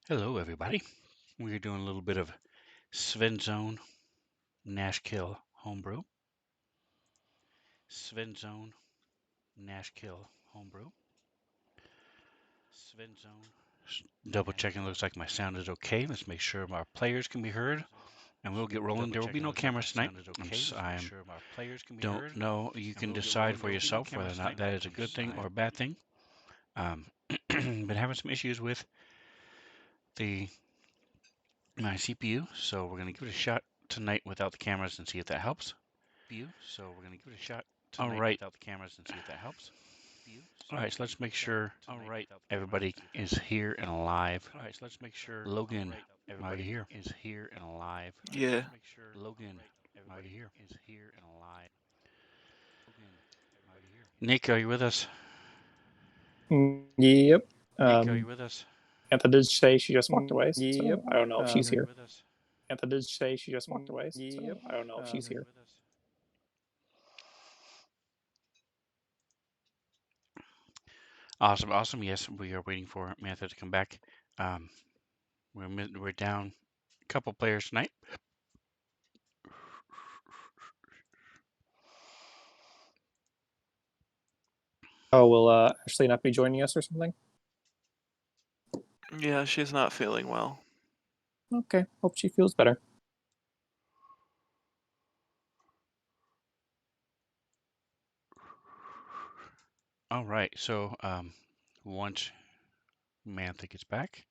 Hello, everybody. We're doing a little bit of Svenzone Nashkel Homebrew. Svenzone Nashkel Homebrew. Svenzone. Double checking. Looks like my sound is okay. Let's make sure our players can be heard, and we'll get rolling. There will be no cameras tonight. I don't know. You can decide for yourself whether or not that is a good thing or a bad thing. Um, been having some issues with the my CPU, so we're gonna give it a shot tonight without the cameras and see if that helps. So we're going to give it a shot tonight without the cameras and see if that helps. All right, so let's make sure everybody is here and alive. All right, so let's make sure Logan, are you here? Is here and alive. Yeah. Logan, are you here? Is here and alive. Nick, are you with us? Yep. Nick, are you with us? Antha did say she just walked away, so I don't know if she's here. With us? Antha did say she just walked away, so I don't know if she's here. Awesome, awesome. Yes, we are waiting for Mantha to come back. Um, we're down a couple players tonight. Oh, will Ashley not be joining us or something? Yeah, she's not feeling well. Okay, hope she feels better. All right, so once Mantha gets back,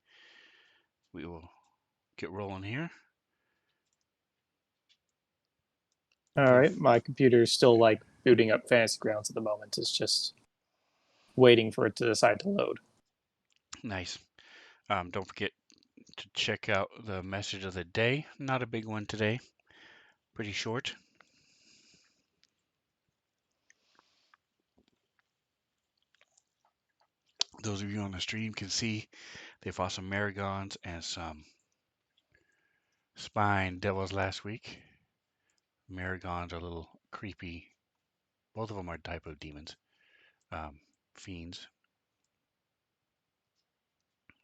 we will get rolling here. All right, my computer is still like booting up Fantasy Grounds at the moment. It's just waiting for it to decide to load. Nice. Don't forget to check out the message of the day. Not a big one today. Pretty short. Those of you on the stream can see they fought some Marigons and some Spine Devils last week. Marigons are a little creepy. Both of them are type of demons. Fiends.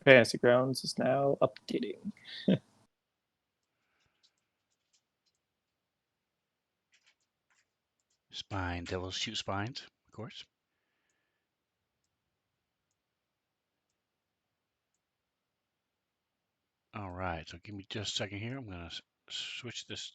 Fantasy Grounds is now updating. Spine Devils shoot spines, of course. All right, so give me just a second here. I'm going to switch this.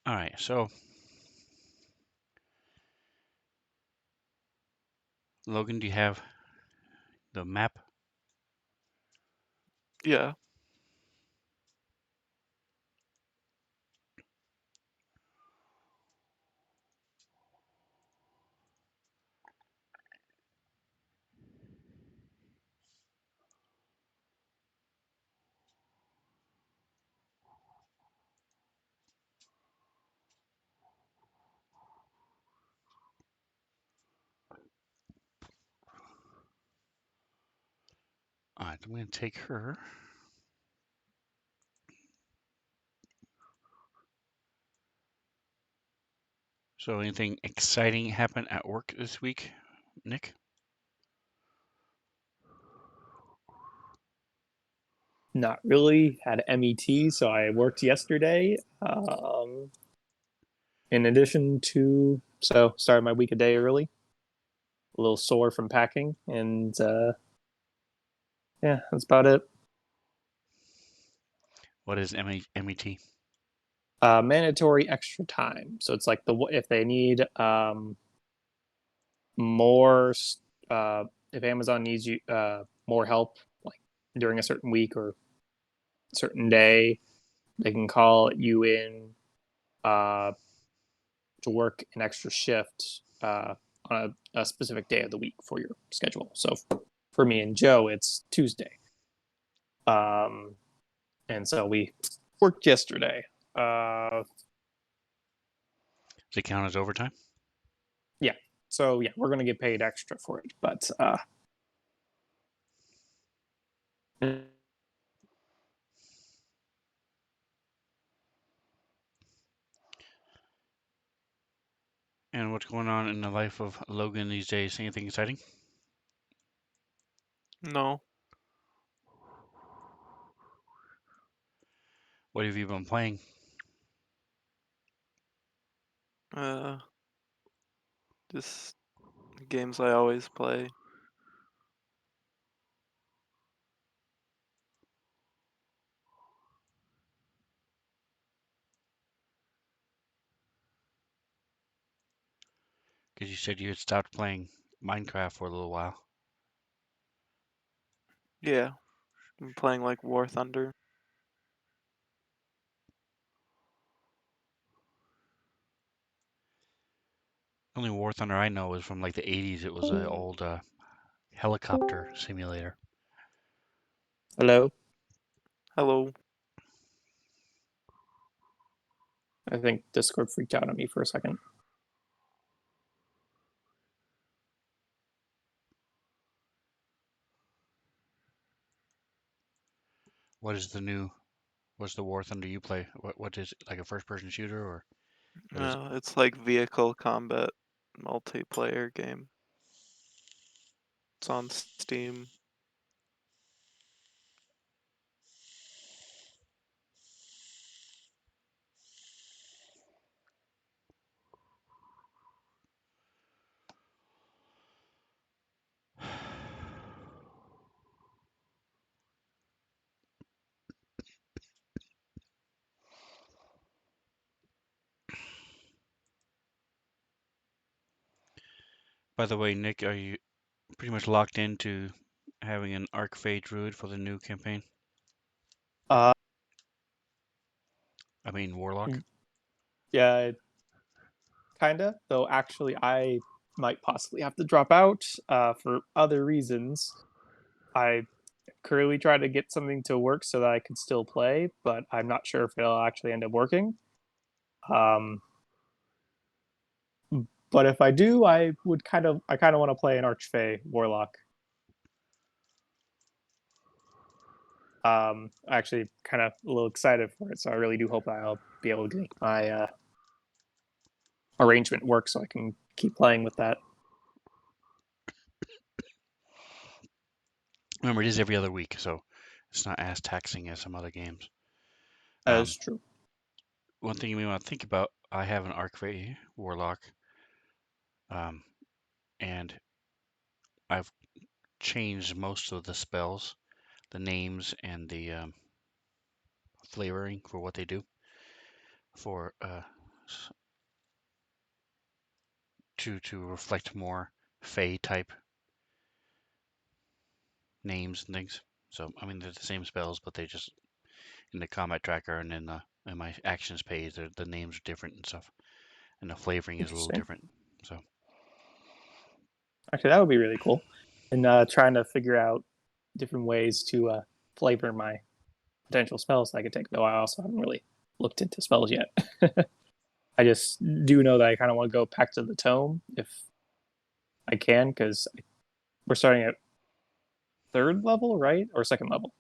All right, so Logan, do you have the map? Yeah. All right, I'm going to take her. So, anything exciting happen at work this week, Nick? Not really. Had MET, so I worked yesterday. In addition to, so started my week a day early. A little sore from packing, and yeah, that's about it. What is MET? Mandatory extra time. So it's like if they need more, if Amazon needs you more help, like during a certain week or certain day, they can call you in to work an extra shift on a specific day of the week for your schedule. So for me and Joe, it's Tuesday. And so we worked yesterday. Does it count as overtime? Yeah. So yeah, we're gonna get paid extra for it, but And what's going on in the life of Logan these days? Anything exciting? No. What have you been playing? Just games I always play. Because you said you had stopped playing Minecraft for a little while. Yeah. I'm playing like War Thunder. Only War Thunder I know is from like the 80s. It was an old helicopter simulator. hello. Hello. I think Discord freaked out on me for a second. What's the War Thunder you play? What is it, like a first person shooter or what is it? It's like vehicle combat multiplayer game. It's on Steam. By the way, Nick, are you pretty much locked into having an Archfey Druid for the new campaign? Uh, I mean, Warlock? yeah, kinda. Though actually, I might possibly have to drop out for other reasons. I currently try to get something to work so that I can still play, but I'm not sure if it'll actually end up working. But if I do, I kind of want to play an Archfey Warlock. Actually, kind of a little excited for it, so I really do hope I'll be able to get my arrangement work so I can keep playing with that. Remember, it is every other week, so it's not as taxing as some other games. That is true. One thing you may want to think about, I have an Archfey Warlock, and I've changed most of the spells, the names, and the flavoring for what they do for to reflect more Fey type names and things. So I mean they're the same spells, but they just in the combat tracker and in my actions page, the names are different and stuff, and the flavoring is a little Interesting. different. So Actually, that would be really cool. And trying to figure out different ways to flavor my potential spells that I could take, though I also haven't really looked into spells yet. I just do know that I kind of want to go back to the tome if I can, because we're starting at third level, right? Or second level?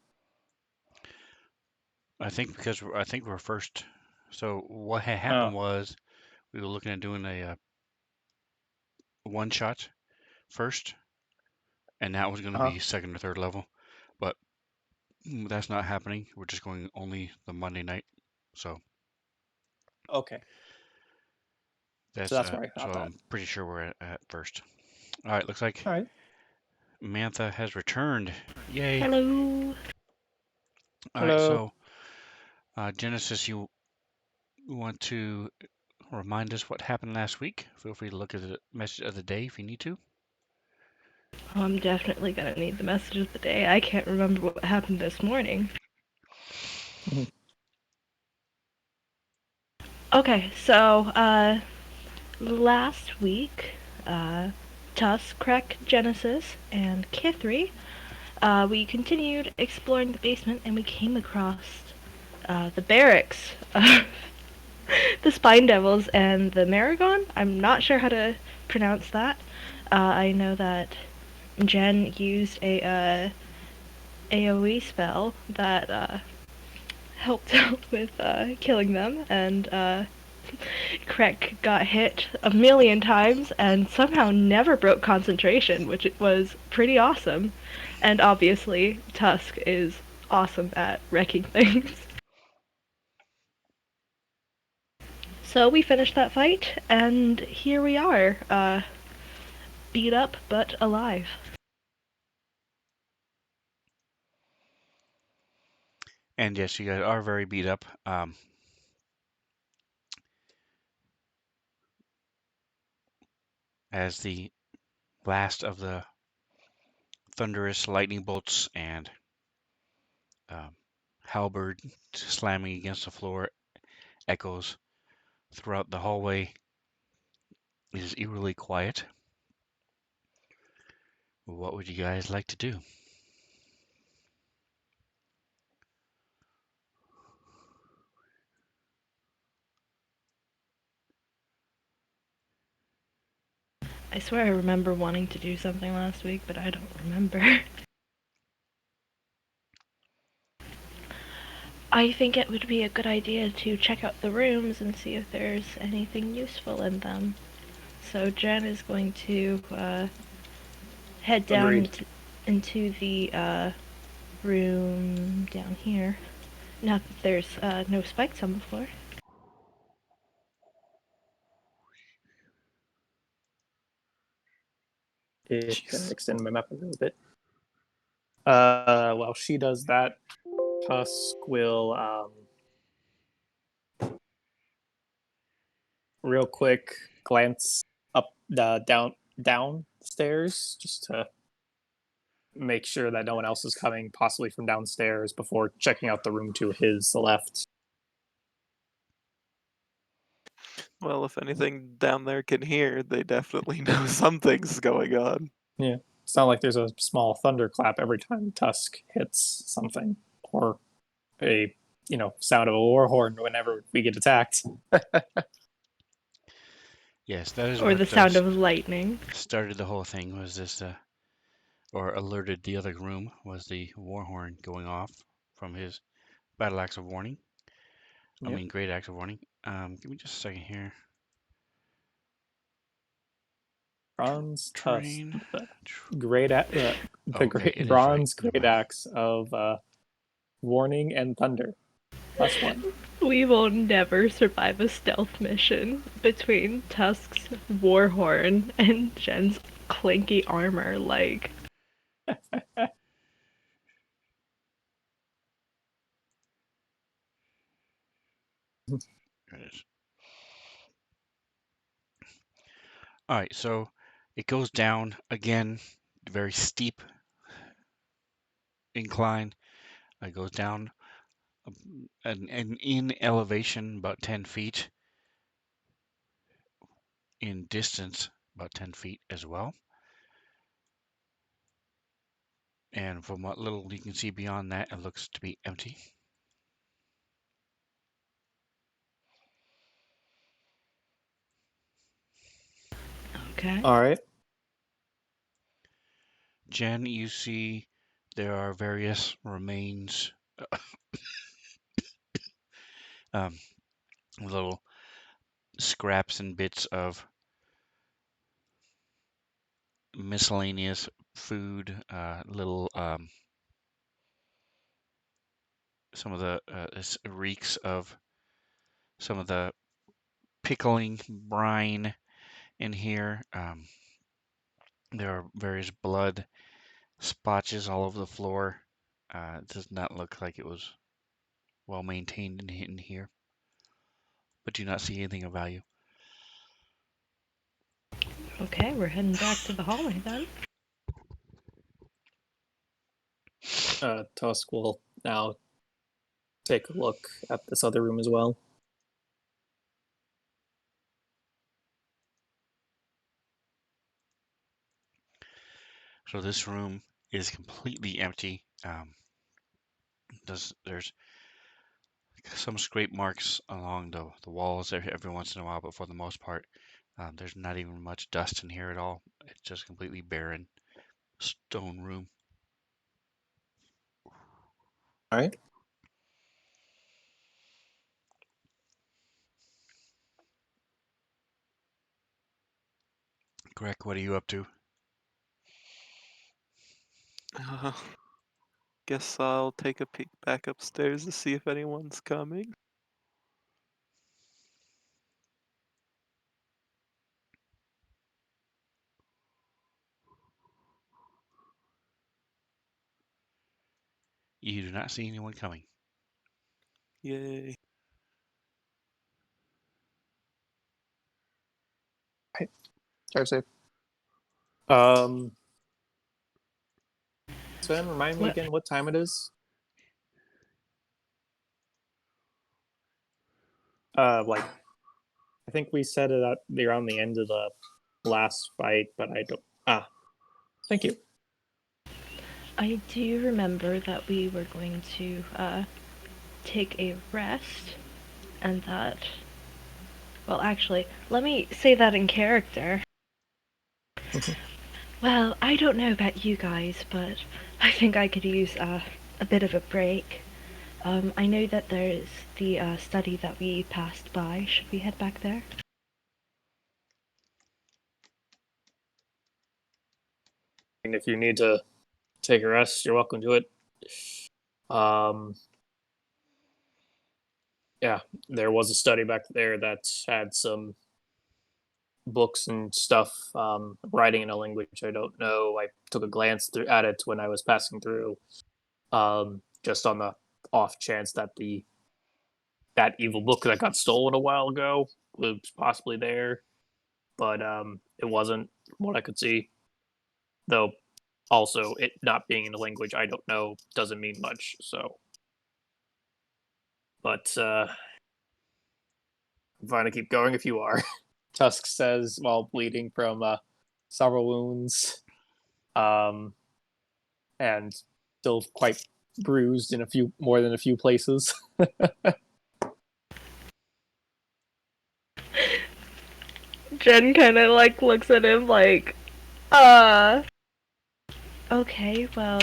I think because I think we're first. So what had Oh, happened was we were looking at doing a one shot first, and that was going to uh-huh. be second or third level, but that's not happening. We're just going only the Monday night. So Okay. So that's where I so thought that. I'm pretty sure we're at first. All right, looks like All right. Mantha has returned. Yay! Hello. All right, Hello. so Genesis, you want to remind us what happened last week? Feel free to look at the message of the day if you need to. I'm definitely gonna need the message of the day. I can't remember what happened this morning. Mhm. Okay, so last week, Tusk, Krek, Genesis, and Kithri, we continued exploring the basement and we came across the barracks of the Spine Devils and the Maragon. I'm not sure how to pronounce that. I know that Jen used a AoE spell that helped out with killing them, and Krek got hit a million times and somehow never broke concentration, which was pretty awesome. And obviously, Tusk is awesome at wrecking things. So we finished that fight, and here we are, beat up but alive. And yes, you guys are very beat up. As the blast of the thunderous lightning bolts and halberd slamming against the floor echoes throughout the hallway. It is eerily quiet. What would you guys like to do? I swear I remember wanting to do something last week, but I don't remember. I think it would be a good idea to check out the rooms and see if there's anything useful in them. So Jen is going to head down into the room down here. Now that there's no spikes on the floor. Gonna extend my map a little bit. While she does that, Tusk will real quick glance up downstairs just to make sure that no one else is coming, possibly from downstairs, before checking out the room to his left. Well, if anything down there can hear, they definitely know something's going on. Yeah. It's not like there's a small thunderclap every time Tusk hits something, or a sound of a war horn whenever we get attacked. Yes, that is Or what the sound of lightning. started the whole thing. Was this, or alerted the other room, was the war horn going off from his battle axe of warning. Yep. I mean, great axe of warning. Give me just a second here. Bronze Tusk, Train. the Okay, great it is bronze right. great axe of warning and thunder. +1. We will never survive a stealth mission between Tusk's warhorn and Jen's clanky armor. Like, There it is. All right, so it goes down again, very steep incline. It goes down and in elevation about 10 feet, in distance about 10 feet as well. And from what little you can see beyond that, it looks to be empty. okay. All right. Jen, you see there are various remains, little scraps and bits of miscellaneous food, little some of the reeks of some of the pickling brine in here. There are various blood splotches all over the floor. It does not look like it was well maintained in here, but do not see anything of value. Okay, we're heading back to the hallway then. Tusk will now take a look at this other room as well. So this room is completely empty. There's some scrape marks along the walls every once in a while, but for the most part, there's not even much dust in here at all. It's just completely barren stone room. All right. Greg, what are you up to? Guess I'll take a peek back upstairs to see if anyone's coming. You do not see anyone coming. Yay. Start safe. Sven, remind me What? again what time it is. Like, I think we set it up around the end of the last fight, but I don't. Thank you. I do remember that we were going to take a rest, and that. Well, actually, let me say that in character. Well, I don't know about you guys, but I think I could use a bit of a break. I know that there's the study that we passed by. Should we head back there? And if you need to take a rest, you're welcome to it. Yeah, there was a study back there that had some books and stuff, writing in a language I don't know. I took a glance at it when I was passing through, just on the off chance that that evil book that got stolen a while ago was possibly there, but it wasn't from what I could see. Though, also it not being in a language I don't know doesn't mean much. So, but I'm fine to keep going if you are. Tusk says while bleeding from several wounds, and still quite bruised in more than a few places. Jen kind of like looks at him like, Okay, well,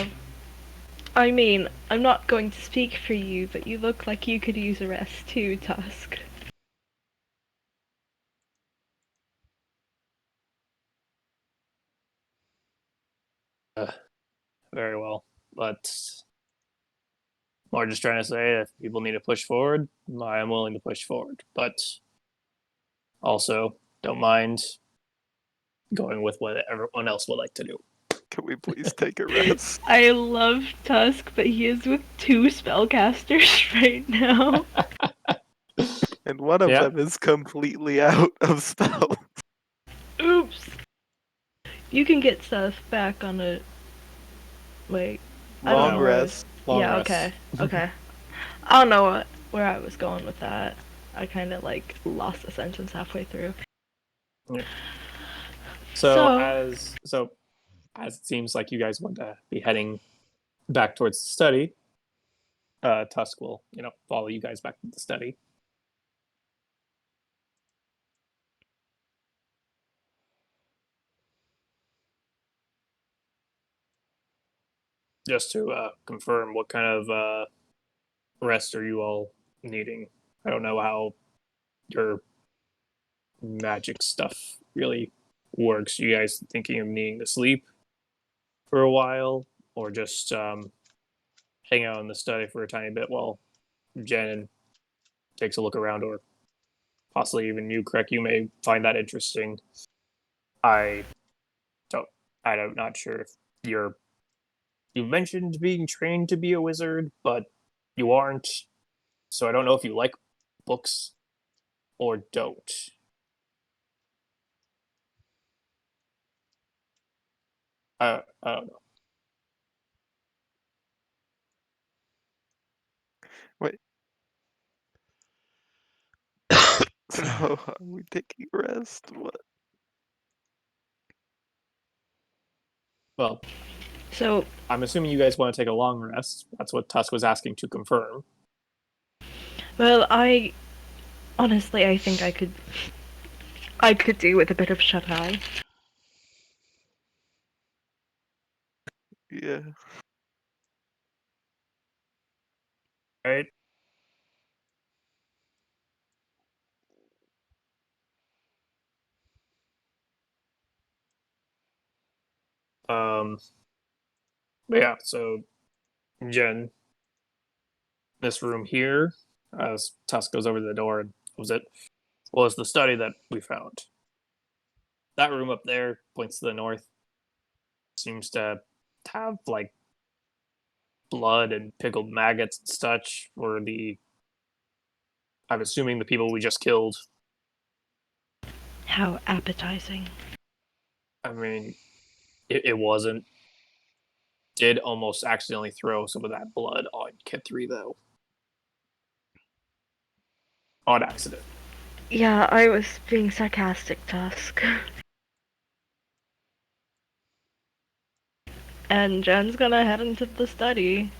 I mean, I'm not going to speak for you, but you look like you could use a rest too, Tusk. Very well, but more just trying to say if people need to push forward, I am willing to push forward, but also don't mind going with what everyone else would like to do. Can we please take a rest? I love Tusk, but he is with two spellcasters right now. And one of them is completely out of spell. Oops. You can get stuff back on a. Wait. I don't Long know where rest. yeah, rest. okay. I don't know where I was going with that. I kind of like lost the sentence halfway through. Yeah. So as it seems like you guys want to be heading back towards the study, Tusk will, follow you guys back to the study. Just to confirm, what kind of rest are you all needing? I don't know how your magic stuff really works. You guys thinking of needing to sleep for a while, or just hang out in the study for a tiny bit while Jen takes a look around, or possibly even you, Krek, you may find that interesting. I'm not sure if you mentioned being trained to be a wizard, but you aren't. So I don't know if you like books or don't. I don't know. Wait. So are we taking a rest? What? Well, So, I'm assuming you guys want to take a long rest. That's what Tusk was asking to confirm. well, honestly, I think I could do with a bit of shut eye. Yeah. Right? But yeah, so Jen, this room here, as Tusk goes over to the door and was the study that we found. That room up there points to the north. Seems to have like blood and pickled maggots and such, or I'm assuming the people we just killed. How appetizing. I mean, it wasn't. Did almost accidentally throw some of that blood on Kid 3, though. On accident. Yeah, I was being sarcastic, Tusk. And Jen's gonna head into the study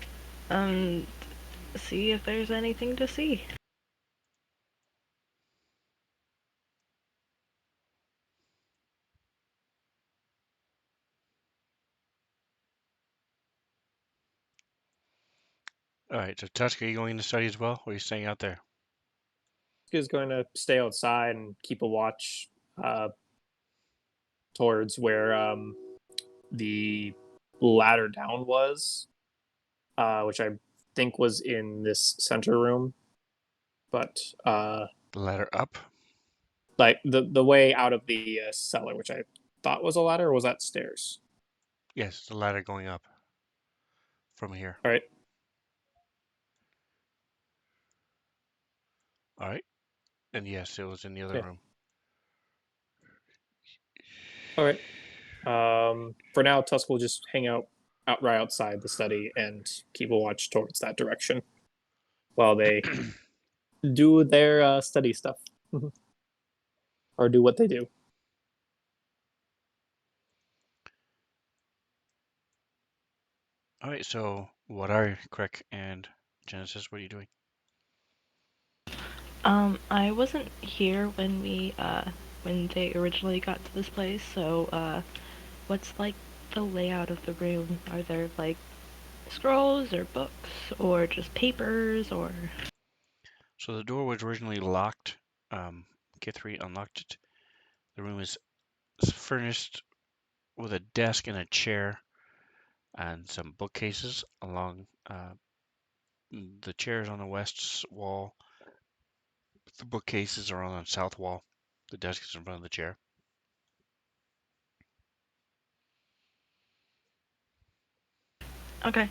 and see if there's anything to see. All right, so Tusk, are you going to study as well, or are you staying out there? Is going to stay outside and keep a watch towards where the ladder down was, which I think was in this center room. But The ladder up? like the way out of the cellar, which I thought was a ladder, or was that stairs? Yes, the ladder going up from here. All right. All right. And yes, it was in the other Okay. room. All right. For now, Tusk will just hang out right outside the study and keep a watch towards that direction while they do their study stuff or do what they do. All right, so what are Crick and Genesis? What are you doing? I wasn't here when they originally got to this place, so, what's, like, the layout of the room? Are there, like, scrolls or books or just papers or... So the door was originally locked. K3 unlocked it. The room is furnished with a desk and a chair and some bookcases along the chairs on the west wall. The bookcases are on the south wall. The desk is in front of the chair. Okay,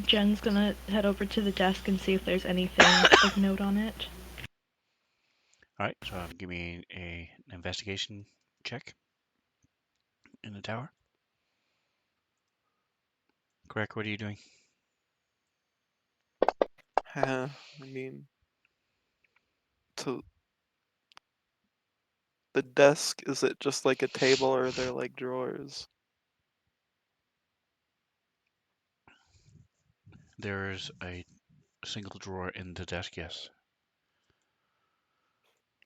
Jen's gonna head over to the desk and see if there's anything of note on it. All right, so give me an investigation check in the tower. Correct, what are you doing? I mean, to the desk, is it just like a table or are there like drawers? There's a single drawer in the desk, yes.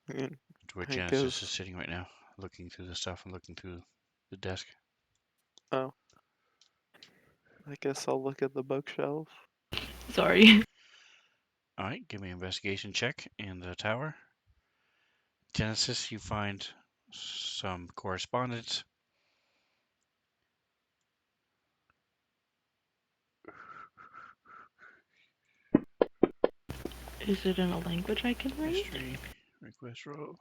I mean, It's where I Genesis is guess. sitting right now, looking through the stuff and looking through the desk. Oh, I guess I'll look at the bookshelf. Sorry. All right, give me an investigation check in the tower. Genesis, you find some correspondence. Is it in a language I can read? History, request row.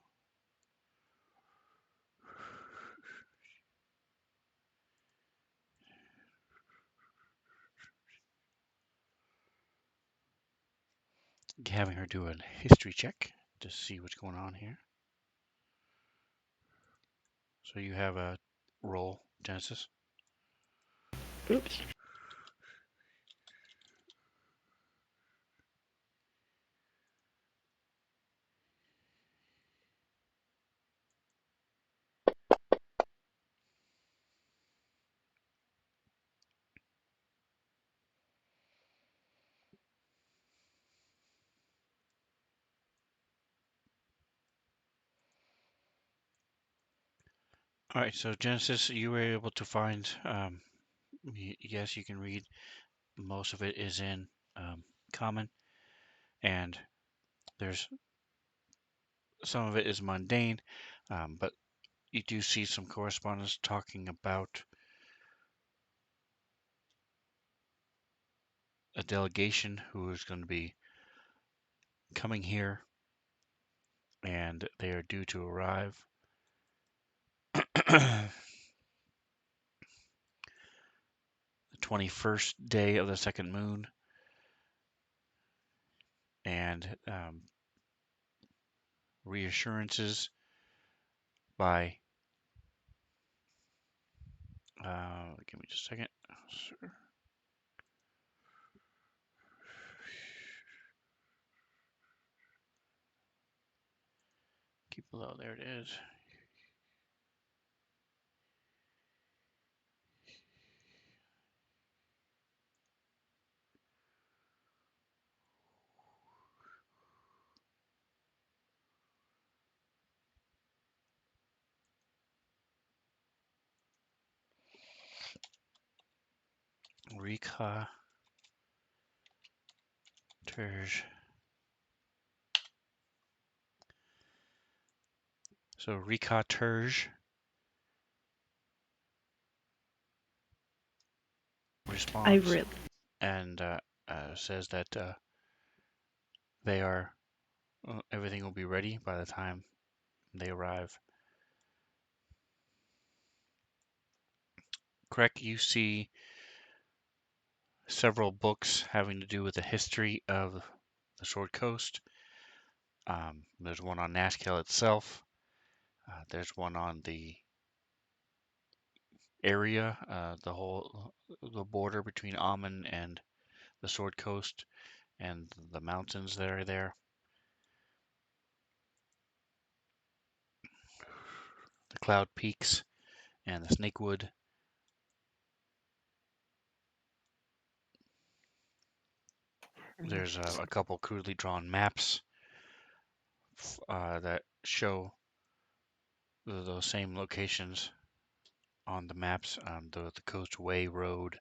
Having her do a history check to see what's going on here. So you have a roll, Genesis. Oops. All right, so Genesis, you were able to find, yes, you can read. Most of it is in common, and there's some of it is mundane, but you do see some correspondence talking about a delegation who is going to be coming here, and they are due to arrive the 21st day of the second moon, and reassurances by give me just a second. Sir. Keep below. There it is. Rika Terge. So Rika Terge responds and says that they are everything will be ready by the time they arrive. Correct. You see several books having to do with the history of the Sword Coast. There's one on Nashkel itself. There's one on the area, the border between Amun and the Sword Coast, and the mountains that are there. The Cloud Peaks and the Snakewood. There's a couple crudely drawn maps that show those same locations on the maps, the Coastway Road,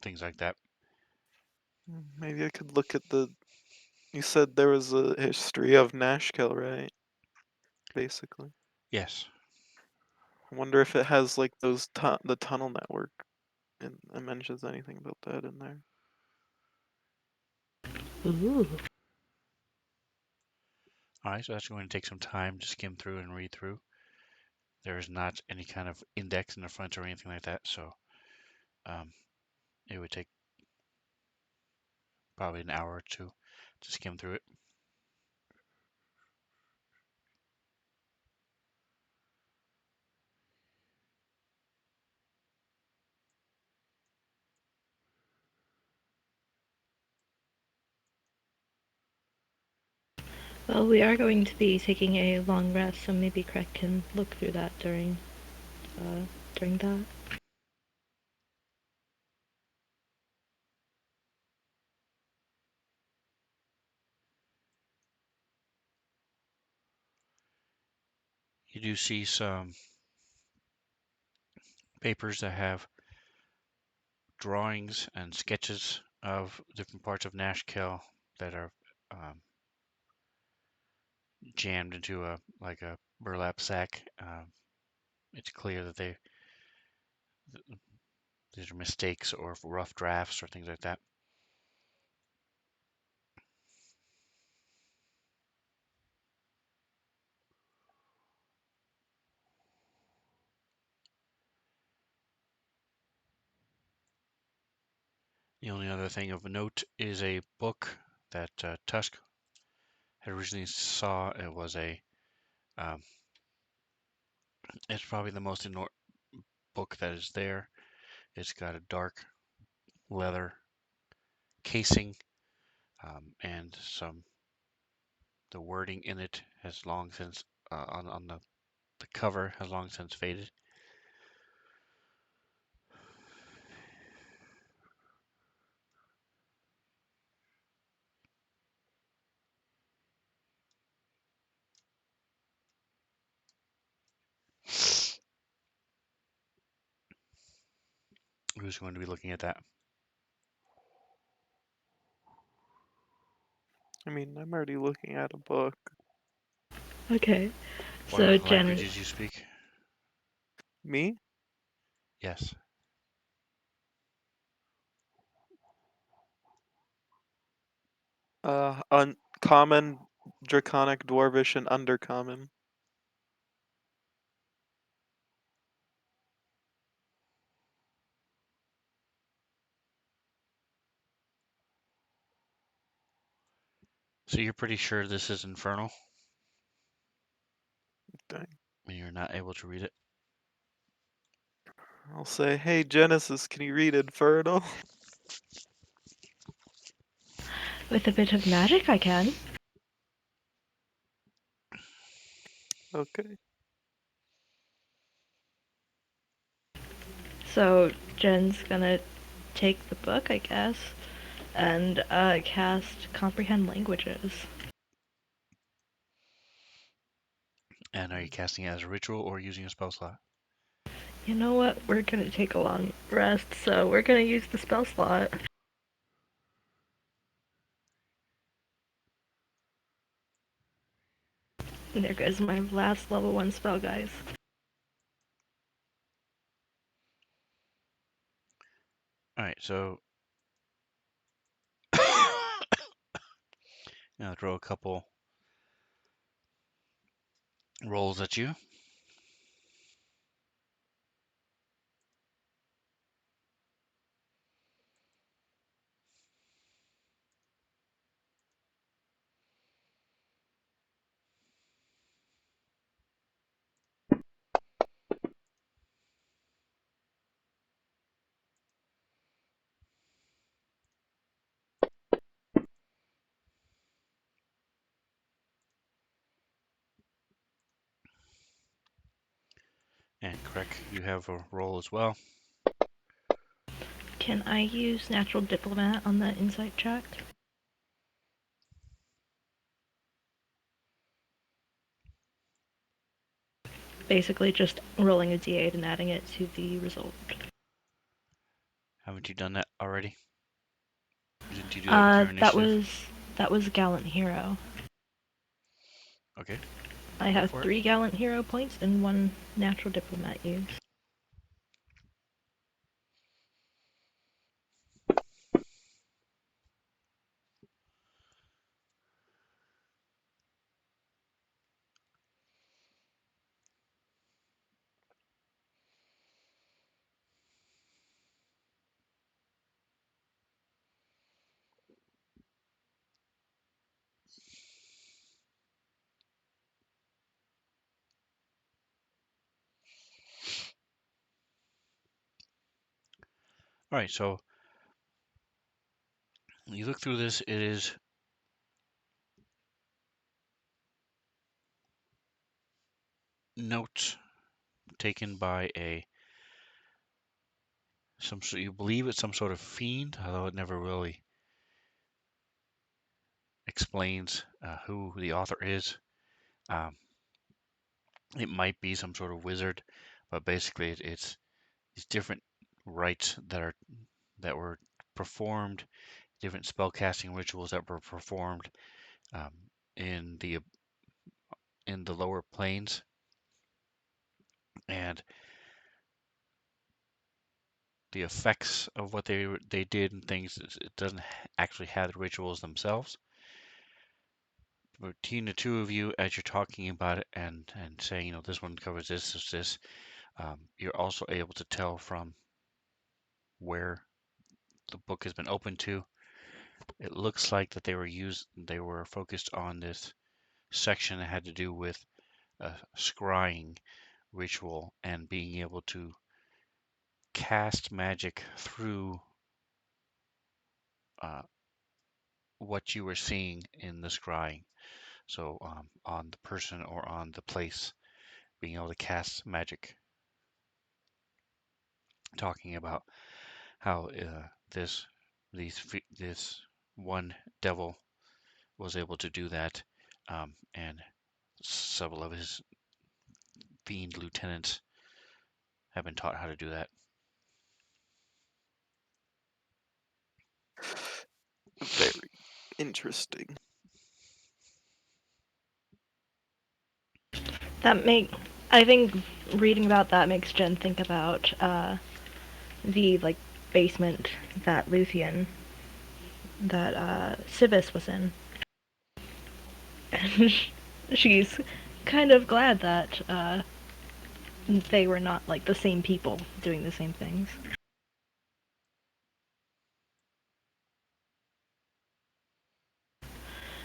things like that. Maybe I could look at the. You said there was a history of Nashkel, right? Basically. Yes. I wonder if it has like those the tunnel network, and it mentions anything about that in there. Ooh. All right, so that's going to take some time to skim through and read through. There is not any kind of index in the front or anything like that, so it would take probably an hour or two to skim through it. Well, we are going to be taking a long rest, so maybe Craig can look through that during that. You do see some papers that have drawings and sketches of different parts of Nashkel that are jammed into a burlap sack. It's clear that these are mistakes or rough drafts or things like that. The only other thing of note is a book that Tusk had originally saw. It was it's probably the most book that is there. It's got a dark leather casing, and the wording in it has long since on the cover has long since faded. who's going to be looking at that? I mean, I'm already looking at a book. Okay. What So language Jen, did you speak? Me? Yes. Uncommon, Draconic, Dwarvish, and Undercommon. So you're pretty sure this is Infernal, Dang. and you're not able to read it? I'll say, hey Genesis, can you read Infernal? with a bit of magic, I can. Okay. So Jen's gonna take the book, I guess, and cast Comprehend Languages. And are you casting it as a ritual or using a spell slot? You know what? We're gonna take a long rest, so we're gonna use the spell slot. And there goes my last level 1 spell, guys. Alright, so now throw a couple rolls at you. And correct, you have a roll as well. Can I use Natural Diplomat on the insight check? Basically just rolling a d8 and adding it to the result. Haven't you done that already? Didn't you do that with your That initiative? was Gallant Hero. Okay. I Go have for it. 3 Gallant Hero points and 1 Natural Diplomat use. Alright, so you look through this, it is notes taken by you believe it's some sort of fiend, although it never really explains who the author is. Um, it might be some sort of wizard, but basically it's these different rites that were performed, different spellcasting rituals that were performed um, in the lower planes, and the effects of what they did and things. It doesn't actually have the rituals themselves. Between the two of you, as you're talking about it and saying, this one covers this, you're also able to tell from where the book has been opened to. It looks like that they were focused on this section that had to do with scrying ritual and being able to cast magic through uh, what you were seeing in the scrying. So on the person or on the place, being able to cast magic. Talking about how this one devil was able to do that, and several of his fiend lieutenants have been taught how to do that. Very interesting. I think reading about that makes Jen think about the like basement that Sibis was in. And she's kind of glad that they were not like the same people doing the same things.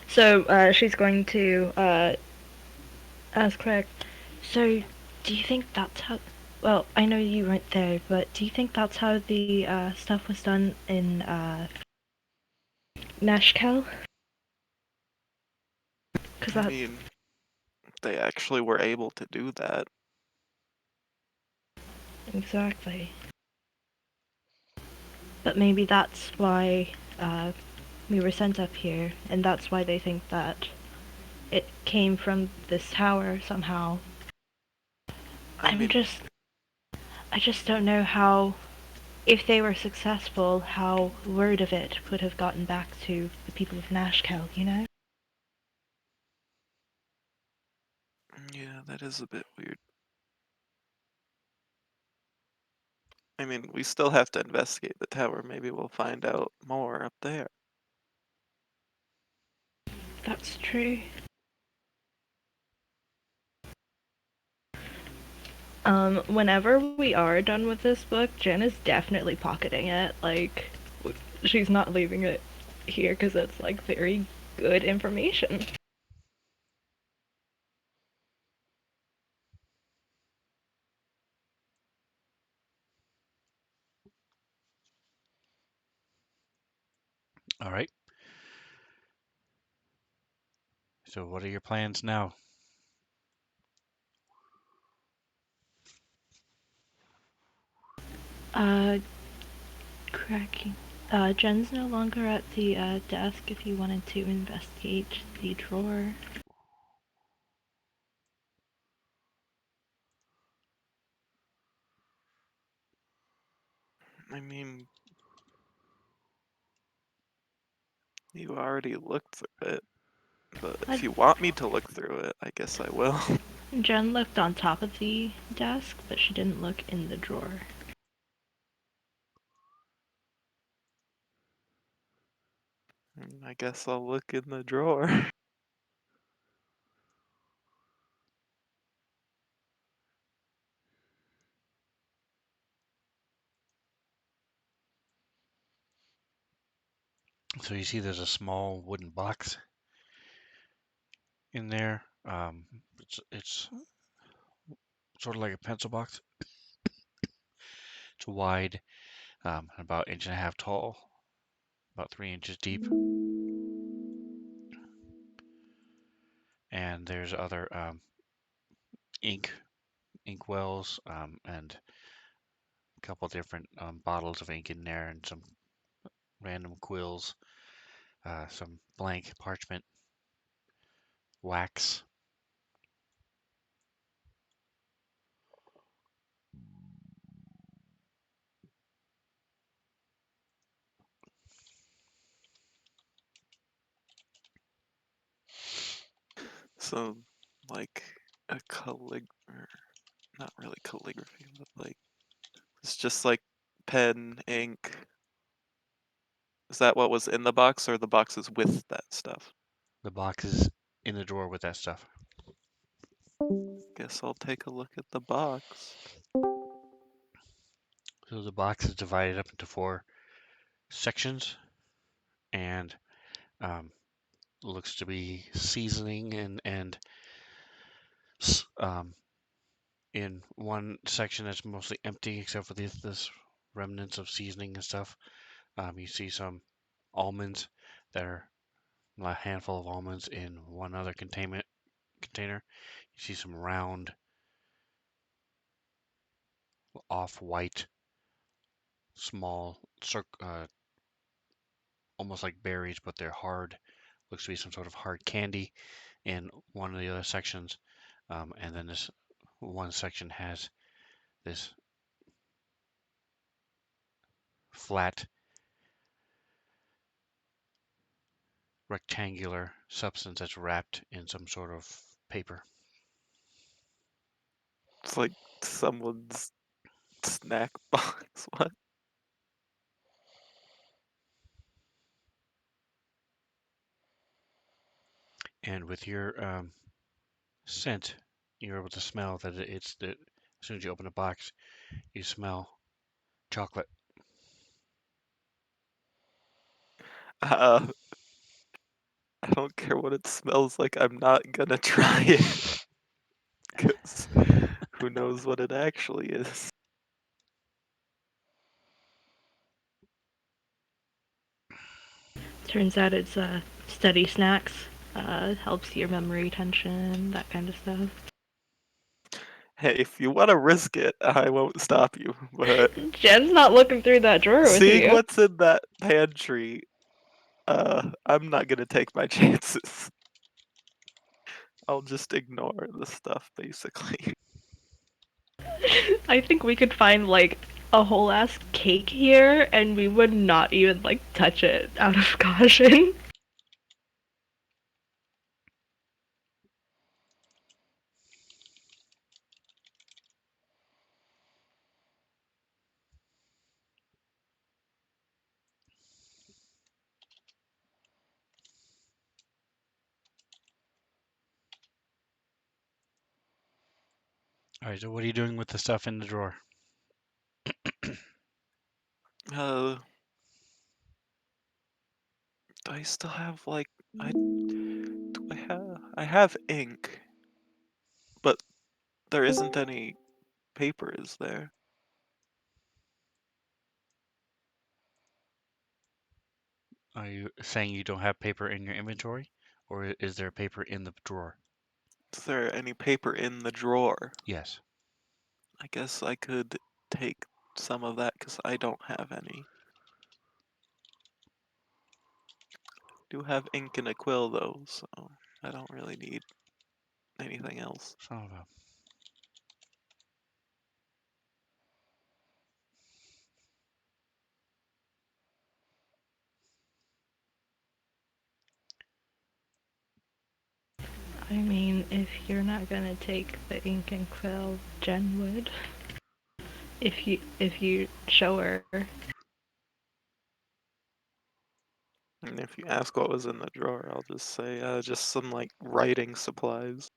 So she's going to ask Craig, so do you think that's how... Well, I know you weren't there, but do you think that's how the stuff was done in Nashkel? Cause I mean, they actually were able to do that. Exactly. But maybe that's why we were sent up here, and that's why they think that it came from this tower somehow. I just don't know how, if they were successful, how word of it could have gotten back to the people of Nashkel, you know? Yeah, that is a bit weird. I mean, we still have to investigate the tower. Maybe we'll find out more up there. That's true. Whenever we are done with this book, Jen is definitely pocketing it. Like, she's not leaving it here because it's, like, very good information. All right. So what are your plans now? Uh, cracking. Jen's no longer at the desk if you wanted to investigate the drawer. I mean, you already looked through it. But if you want me to look through it, I guess I will. Jen looked on top of the desk, but she didn't look in the drawer. I guess I'll look in the drawer. So you see there's a small wooden box in there. It's sort of like a pencil box. It's wide, about inch and a half tall, about 3 inches deep. And there's other ink wells, and a couple different bottles of ink in there, and some random quills, some blank parchment, wax. So, like, a not really calligraphy, but like, it's just like pen, ink. Is that what was in the box, or the boxes with that stuff? The box is in the drawer with that stuff. Guess I'll take a look at the box. So the box is divided up into 4 sections, and looks to be seasoning and in one section that's mostly empty except for this remnants of seasoning and stuff. You see some almonds that are a handful of almonds in one other container. You see some round, off-white, small, almost like berries, but they're hard. Looks to be some sort of hard candy in one of the other sections. And then this one section has this flat rectangular substance that's wrapped in some sort of paper. It's like someone's snack box. What? And with your scent, you're able to smell that it's that as soon as you open the box, you smell chocolate. I don't care what it smells like. I'm not gonna try it. Because who knows what it actually is. Turns out it's study snacks. Helps your memory retention, that kind of stuff. Hey, if you want to risk it, I won't stop you. But Jen's not looking through that drawer with seeing you. what's in that pantry, I'm not gonna take my chances. I'll just ignore the stuff, basically. I think we could find like a whole ass cake here, and we would not even like touch it out of caution. All right, so what are you doing with the stuff in the drawer? Do I still have like I have ink, but there isn't any paper, is there? Are you saying you don't have paper in your inventory, or is there paper in the drawer? Is there any paper in the drawer? Yes. I guess I could take some of that because I don't have any. Do have ink and a quill though, so I don't really need anything else. Son of a. I mean, if you're not gonna take the ink and quill, Jen would. If you show her. And if you ask what was in the drawer, I'll just say just some like writing supplies.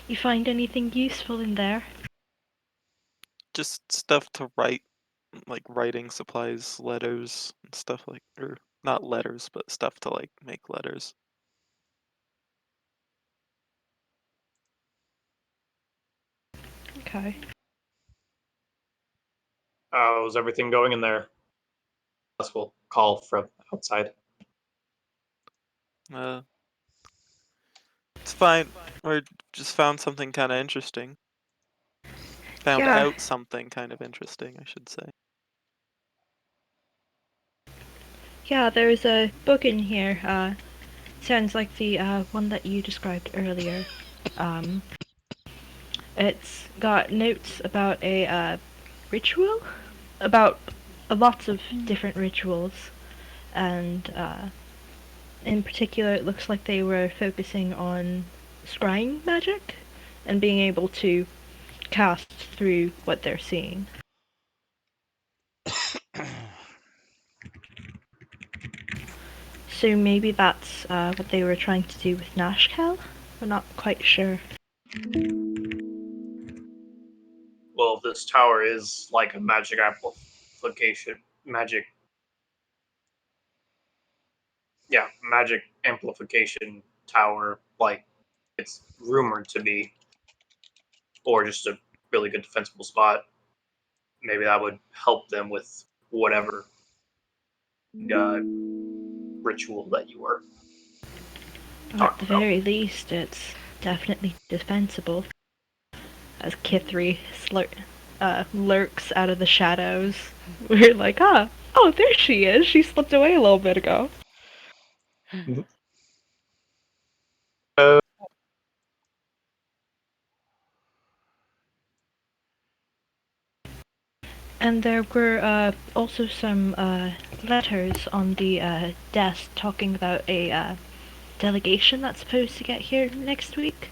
You find anything useful in there? Just stuff to write, like writing supplies, letters, and stuff like, or not letters, but stuff to like make letters. Okay. How's everything going in there? We'll call from outside. It's fine. We just found something kind of interesting. Found Yeah. out something kind of interesting, I should say. Yeah, there's a book in here. Sounds like the one that you described earlier. It's got notes about a ritual, about lots of different rituals, and in particular, it looks like they were focusing on scrying magic and being able to cast through what they're seeing. So maybe that's what they were trying to do with Nashkel? We're not quite sure. Well, this tower is like a magic magic amplification tower, like it's rumored to be, or just a really good defensible spot. Maybe that would help them with whatever ritual that you were At talking the about. very least, it's definitely defensible. As Kithri lurks out of the shadows, we're like, oh, there she is. She slipped away a little bit ago. And there were also some letters on the desk talking about a delegation that's supposed to get here next week.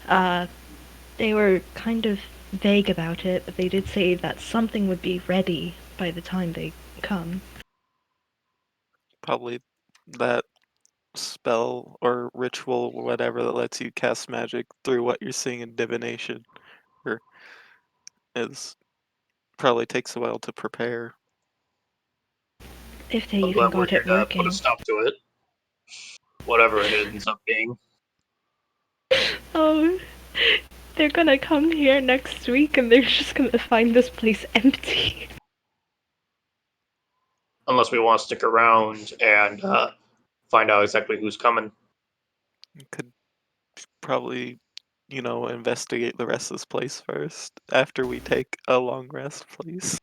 They were kind of vague about it, but they did say that something would be ready by the time they come. Probably that spell or ritual, whatever, that lets you cast magic through what you're seeing in divination, or is probably takes a while to prepare. If they I'm even glad we're got here it to put a working. stop to it, whatever it ends up being. Oh, they're gonna come here next week and they're just gonna find this place empty. Unless we want to stick around and find out exactly who's coming. You could probably, investigate the rest of this place first after we take a long rest, please.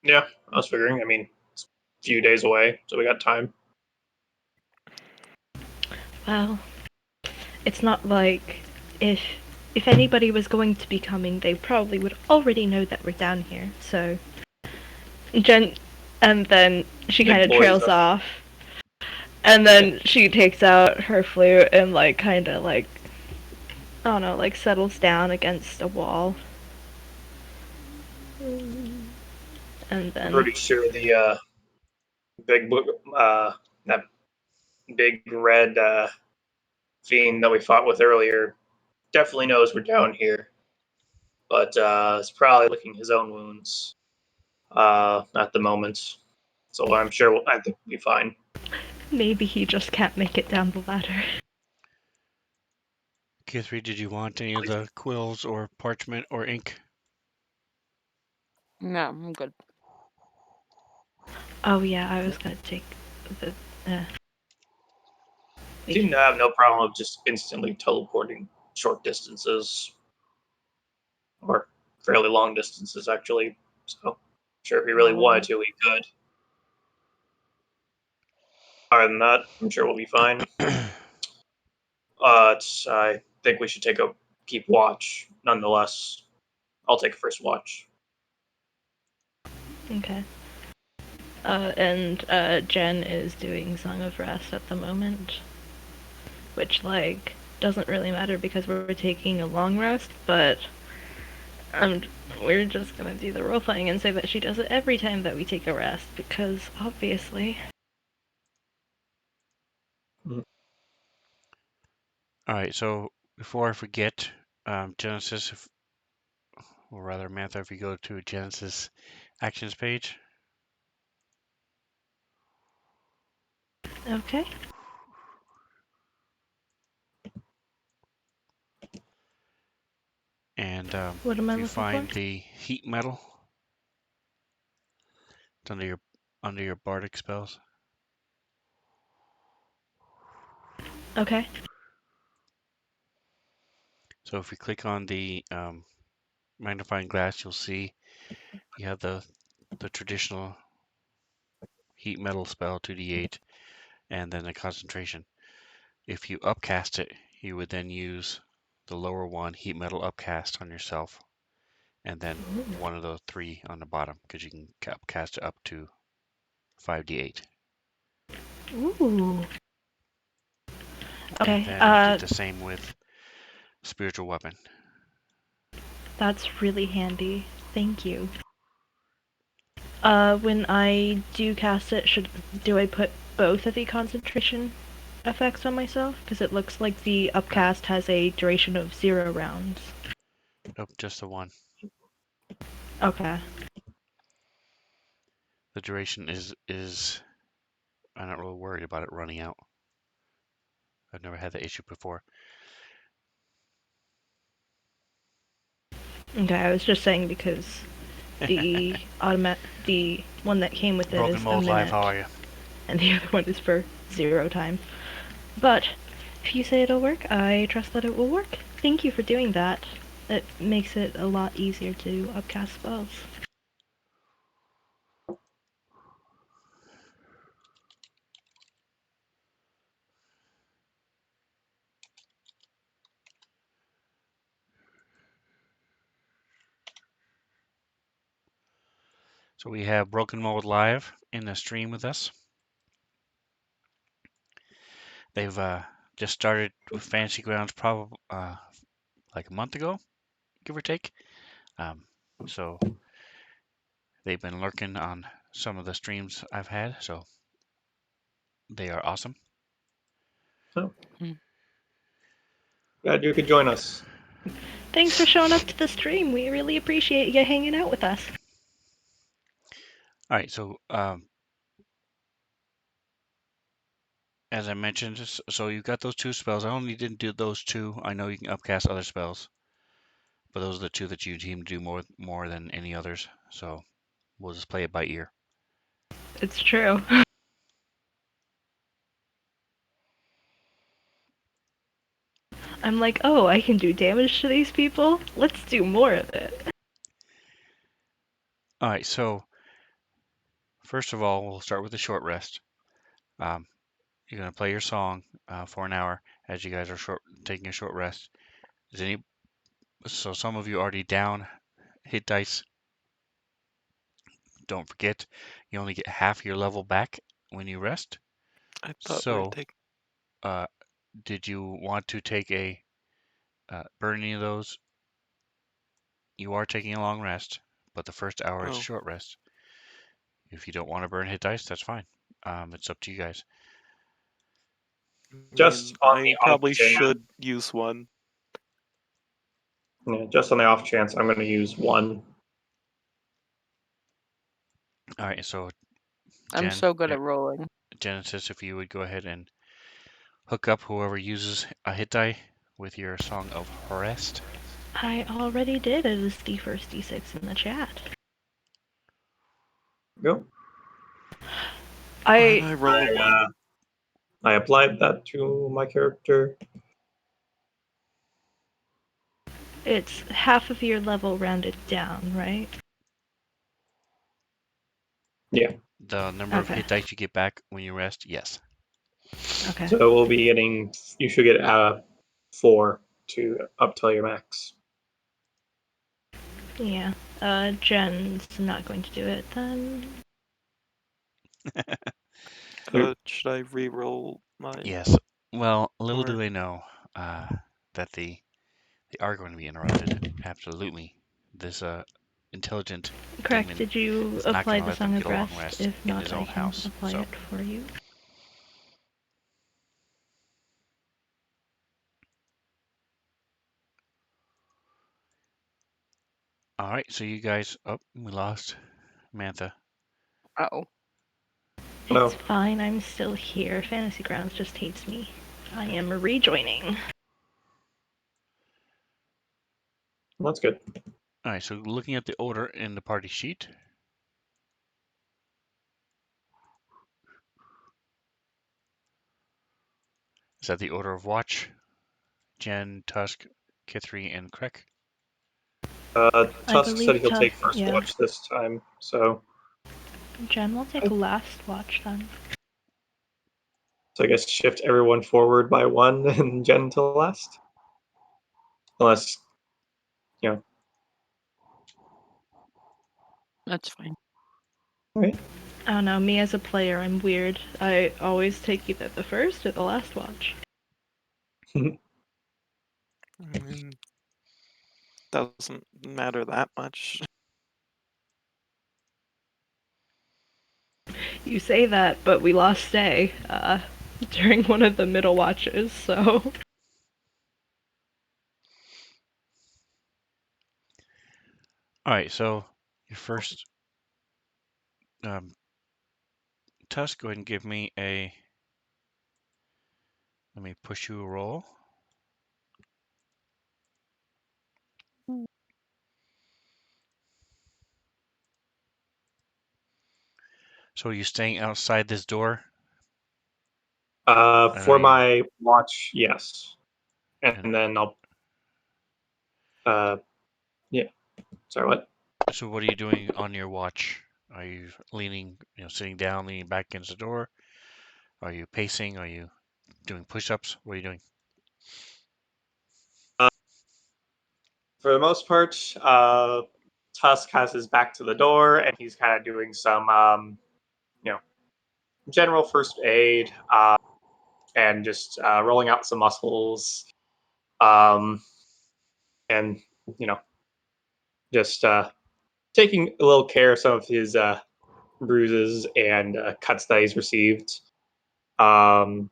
Yeah, I was figuring. I mean, it's a few days away, so we got time. Well, it's not like if anybody was going to be coming, they probably would already know that we're down here. So, Jen, and then she Big kind of boys, trails off, and then she takes out her flute and kind of I don't know, settles down against a wall, and then Pretty sure the big that big red fiend that we fought with earlier definitely knows we're down here, but is probably licking his own wounds at the moment. So I'm sure I think we'll be fine. maybe he just can't make it down the ladder. K3, did you want any of the quills or parchment or ink? No, I'm good. Oh yeah, I was gonna take the. Seem to have no problem of just instantly teleporting short distances or fairly long distances, actually. So, sure, if he really wanted to, he could. Other than that, I'm sure we'll be fine. I think we should keep watch, nonetheless. I'll take first watch. Okay. And Jen is doing Song of Rest at the moment, which doesn't really matter because we're taking a long rest, but we're just gonna do the role playing and say that she does it every time that we take a rest because obviously. All right, so before I forget, Genesis, or rather, Mantha, if you go to Genesis Actions page. Okay. And What am I if you looking find for? the heat metal, it's under your bardic spells. Okay. So if you click on the magnifying glass, you'll see you have the traditional heat metal spell 2d8 and then the concentration. If you upcast it, you would then use the lower one, heat metal upcast, on yourself, and then one of the three on the bottom, because you can upcast it up to 5d8. Ooh. Okay. And then did the same with spiritual weapon. That's really handy. Thank you. When I do cast it, do I put both of the concentration effects on myself? Because it looks like the upcast has a duration of 0 rounds. Nope, just the one. Okay. The duration is I'm not really worried about it running out. I've never had that issue before. Okay, I was just saying because the the one that came with it Broken is a Mold Live, minute, how are you? and the other one is for 0 time. But if you say it'll work, I trust that it will work. Thank you for doing that. It makes it a lot easier to upcast spells. So we have Broken Mold live in the stream with us. They've just started with Fantasy Grounds probably like a month ago, give or take. So they've been lurking on some of the streams I've had, so they are awesome. Oh. Glad you could join us. Thanks for showing up to the stream. We really appreciate you hanging out with us. All right, so as I mentioned, so you got those 2 spells. I only didn't do those 2. I know you can upcast other spells, but those are the 2 that you seem to do more than any others. So we'll just play it by ear. It's true. I'm like, oh, I can do damage to these people? Let's do more of it. All right, so first of all, we'll start with the short rest. You're going to play your song for an hour as you guys are taking a short rest. So some of you already down hit dice. Don't forget, you only get half your level back when you rest. I thought we were So, taking. did you want to take a burn any of those? You are taking a long rest, but the first hour is a short rest. If you don't want to burn hit dice, that's fine. It's up to you guys. Just on the I probably off chance. should use one. Yeah, just on the off chance, I'm going to use 1. All right, so I'm so good at rolling. Genesis, if you would go ahead and hook up whoever uses a hit die with your Song of Rest. I already did. It is the first D6 in the chat. Go. I rolled a 1. I applied that to my character. It's half of your level rounded down, right? Yeah. The number of hit dice you get back when you rest, yes. Okay. So we'll be getting. You should get 4 to up till your max. Yeah. Jen's not going to do it then. Should I re-roll mine? Yes. Well, little do they know that they are going to be interrupted. Absolutely. This intelligent Correct. demon Did you is not apply gonna the let them Song get of a long Rest? rest If in not, his I own can house. apply So it for you. all right, so you guys we lost Mantha. Uh-oh. It's fine, I'm still here. Fantasy Grounds just hates me. I am rejoining. That's good. All right, so looking at the order in the party sheet. Is that the order of watch? Jen, Tusk, Kithri, and Krek? Tusk said he'll take first yeah. watch this time, so. Jen will take last watch then. So I guess shift everyone forward by 1 and Jen to last? Unless, That's fine. Alright. I don't know, me as a player, I'm weird. I always take either the first or the last watch. Doesn't matter that much. You say that, but we lost Day during one of the middle watches, so. All right, so your first Tusk, go ahead and give me a. Let me push you a roll. So are you staying outside this door? For my watch, yes. And then I'll. Yeah. Sorry, what? So what are you doing on your watch? Are you leaning, sitting down, leaning back against the door? Are you pacing? Are you doing push-ups? What are you doing? For the most part, Tusk has his back to the door, and he's kind of doing some, general first aid, and just rolling out some muscles, and just taking a little care of some of his bruises and cuts that he's received. I'll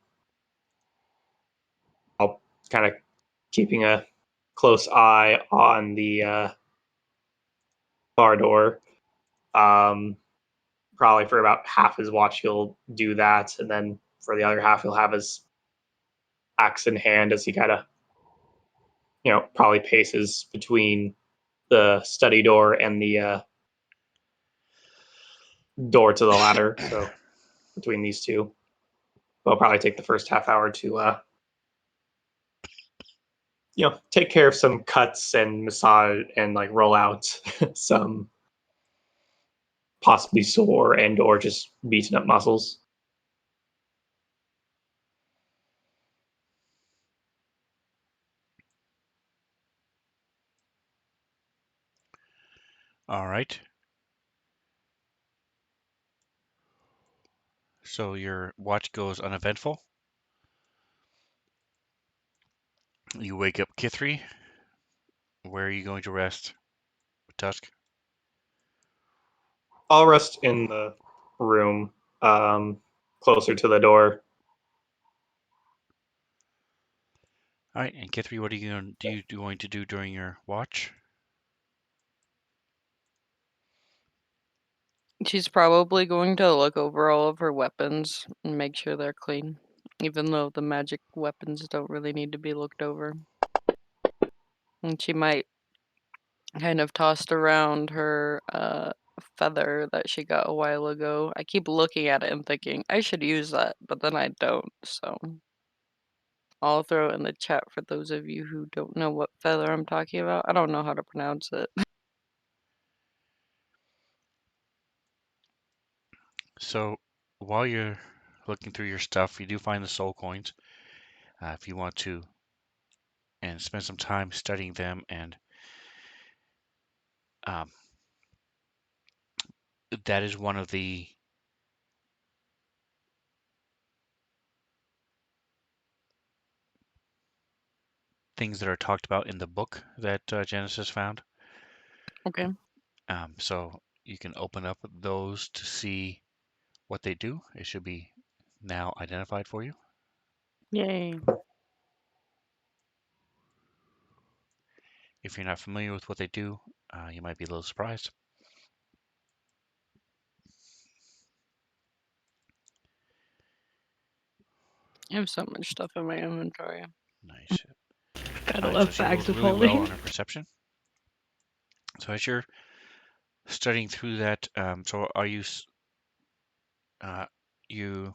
kind of keeping a close eye on the bar door. Probably for about half his watch, he'll do that, and then for the other half, he'll have his axe in hand as he kind of, probably paces between the study door and the door to the ladder. So between these two, we'll probably take the first half hour to, take care of some cuts and massage and like roll out some possibly sore and or just beaten up muscles. All right. So your watch goes uneventful. You wake up Kithri. Where are you going to rest, Tusk? I'll rest in the room, closer to the door. All right, and Kithri, what are you going to do during your watch? She's probably going to look over all of her weapons and make sure they're clean, even though the magic weapons don't really need to be looked over. And she might kind of tossed around her feather that she got a while ago. I keep looking at it and thinking I should use that, but then I don't. So I'll throw it in the chat for those of you who don't know what feather I'm talking about. I don't know how to pronounce it. So while you're looking through your stuff, you do find the soul coins. If you want to and spend some time studying them, and um, that is one of the things that are talked about in the book that Genesis found. Okay. So you can open up those to see what they do. It should be now identified for you. Yay. If you're not familiar with what they do, you might be a little surprised. I have so much stuff in my inventory. Nice. Gotta All right, so love she bags rolled of really well holding. on her perception. So as you're studying through that, so are you you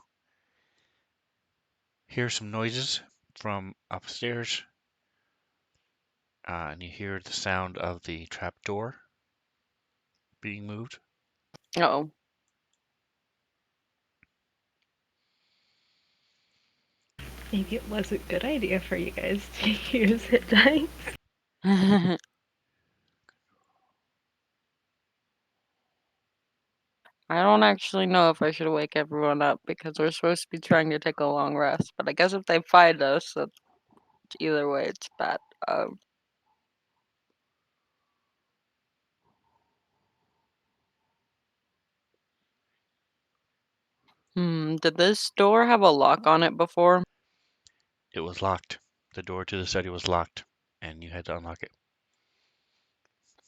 hear some noises from upstairs, and you hear the sound of the trap door being moved. Uh-oh. Maybe it was a good idea for you guys to use hit dice. I don't actually know if I should wake everyone up because we're supposed to be trying to take a long rest. But I guess if they find us, either way, it's bad. Did this door have a lock on it before? It was locked. The door to the study was locked, and you had to unlock it.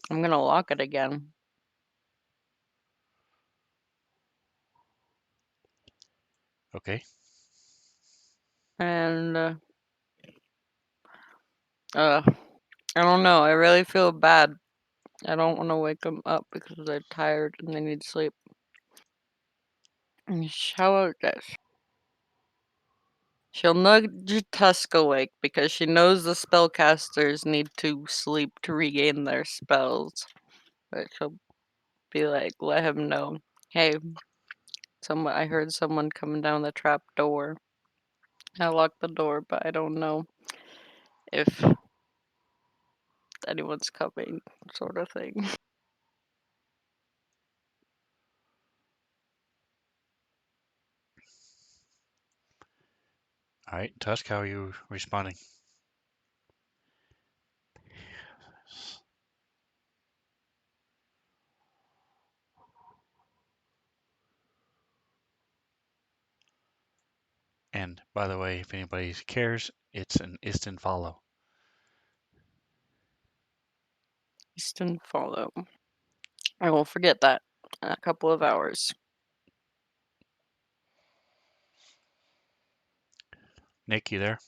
I'm gonna lock it again. Okay. And, I don't know. I really feel bad. I don't want to wake them up because they're tired and they need sleep. How about this? She'll nudge Tusk awake because she knows the spellcasters need to sleep to regain their spells. But she'll be like, let him know. Hey, I heard someone coming down the trap door. I locked the door, but I don't know if anyone's coming, sort of thing. All right, Tusk, how are you responding? And by the way, if anybody cares, it's an instant follow. Instant follow. I will forget that in a couple of hours. Nick, you there?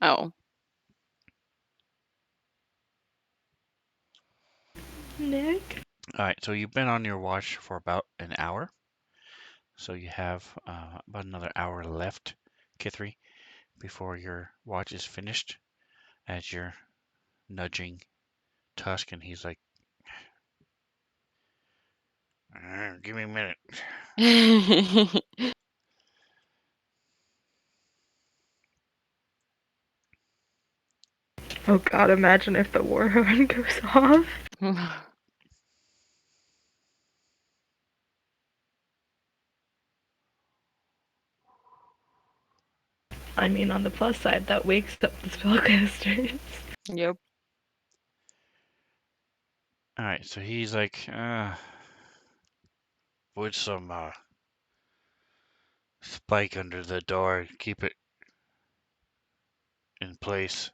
Oh. Nick? All right, so you've been on your watch for about an hour. So you have about another hour left, Kithri, before your watch is finished. As you're nudging Tusk, and he's like, "Give me a minute." Oh god, imagine if the war horn goes off. I mean, on the plus side, that wakes up the spellcasters. Yep. All right, so he's like, put some spike under the door, keep it in place.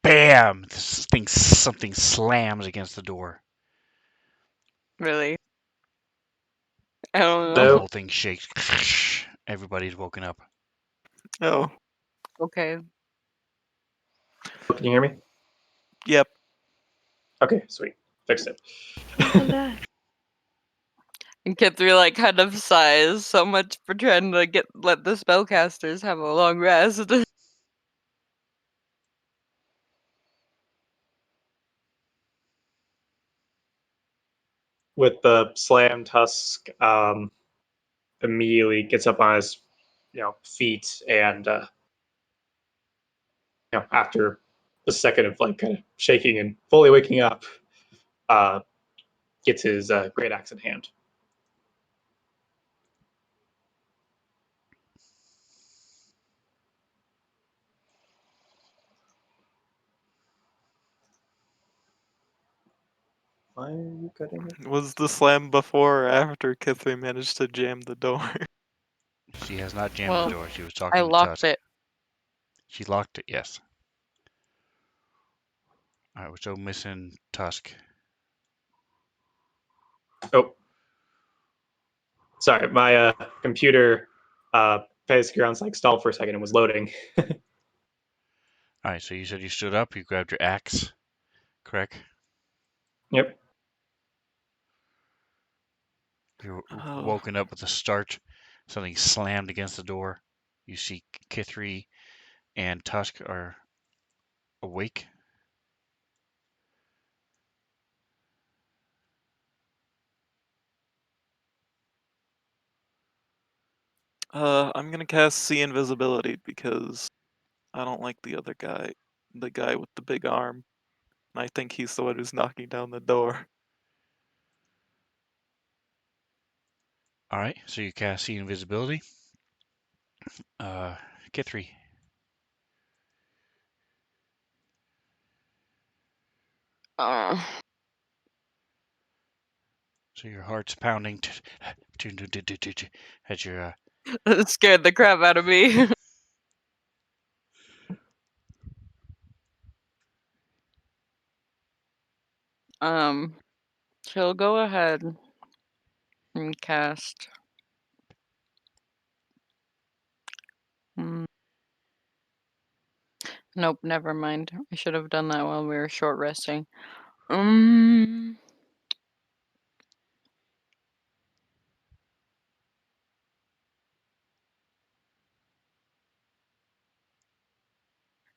Bam! Something slams against the door. Really? I don't The know. whole thing shakes. Everybody's woken up. Oh, Okay. Can you hear me? yep. Okay, sweet. Fixed it. Welcome back. And Kithri like kind of sighs so much for trying to let the spellcasters have a long rest. With the slam, Tusk immediately gets up on his feet and after a second of like kind of shaking and fully waking up, gets his great axe in hand. Why are you cutting it? Was the slam before or after Kithri managed to jam the door? She has not jammed Well, the door. She was I talking to locked Tusk. it. She locked it, yes. All right, we're still missing Tusk. Oh, sorry, my computer basically on like stalled for a second and was loading. All right, so you said you stood up, you grabbed your axe, correct? Yep. You're Oh. woken up with a start. Something slammed against the door. You see Kithri and Tusk are awake. I'm gonna cast See Invisibility because I don't like the other guy, the guy with the big arm. I think he's the one who's knocking down the door. All right, so you cast See Invisibility. Kithri. Uh, So your heart's pounding as your it scared the crap out of me. She'll go ahead and cast. Nope, never mind. I should have done that while we were short resting.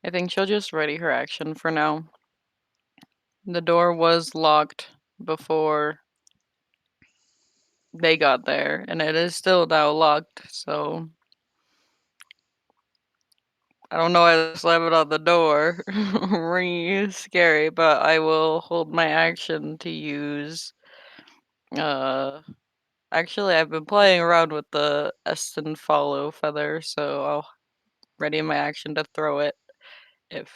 I think she'll just ready her action for now. The door was locked before they got there, and it is still now locked, so I don't know why I slam it on the door. Ringing is scary, but I will hold my action to use. Actually, I've been playing around with the Eston follow feather, so I'll ready my action to throw it if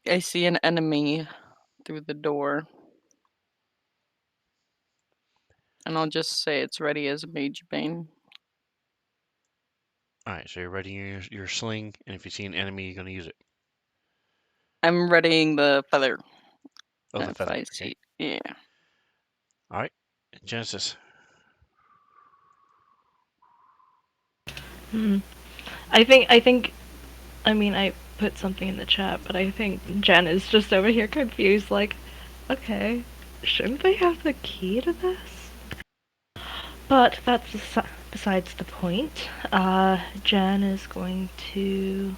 I see an enemy through the door. And I'll just say it's ready as a Mage Bane. Alright, so you're readying your sling, and if you see an enemy, you're going to use it. I'm readying the feather. Oh, the If feather. I Okay. see, yeah. Alright, Genesis. I think. I mean, I put something in the chat, but I think Jen is just over here confused. Like, okay, shouldn't they have the key to this? But that's besides the point. Jen is going to.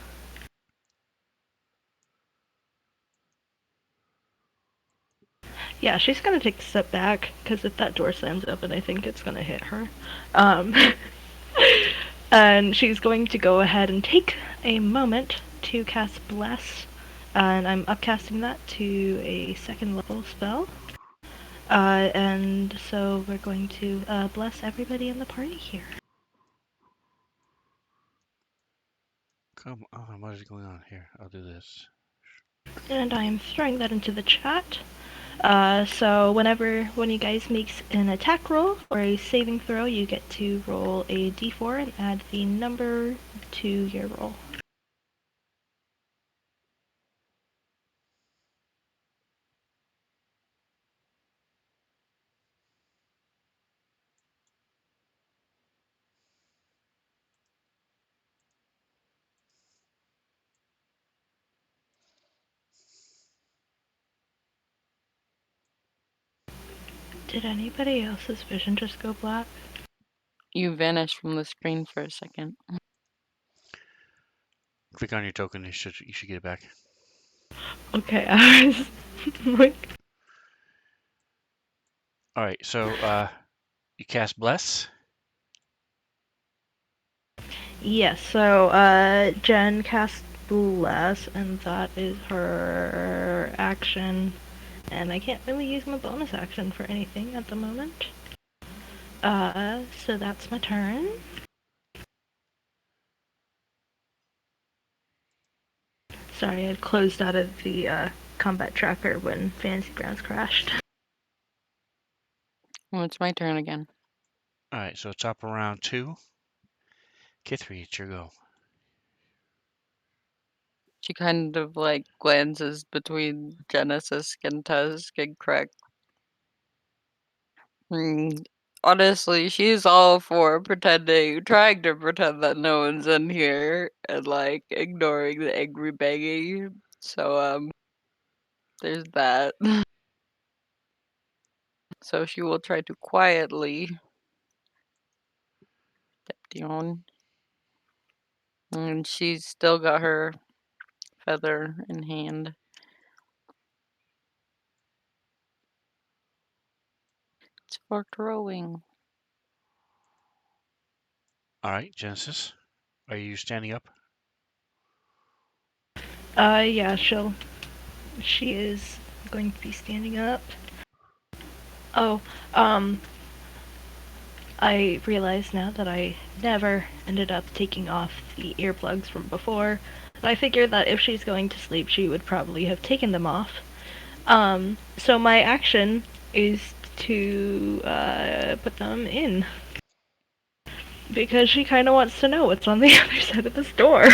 Yeah, she's gonna take a step back, because if that door slams open, I think it's gonna hit her. And she's going to go ahead and take a moment to cast Bless. And I'm upcasting that to a 2nd level spell. And so we're going to bless everybody in the party here. Come on, what is going on here? I'll do this. And I'm throwing that into the chat. So when you guys make an attack roll or a saving throw, you get to roll a d4 and add the number to your roll. Did anybody else's vision just go black? You vanished from the screen for a second. Click on your token, you should get it back. Okay, I was like... Alright, so you cast Bless. Yes, so Jen cast Bless, and that is her action. And I can't really use my bonus action for anything at the moment. So that's my turn. Sorry, I closed out of the combat tracker when Fantasy Grounds crashed. Well, it's my turn again. Alright, so top of round 2. Kithri, it's your go. She kind of like glances between Genesis and Tusk and Craig. Honestly, she's all for trying to pretend that no one's in here and like ignoring the angry banging. So, there's that. So she will try to quietly step down. And she's still got her feather in hand. It's for throwing. Alright, Genesis. Are you standing up? Yeah, she is going to be standing up. Oh, I realize now that I never ended up taking off the earplugs from before. I figured that if she's going to sleep, she would probably have taken them off. So my action is to put them in. Because she kind of wants to know what's on the other side of this door.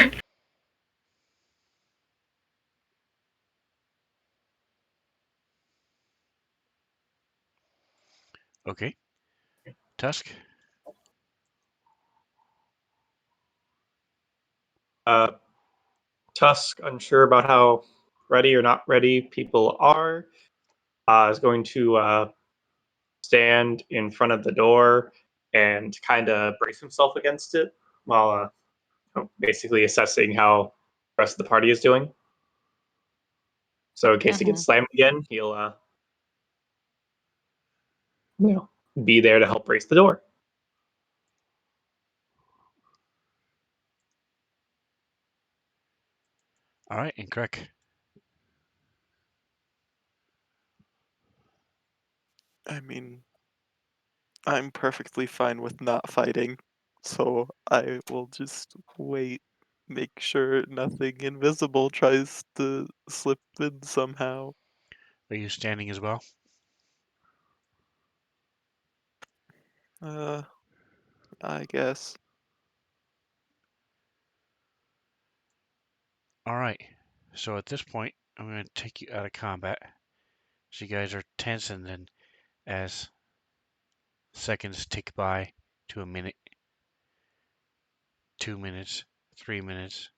Okay. Tusk? Tusk, unsure about how ready or not ready people are, is going to stand in front of the door and kind of brace himself against it while basically assessing how the rest of the party is doing. So in case it gets slammed again, he'll be there to help brace the door. All right, incorrect. I mean, I'm perfectly fine with not fighting, so I will just wait, make sure nothing invisible tries to slip in somehow. Are you standing as well? I guess. All right. So at this point, I'm going to take you out of combat. So you guys are tense, and then as seconds tick by to a minute, 2 minutes, 3 minutes.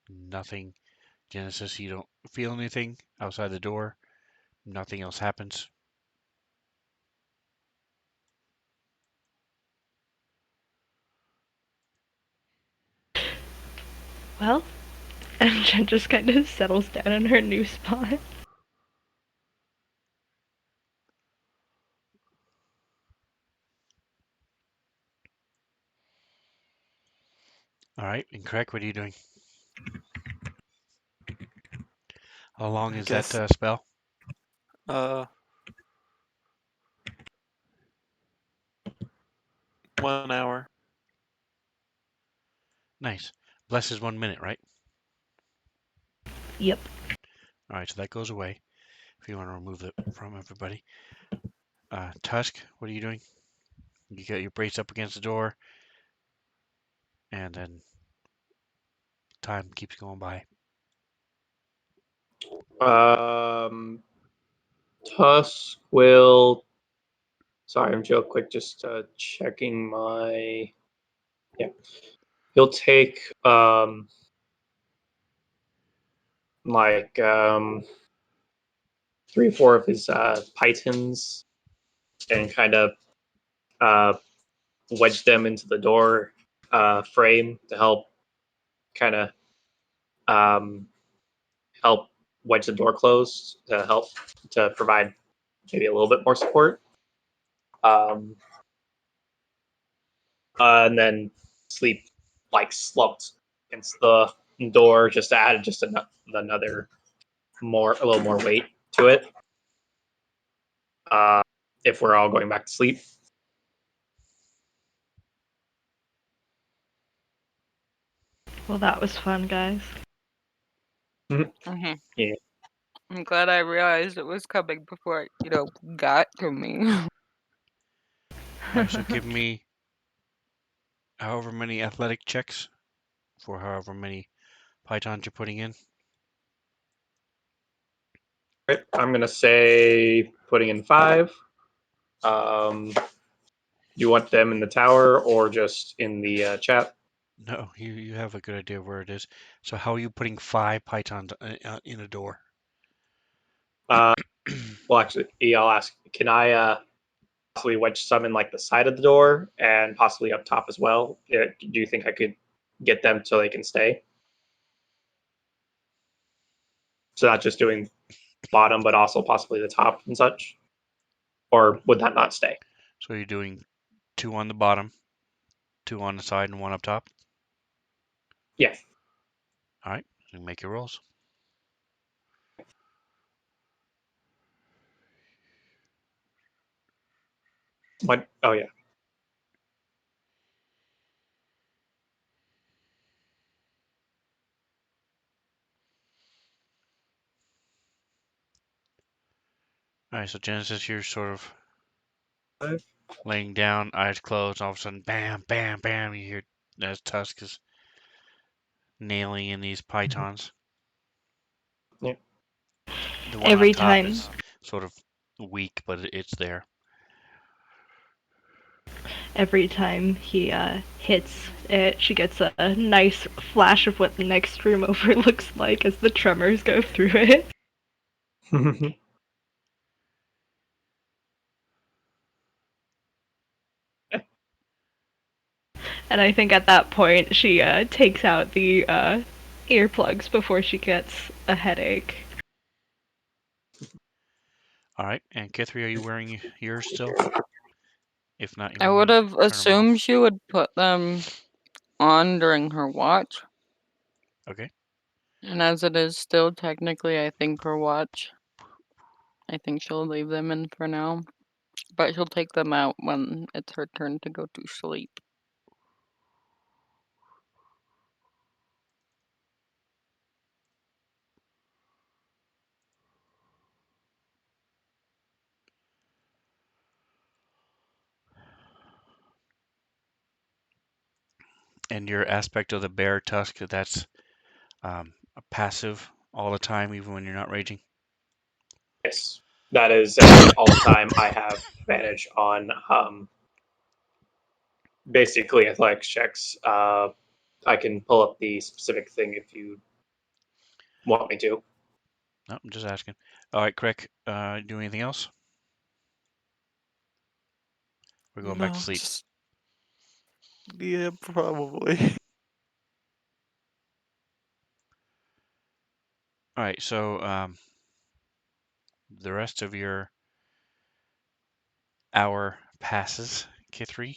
Nothing. Genesis, you don't feel anything outside the door. Nothing else happens. Well, and Jen just kind of settles down in her new spot. All right, incorrect. What are you doing? How long I is that guess. spell? 1 hour. Nice. Bless is 1 minute, right? Yep. All right, so that goes away. If you want to remove it from everybody. Tusk, what are you doing? You got your brace up against the door, and then time keeps going by. Tusk will. Sorry, I'm real quick. Just checking my. Yeah, he'll take like 3 or 4 of his pythons and kind of wedge them into the door frame to help kind of help wedge the door closed to help to provide maybe a little bit more support. And then sleep like slumped against the door just to add just another a little more weight to it. If we're all going back to sleep. Well, that was fun, guys. Mm-hmm. Yeah. I'm glad I realized it was coming before it, got to me. All right, so give me however many athletic checks for however many pythons you're putting in. Right, I'm gonna say putting in 5. You want them in the tower or just in the chat? No, you have a good idea where it is. So how are you putting 5 pythons in a door? Well, actually, I'll ask. Can I possibly wedge some in like the side of the door and possibly up top as well? Do you think I could get them so they can stay? So not just doing bottom, but also possibly the top and such? Or would that not stay? So you're doing 2 on the bottom, 2 on the side, and 1 up top? Yeah. All right, so make your rolls. What? Oh, yeah. All right, so Genesis, you're sort of 5. laying down, eyes closed. All of a sudden, bam, bam, bam. You hear as Tusk is nailing in these pythons. Yeah. The one on Every top time. is sort of weak, but it's there. Every time he hits it, she gets a nice flash of what the next room over looks like as the tremors go through it. And I think at that point she takes out the earplugs before she gets a headache. All right, and Kithri, are you wearing yours still? If not, you I might would wanna have turn 'em off. assumed she would put them on during her watch. Okay. And as it is still technically, I think, her watch, I think she'll leave them in for now. But she'll take them out when it's her turn to go to sleep. And your aspect of the bear tusk, that's a passive all the time, even when you're not raging. Yes, that is a all the time. I have advantage on basically athletics checks. I can pull up the specific thing if you want me to. No, I'm just asking. All right, Crick, do anything else? We're going back to No, sleep. just yeah, probably. All right, so the rest of your hour passes, K3.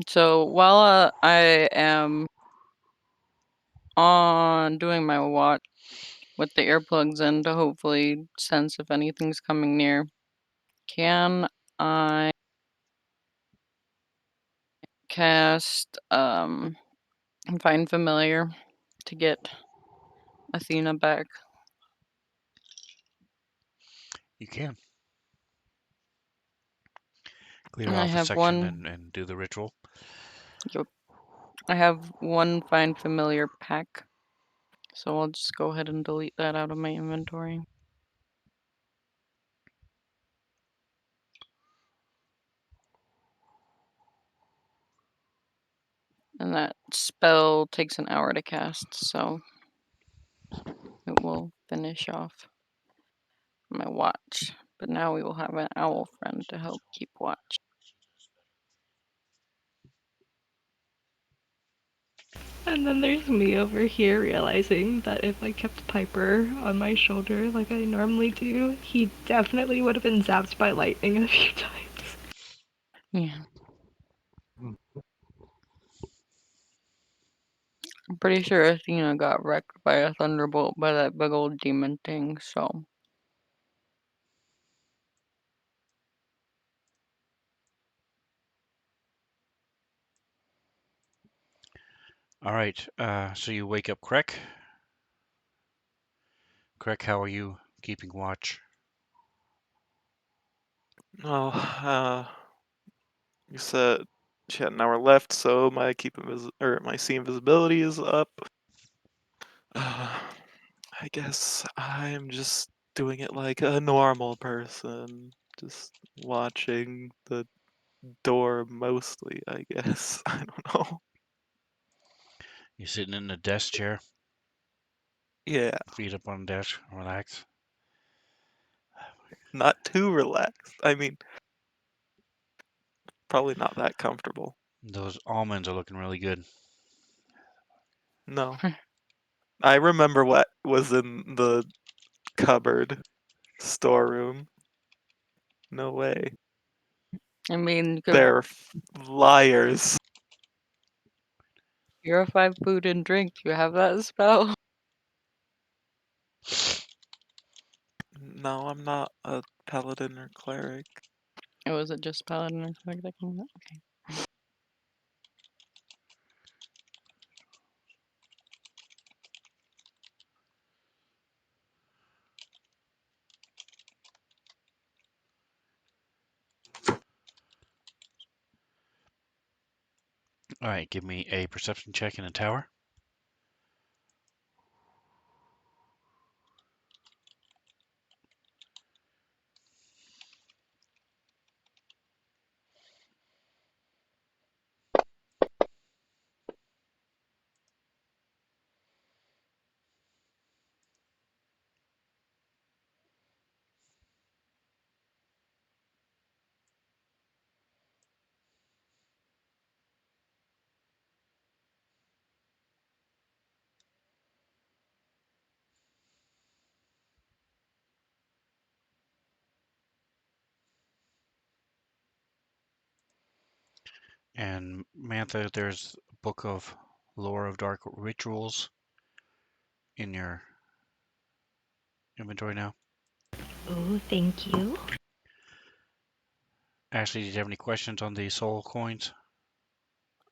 So while I am on doing my watch with the earplugs in to hopefully sense if anything's coming near, can I cast Find Familiar to get Athena back? You can clear And I off a have section one. and do the ritual. Yep. I have one Find Familiar pack, so I'll just go ahead and delete that out of my inventory. And that spell takes an hour to cast, so it will finish off my watch. But now we will have an owl friend to help keep watch. And then there's me over here realizing that if I kept Piper on my shoulder like I normally do, he definitely would have been zapped by lightning a few times. Yeah. I'm pretty sure Athena got wrecked by a thunderbolt by that big old demon thing, so. All right, so you wake up Krek. Krek, how are you keeping watch? Oh, you said she had an hour left, so my my see invisibility is up. I guess I'm just doing it like a normal person, just watching the door mostly, I guess. I don't know. You sitting in the desk chair, Yeah, feet up on the desk, relax. not too relaxed. I mean, probably not that comfortable. Those almonds are looking really good. No. I remember what was in the cupboard storeroom. No way. I mean, you could They're liars. purify food and drink. You have that spell? No, I'm not a paladin or cleric. Or was it just paladin or something that came up? Okay. All right, give me a perception check in the tower. And Mantha, there's a book of Lore of Dark Rituals in your inventory now. Oh, thank you. Ashley, did you have any questions on the soul coins?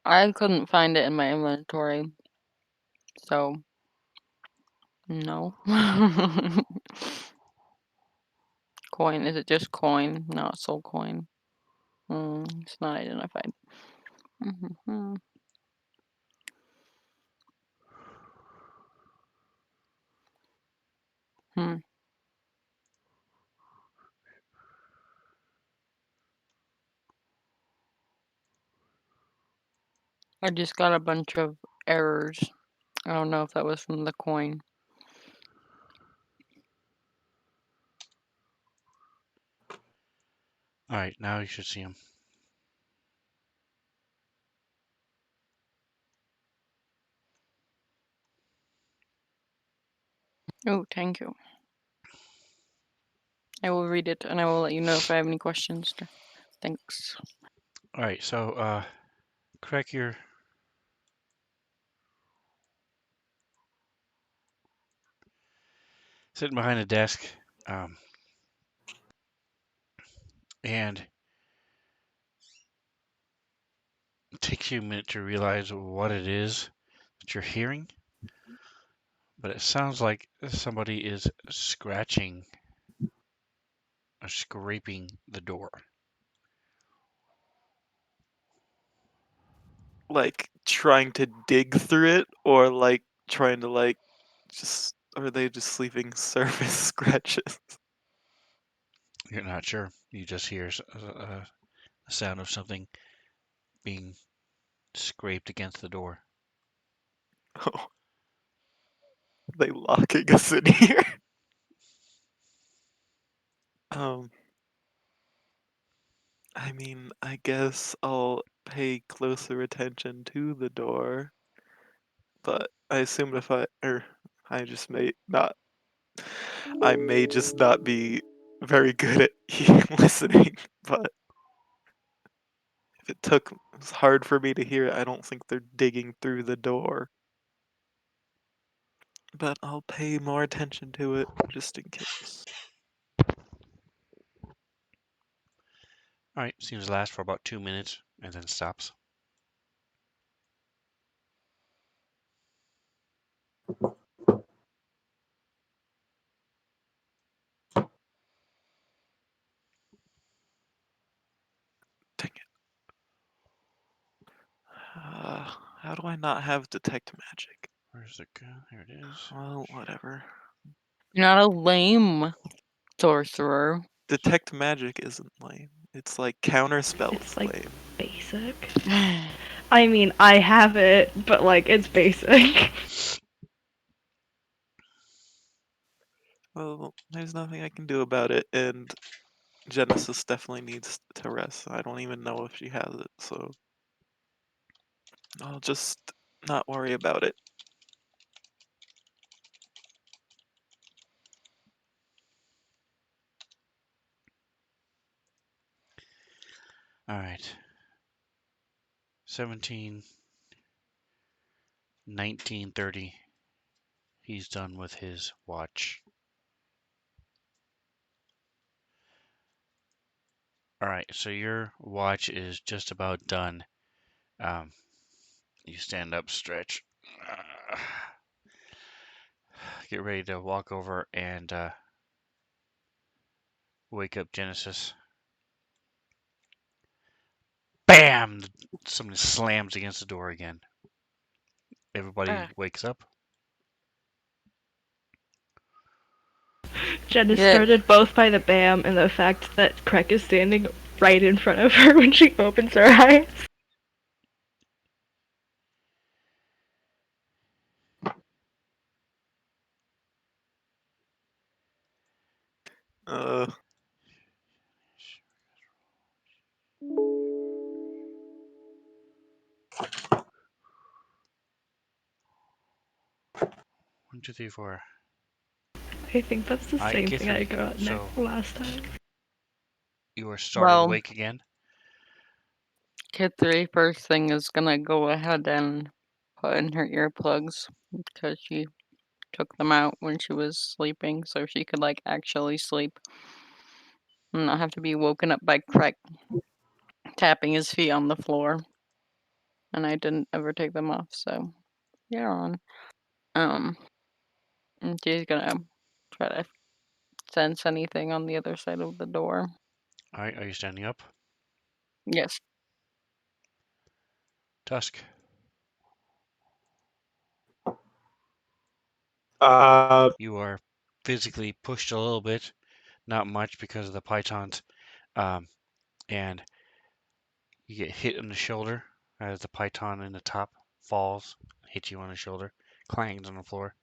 I couldn't find it in my inventory, so no. Coin, is it just coin, not soul coin? It's not identified. Hmm. I just got a bunch of errors. I don't know if that was from the coin. All right, now you should see them. Oh, thank you. I will read it and I will let you know if I have any questions. Thanks. All right, so Craig, you're sitting behind a desk, and it takes you a minute to realize what it is that you're hearing, but it sounds like somebody is scratching or scraping the door. Like trying to dig through it, or like trying to like just, are they just sleeping surface scratches? You're not sure. You just hear a sound of something being scraped against the door. Oh, they locking us in here. I mean, I guess I'll pay closer attention to the door, but I assume if I just may not, I may just not be very good at listening, but if it's hard for me to hear it, I don't think they're digging through the door. But I'll pay more attention to it just in case. All right, seems to last for about 2 minutes and then stops. Dang it. How do I not have detect magic? Where's the gun? There it is. Well, whatever. You're not a lame sorcerer. Detect magic isn't lame. It's like counterspell It's is like lame. basic. I mean, I have it, but like it's basic. Well, there's nothing I can do about it, and Genesis definitely needs to rest. I don't even know if she has it, so I'll just not worry about it. All right. 17, 19:30. He's done with his watch. All right, so your watch is just about done. You stand up, stretch, get ready to walk over and wake up Genesis. Bam! Somebody slams against the door again. Everybody wakes up. Jen is Yeah. started both by the bam and the fact that Krek is standing right in front of her when she opens her eyes. Uh, 1, 2, 3, 4. I think that's the Alright, same get thing I three. got So last time. you are startled Well, awake again. Kid 3 first thing is gonna go ahead and put in her earplugs because she took them out when she was sleeping so she could like actually sleep and not have to be woken up by Craig tapping his feet on the floor. And I didn't ever take them off, so you're on. And she's gonna try to sense anything on the other side of the door. Alright, are you standing up? Yes. Tusk. You are physically pushed a little bit, not much because of the pythons, and you get hit in the shoulder as the python in the top falls, hits you on the shoulder, clangs on the floor.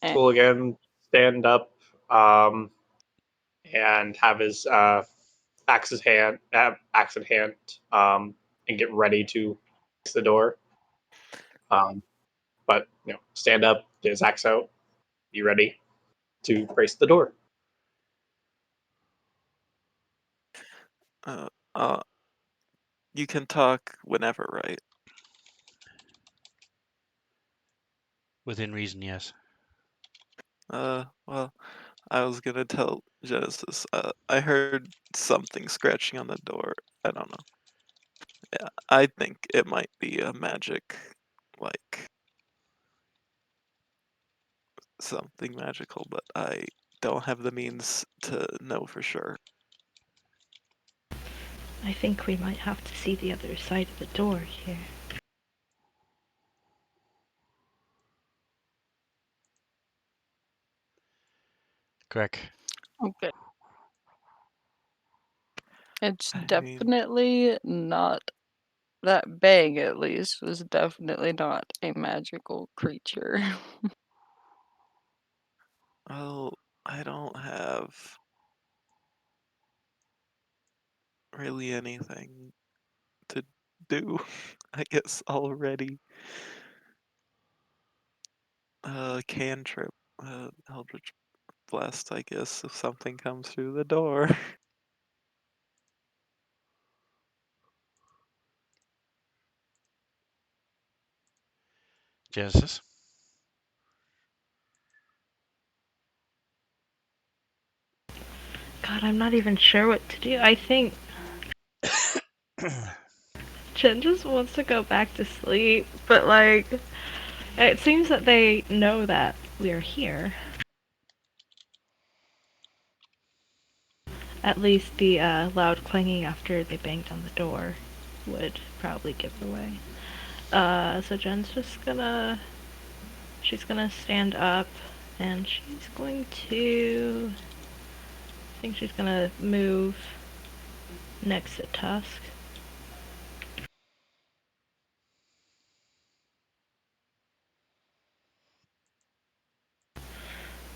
Will again stand up and have his axe in hand, and get ready to fix the door. But stand up, get his axe out, be ready to brace the door. You can talk whenever, right? Within reason, yes. Well, I was gonna tell Genesis. I heard something scratching on the door. I don't know. Yeah, I think it might be a magic, like something magical, but I don't have the means to know for sure. I think we might have to see the other side of the door here. Correct. Okay. It's I mean, definitely not that bang, at least, was definitely not a magical creature. well, I don't have really anything to do, I guess, already. Cantrip, Eldritch Blast, I guess, if something comes through the door. Genesis. God, I'm not even sure what to do. I think Jen just wants to go back to sleep, but like, it seems that they know that we are here. At least the loud clanging after they banged on the door would probably give it away. So Jen's just gonna... She's gonna stand up, and she's going to... I think she's gonna move next to Tusk.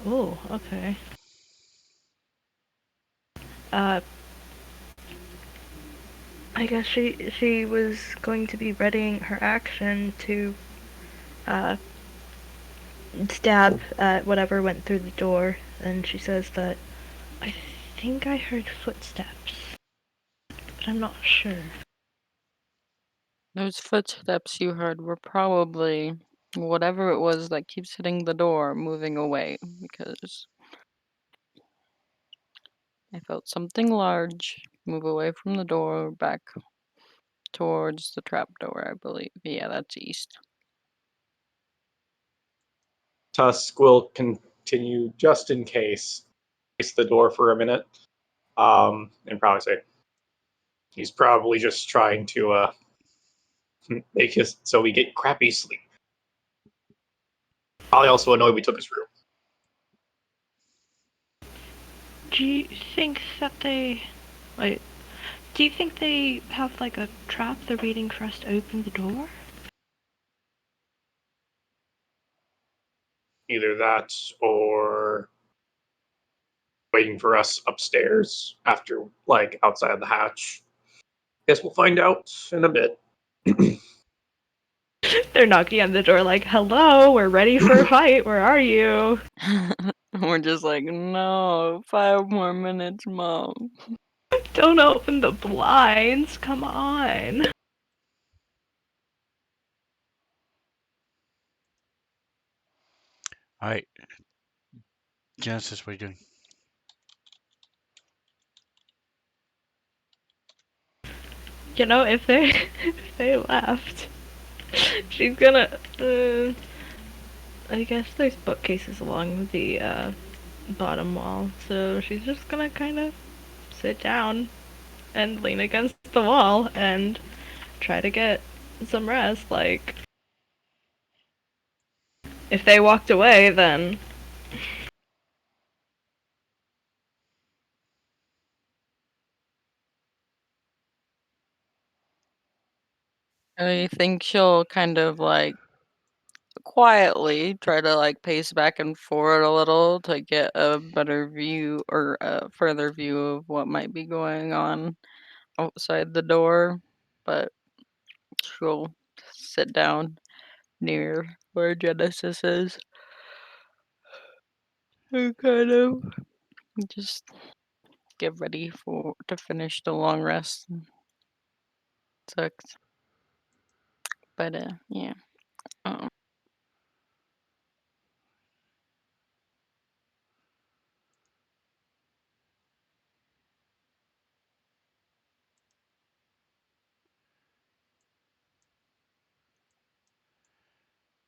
Oh, okay. I guess she was going to be readying her action to stab at whatever went through the door, and she says that I think I heard footsteps, but I'm not sure. Those footsteps you heard were probably whatever it was that keeps hitting the door moving away, because I felt something large move away from the door back towards the trapdoor, I believe. Yeah, that's east. Tusk will continue just in case, brace the door for a minute, and probably say he's probably just trying to make us so we get crappy sleep. Probably also annoyed we took his room. Do you think that they... Wait. Do you think they have, like, a trap they're waiting for us to open the door? Either that or waiting for us upstairs after, like, outside the hatch. Guess we'll find out in a bit. They're knocking on the door like, hello, we're ready for a fight, where are you? We're just like, no, 5 more minutes, Mom. Don't open the blinds. Come on. All right. Genesis, what are you doing? You know, if they left, she's gonna. I guess there's bookcases along the bottom wall, so she's just gonna kind of sit down and lean against the wall and try to get some rest. Like, if they walked away, then I think she'll kind of like quietly try to like pace back and forward a little to get a better view or a further view of what might be going on outside the door, but she'll sit down near where Genesis is and kind of just get ready to finish the long rest. Sucks. But yeah. Um,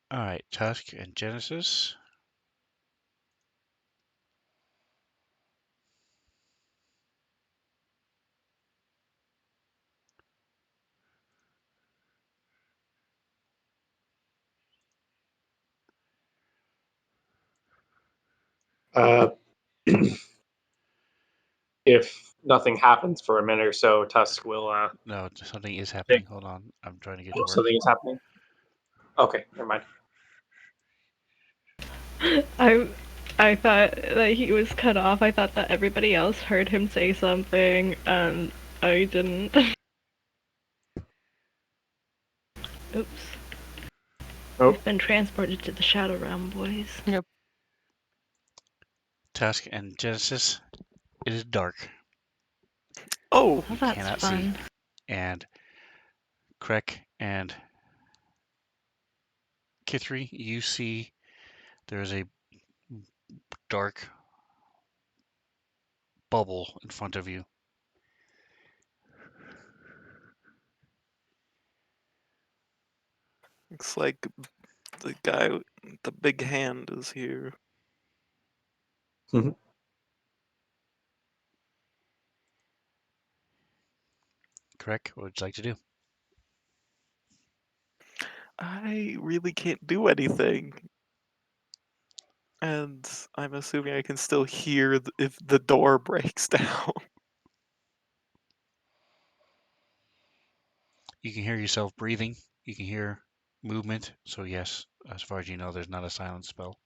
All right, Tusk and Genesis. If nothing happens for a minute or so, Tusk will. No, something is happening. Hold on. I'm trying to get to work. Something is happening. Okay, never mind. I thought that he was cut off. I thought that everybody else heard him say something, and I didn't. Oops. Oh. We've been transported to the Shadow Realm, boys. Yep. Tusk and Genesis. It is dark. Oh, Well, that's cannot fun. see. And Krek and Kithri, you see there's a dark bubble in front of you. looks like the guy with the big hand is here. Krek, what would you like to do? I really can't do anything. And I'm assuming I can still hear if the door breaks down. You can hear yourself breathing. You can hear movement. So yes, as far as you know, there's not a silent spell.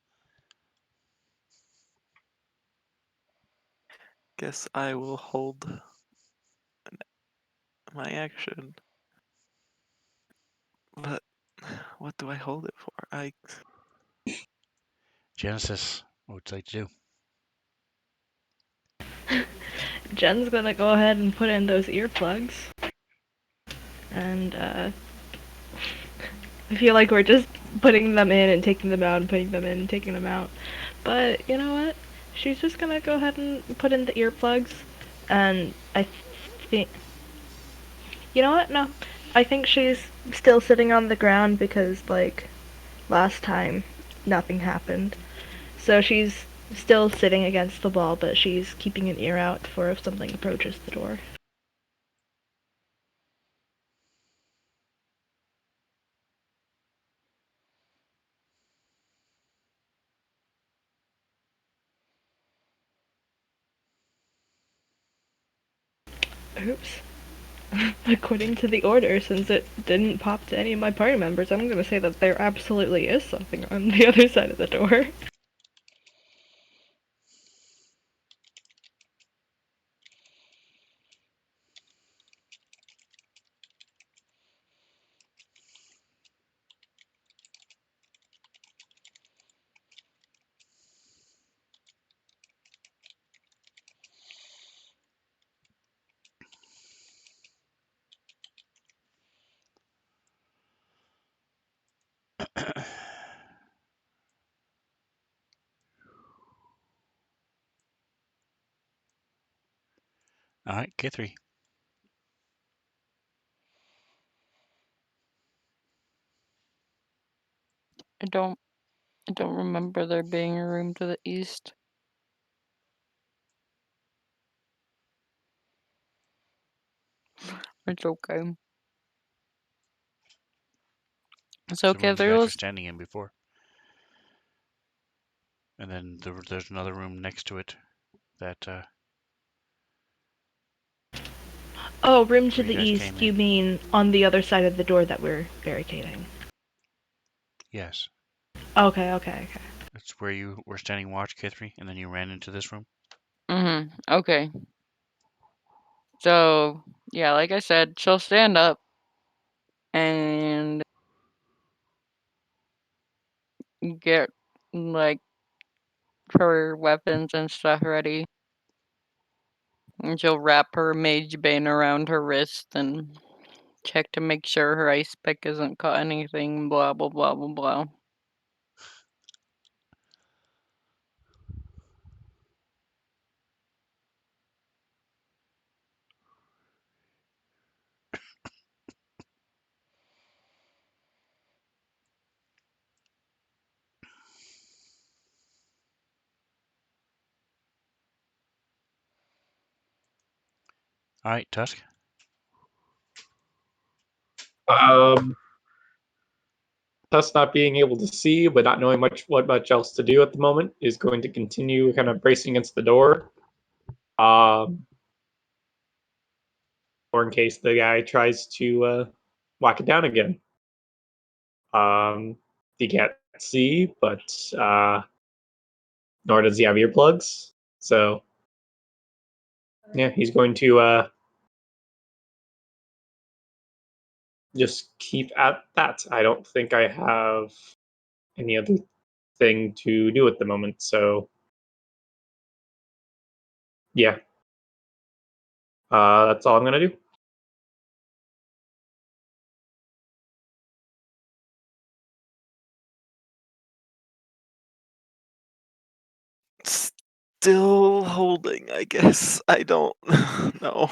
Guess I will hold my action. But what do I hold it for? Genesis, what would you like to do? Jen's gonna go ahead and put in those earplugs. And, I feel like we're just putting them in and taking them out and putting them in and taking them out. But, you know what? She's just gonna go ahead and put in the earplugs. And I think... You know what? No. I think she's still sitting on the ground because, like, last time, nothing happened. So she's still sitting against the wall, but she's keeping an ear out for if something approaches the door. Oops. According to the order, since it didn't pop to any of my party members, I'm gonna say that there absolutely is something on the other side of the door. All right, K3. I don't remember there being a room to the east. It's okay. It's The okay. room you There guys were was standing in before. And then there's another room next to it that Oh, room to where you the guys east, came you in. mean on the other side of the door that we're barricading? Yes. Okay. That's where you were standing watch, K3, and then you ran into this room. Okay. So yeah, like I said, she'll stand up and get like her weapons and stuff ready. And she'll wrap her mage bane around her wrist and check to make sure her ice pick isn't caught anything, blah blah blah blah blah. All right, Tusk. Thus, not being able to see, but not knowing what much else to do at the moment, is going to continue kind of bracing against the door, or in case the guy tries to whack it down again. He can't see, but nor does he have earplugs. So, yeah, he's going to just keep at that. I don't think I have any other thing to do at the moment. So, yeah, that's all I'm gonna do. Still holding, I guess. I don't know.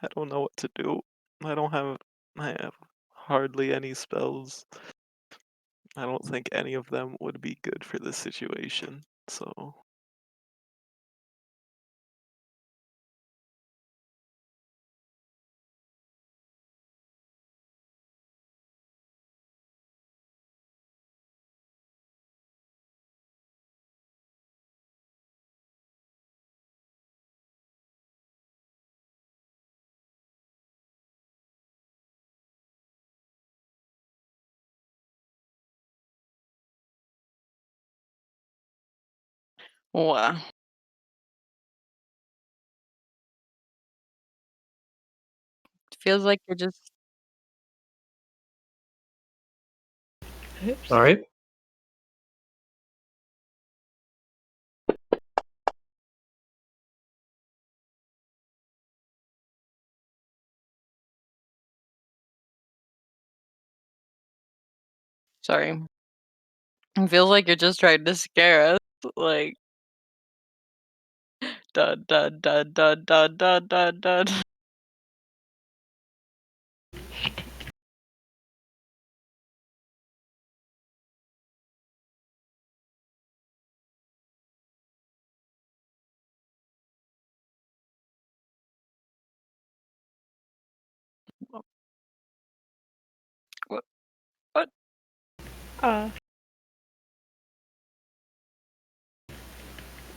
I don't know what to do. I have hardly any spells. I don't think any of them would be good for this situation. So Wow. Feels like you're just Oops. All right. sorry. It feels like you're just trying to scare us. Like dun dun dun dun dun dun dun dun. What? What? Uh.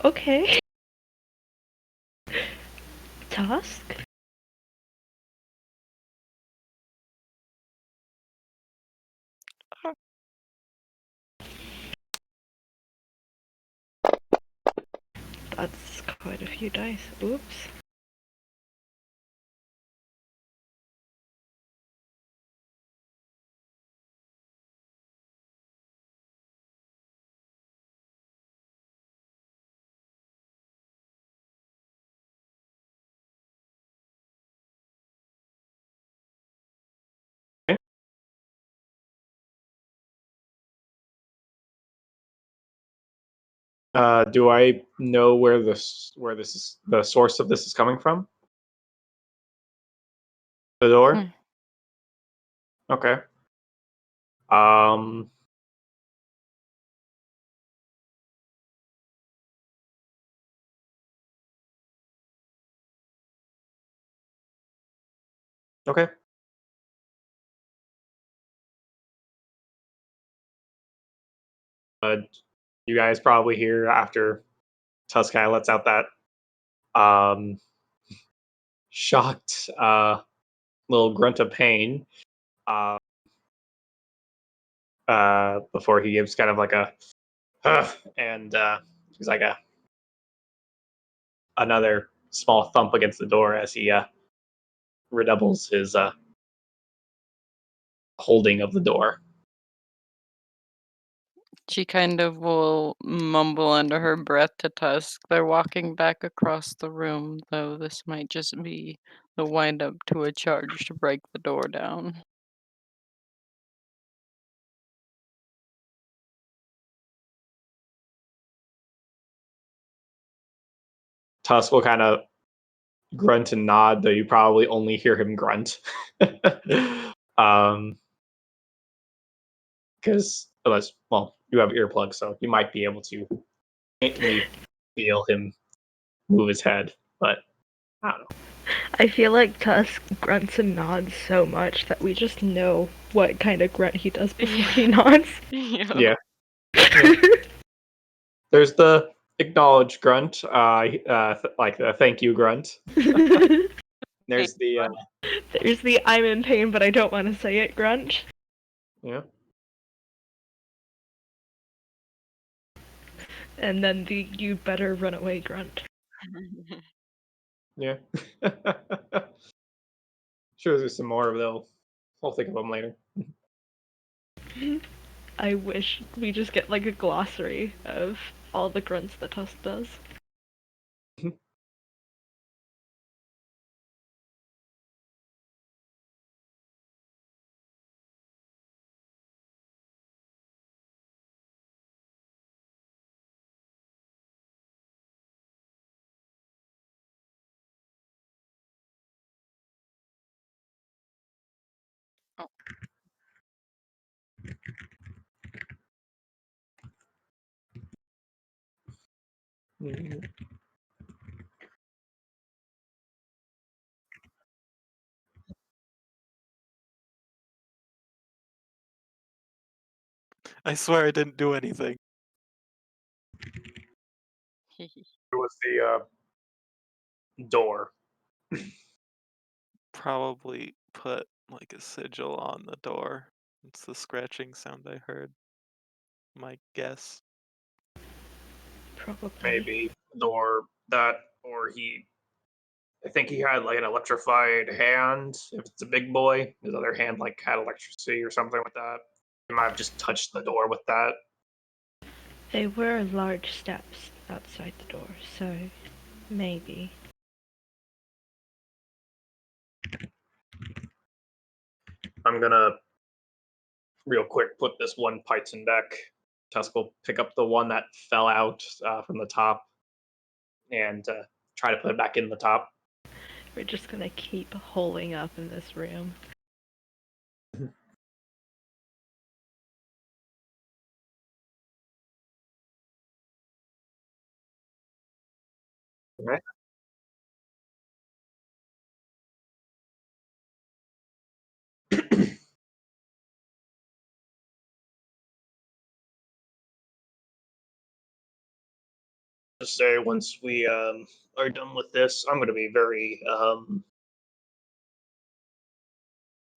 Okay. Tusk? That's quite a few dice. Oops. Do I know where the source of this is coming from? The door? Hmm. Okay. Um. Okay. You guys probably hear after Tusk kind of lets out that um shocked little grunt of pain before he gives kind of like a and he's like a another small thump against the door as he redoubles his holding of the door. She kind of will mumble under her breath to Tusk. They're walking back across the room, though this might just be the wind up to a charge to break the door down. Tusk will kind of grunt and nod, though you probably only hear him grunt. Because unless, well, you have earplugs, so you might be able to faintly feel him move his head, but I don't know. I feel like Tusk grunts and nods so much that we just know what kind of grunt he does before he nods. Yeah. There's the acknowledge grunt, like the thank you grunt. There's the There's the I'm in pain but I don't want to say it grunt. yeah. And then the you better run away grunt. Yeah. Sure, there's some more of those. I'll think of them later. I wish we just get like a glossary of all the grunts that Tusk does. I swear I didn't do anything. It was the door. Probably put like a sigil on the door. It's the scratching sound I heard. My guess. Probably. Maybe door that, or he. I think he had like an electrified hand. If it's a big boy, his other hand like had electricity or something like that. He might have just touched the door with that. They were large steps outside the door, so maybe. I'm gonna real quick put this one Python deck. Tusk will pick up the one that fell out from the top and try to put it back in the top. We're just gonna keep holing up in this room. Okay. Just say once we are done with this, I'm going to be very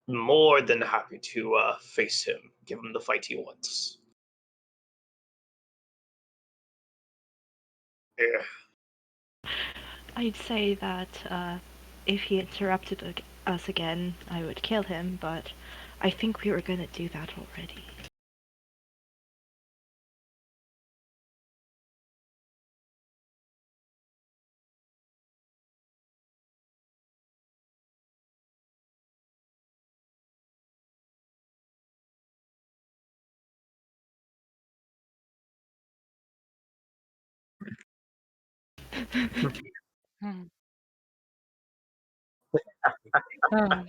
more than happy to face him, give him the fight he wants. Yeah. I'd say that if he interrupted us again, I would kill him, but I think we were gonna do that already. Hmm. Oh.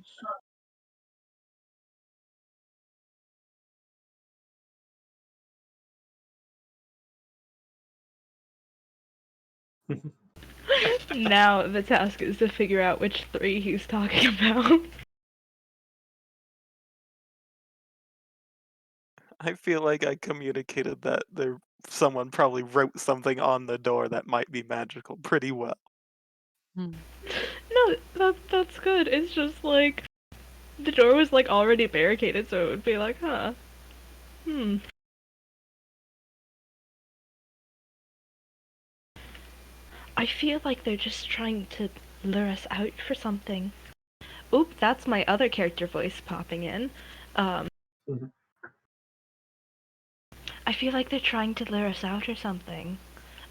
Now the task is to figure out which 3 he's talking about. I feel like I communicated that someone probably wrote something on the door that might be magical pretty well. Hmm. No, that's good. It's just like the door was like already barricaded, so it would be like, huh. I feel like they're just trying to lure us out for something. Oop, that's my other character voice popping in. Mhm. I feel like they're trying to lure us out or something.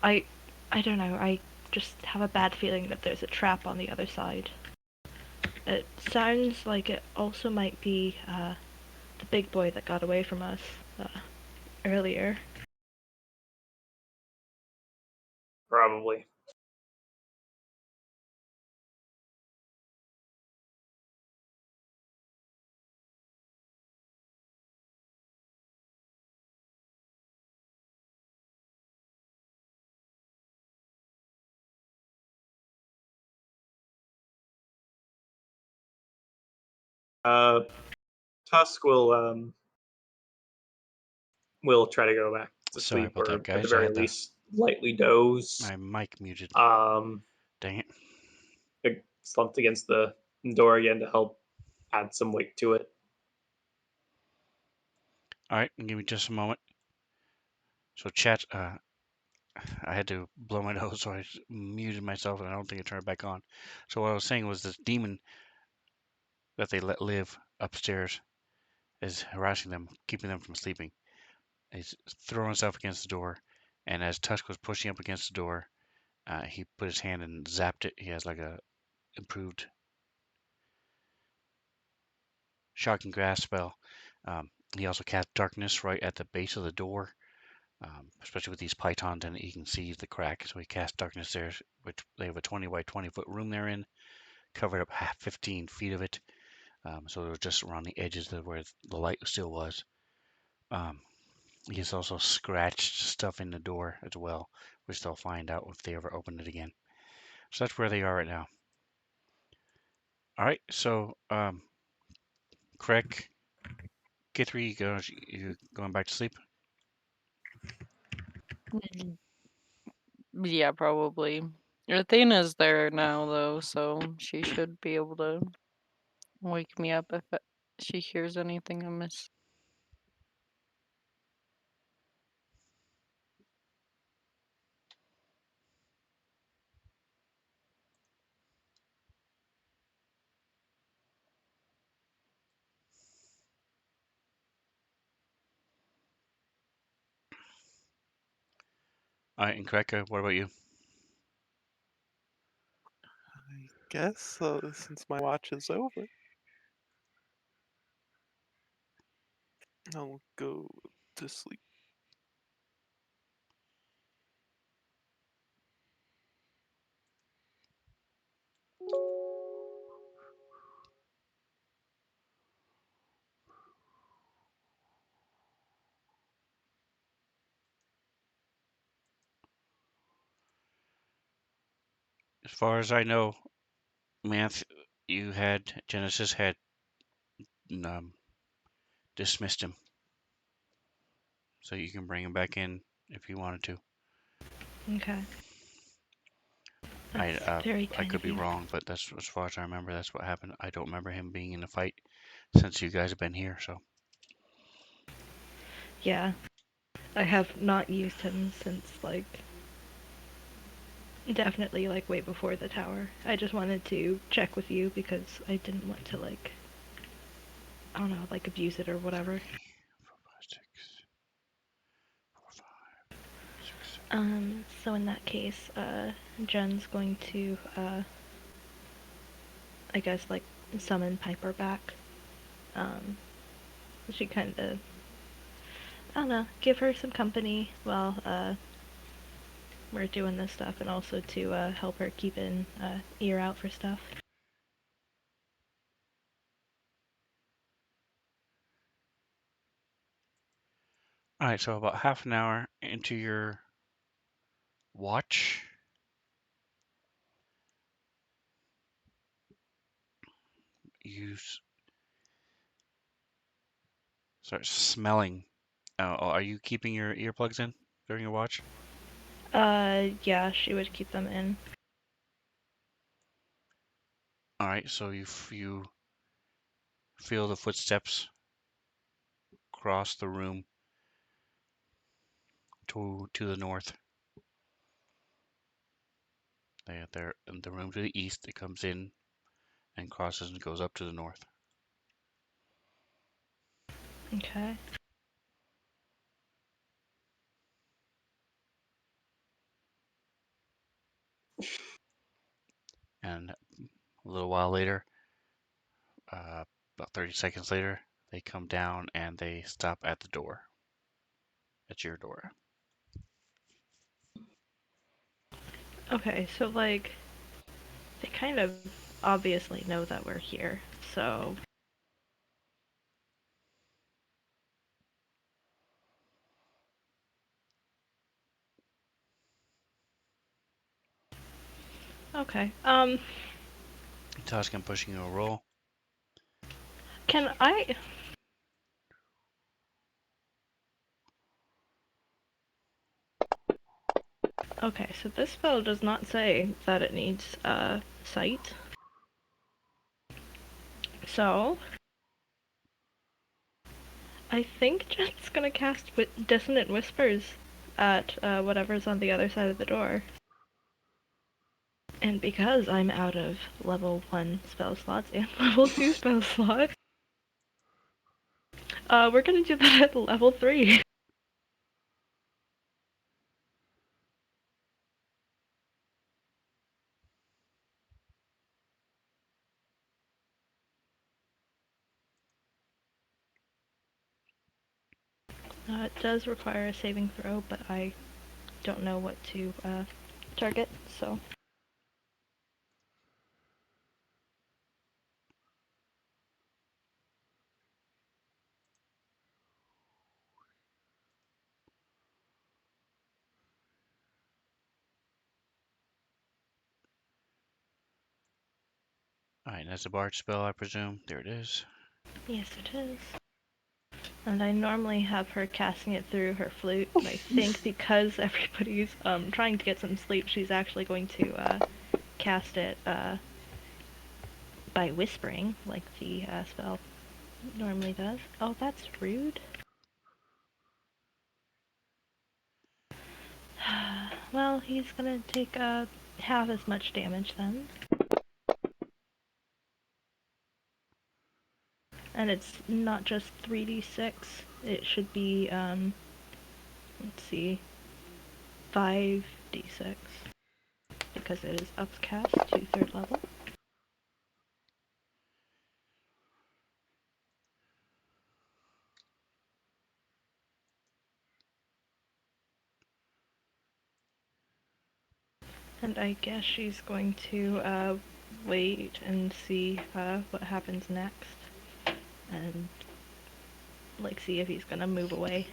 I don't know. I just have a bad feeling that there's a trap on the other side. It sounds like it also might be the big boy that got away from us earlier. Probably. Tusk will try to go back to Sorry sleep, about or that, at the guys. I very had least lightly doze. my mic muted. Um, Dang it. Slumped against the door again to help add some weight to it. All right, give me just a moment. So, chat, I had to blow my nose, so I muted myself, and I don't think I turned it back on. So what I was saying was this demon that they let live upstairs is harassing them, keeping them from sleeping. He's throwing himself against the door, and as Tusk was pushing up against the door, he put his hand and zapped it. He has like a improved shocking grasp spell. He also cast darkness right at the base of the door, especially with these pythons, and he can see the crack. So he cast darkness there, which they have a 20 by 20-foot room they're in, covered up 15 feet of it. So they were just around the edges of where the light still was. He's also scratched stuff in the door as well, which they'll find out if they ever open it again. So that's where they are right now. All right, so Craig, K3, you going back to sleep? Yeah, probably. Athena's there now, though, so she should be able to wake me up if she hears anything I miss. All right, and Craig, what about you? I guess so, since my watch is over. I'll go to sleep. As far as I know, Manth, Genesis had um, dismissed him, so you can bring him back in if you wanted to. Okay. I That's very I kind could of be you. wrong, but that's as far as I remember. That's what happened. I don't remember him being in the fight since you guys have been here. So Yeah. I have not used him since, like, definitely, like, way before the tower. I just wanted to check with you because I didn't want to, like, I don't know, like, abuse it or whatever. 3, 4, 5, 6, 4, 5, 6, 7. So in that case, Jen's going to, I guess, like, summon Piper back. She kind of, I don't know, give her some company we're doing this stuff, and also to help her keep an ear out for stuff. All right, so about half an hour into your watch, you start smelling. Are you keeping your earplugs in during your watch? Yeah, she would keep them in. All right, so you feel the footsteps cross the room to the north. They're in the room to the east. It comes in and crosses and goes up to the north. Okay. And a little while later, about 30 seconds later, they come down and they stop at the door. At your door. Okay, so like, they kind of obviously know that we're here, so... Okay, Tusk, I'm pushing you a roll. can I... Okay, so this spell does not say that it needs, sight. So... I think Jet's gonna cast Dissonant Whispers at, whatever's on the other side of the door. And because I'm out of level 1 spell slots and level 2 spell slots, we're gonna do that at level 3. It does require a saving throw, but I don't know what to target, so... Alright, that's a bard spell, I presume. There it is. Yes, it is. And I normally have her casting it through her flute, but I think because everybody's trying to get some sleep, she's actually going to cast it by whispering, like the spell normally does. Oh, that's rude. Well, he's gonna take half as much damage then. And it's not just 3d6, it should be, let's see, 5d6. Because it is upcast to 3rd level. And I guess she's going to wait and see what happens next. And like see if he's gonna move away.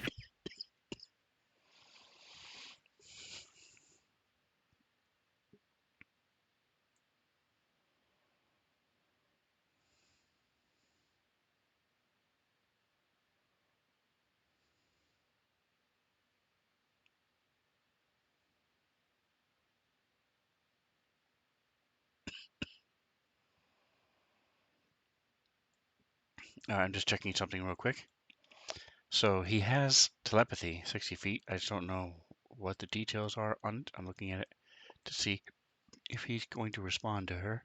I'm just checking something real quick. So he has telepathy, 60 feet. I just don't know what the details are on it. I'm looking at it to see if he's going to respond to her.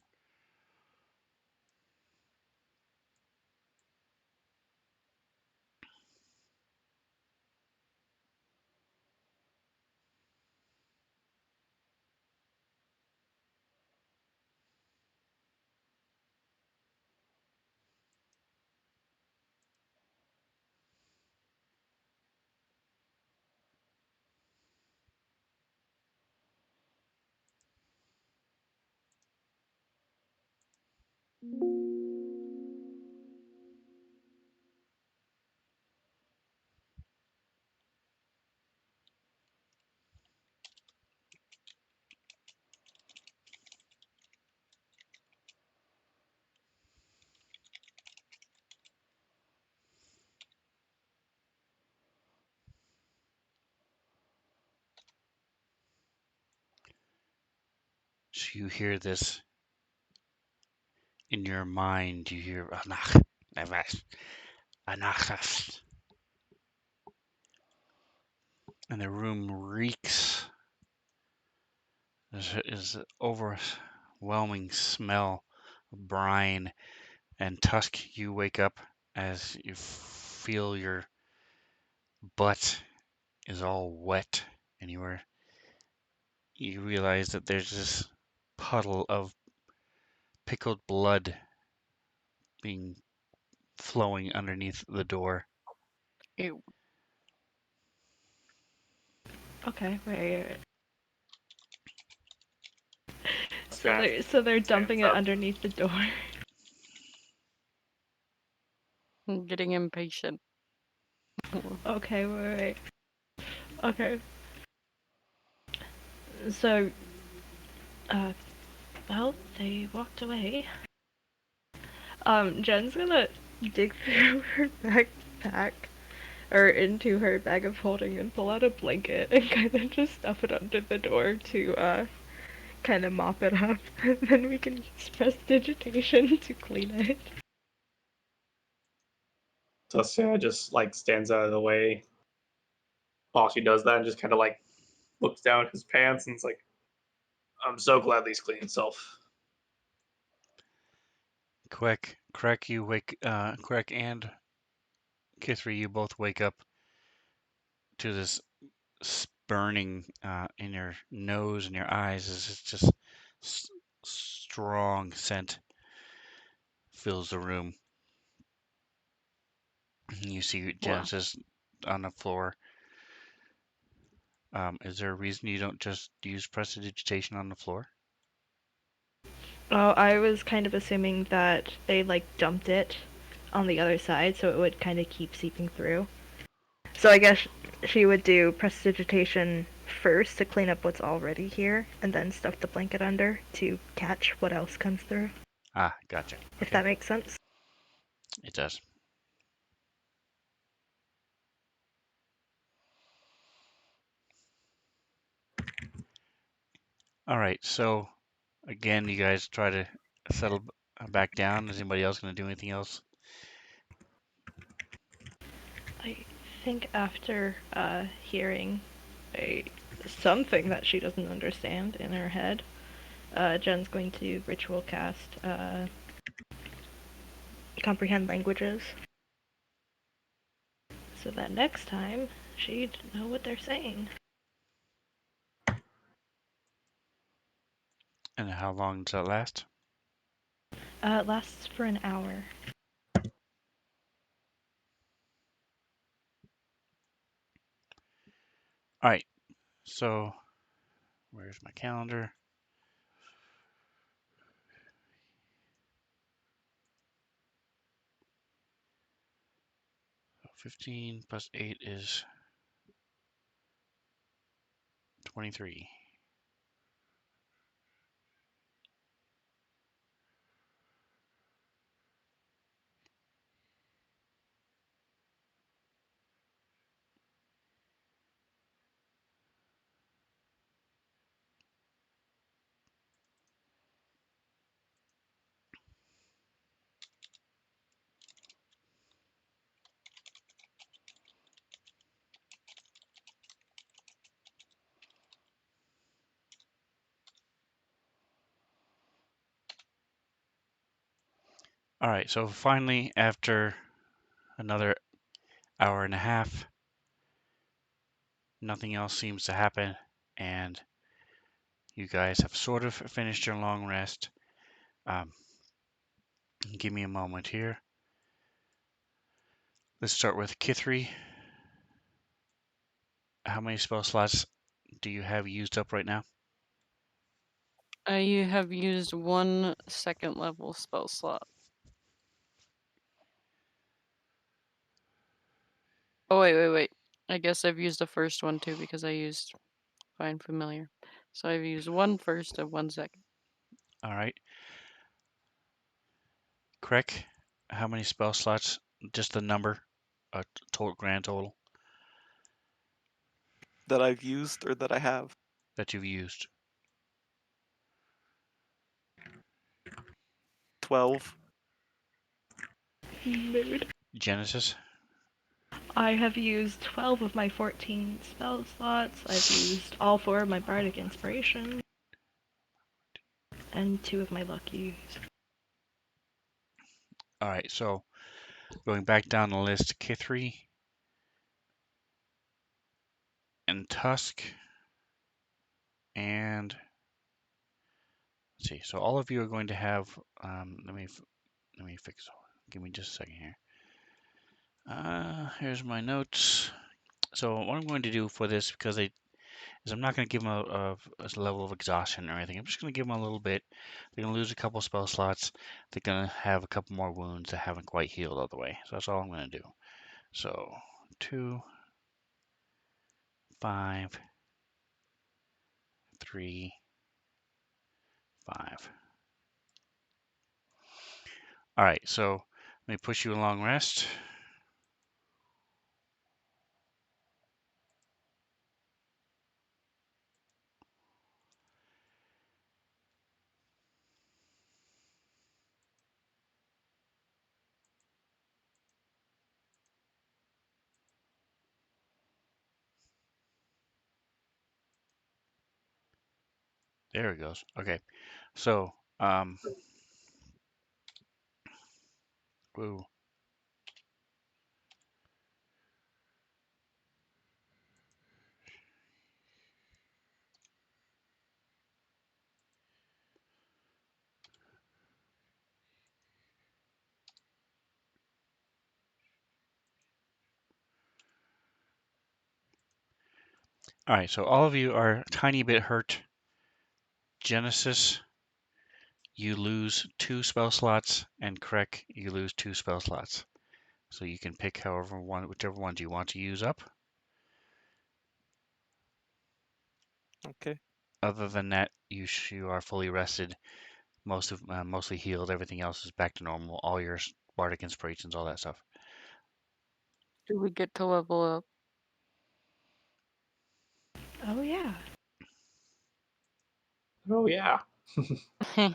So you hear this in your mind. You hear and the room reeks. There's an overwhelming smell of brine and tusk. You wake up as you feel your butt is all wet, and you realize that there's this puddle of pickled blood being flowing underneath the door. Ew. Okay, wait. Okay. So they're dumping it up. underneath the door. I'm getting impatient. Okay, wait. Okay. So, well, they walked away. Jen's gonna dig through her backpack, or into her bag of holding, and pull out a blanket and kind of just stuff it under the door to, kind of mop it up. And then we can use prestidigitation to clean it. Tasya just like stands out of the way while she does that and just kind of like looks down at his pants and it's like, I'm so glad these clean itself. Quack, Quack and Kithri, you both wake up to this burning in your nose and your eyes. It's just strong scent fills the room. You see Genesis on the floor. Is there a reason you don't just use prestidigitation on the floor? Oh, I was kind of assuming that they like dumped it on the other side, so it would kind of keep seeping through. So I guess she would do prestidigitation first to clean up what's already here, and then stuff the blanket under to catch what else comes through. Ah, gotcha. If Okay. that makes sense. It does. All right, so again, you guys try to settle back down. Is anybody else going to do anything else? I think after hearing something that she doesn't understand in her head, Jen's going to ritual cast comprehend languages, so that next time she'd know what they're saying. And how long does that last? It lasts for an hour. All right, so where's my calendar? So 15 plus 8 is 23. All right, so finally, after another hour and a half, nothing else seems to happen, and you guys have sort of finished your long rest. Give me a moment here. Let's start with Kithri. How many spell slots do you have used up right now? I have used 1 second level spell slot. Oh, wait. I guess I've used the first one too because I used Find Familiar. So I've used 1 first and 1 second. All right. Crick, how many spell slots? Just the number, total grand total That I've used or that I have? that you've used. 12. Mood. Genesis. I have used 12 of my 14 spell slots. I've used all 4 of my bardic inspiration. And 2 of my luckies. All right, so going back down the list, Kithri and Tusk and let's see. So all of you are going to have. Let me fix. Give me just a second here. Here's my notes. So what I'm going to do for this, because I'm not going to give them a level of exhaustion or anything. I'm just going to give them a little bit. They're going to lose a couple spell slots. They're going to have a couple more wounds that haven't quite healed all the way. So that's all I'm going to do. So 2, 5, 3, 5. All right, so let me push you a long rest. There it goes. Okay, so woo. All right, so all of you are a tiny bit hurt. Genesis, you lose 2 spell slots, and Krek, you lose 2 spell slots. So you can pick whichever ones you want to use up. Okay. Other than that, you are fully rested, mostly healed. Everything else is back to normal. All your bardic inspirations, all that stuff. Do we get to level Oh, yeah. Oh yeah. up?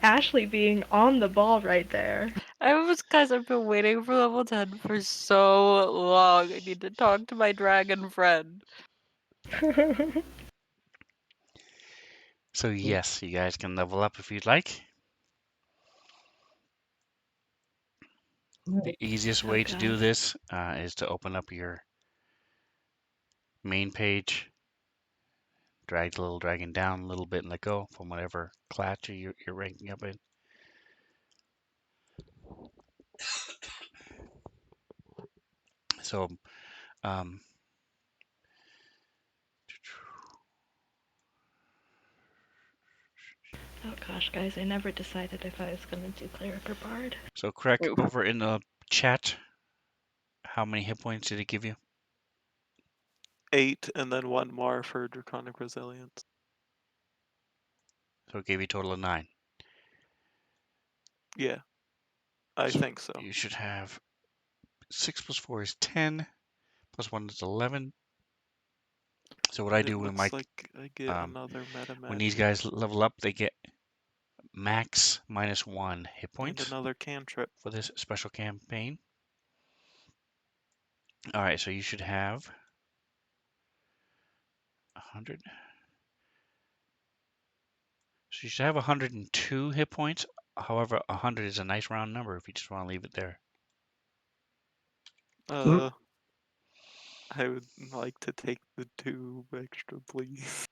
Ashley being on the ball right there. I was guys, I've been waiting for level 10 for so long. I need to talk to my dragon friend. So yes, you guys can level up if you'd like. The easiest Oh, way to do God. this is to open up your main page, drag the little dragon down a little bit and let go from whatever class you're ranking up in. So, um, Oh gosh, guys, I never decided if I was gonna do cleric or bard. so Craig, Ooh. over in the chat, how many hit points did it give you? 8, and then 1 more for Draconic Resilience. So it gave you a total of 9. Yeah, I So think so. you should have 6 plus 4 is 10, plus 1 is 11. So what I And it do when looks like I get another meta when these magic guys level up, they get max -1 hit and points another cantrip. for this special campaign. All right, so you should have 100. So you should have 102 hit points. However, 100 is a nice round number if you just want to leave it there. I would like to take the 2 extra, please.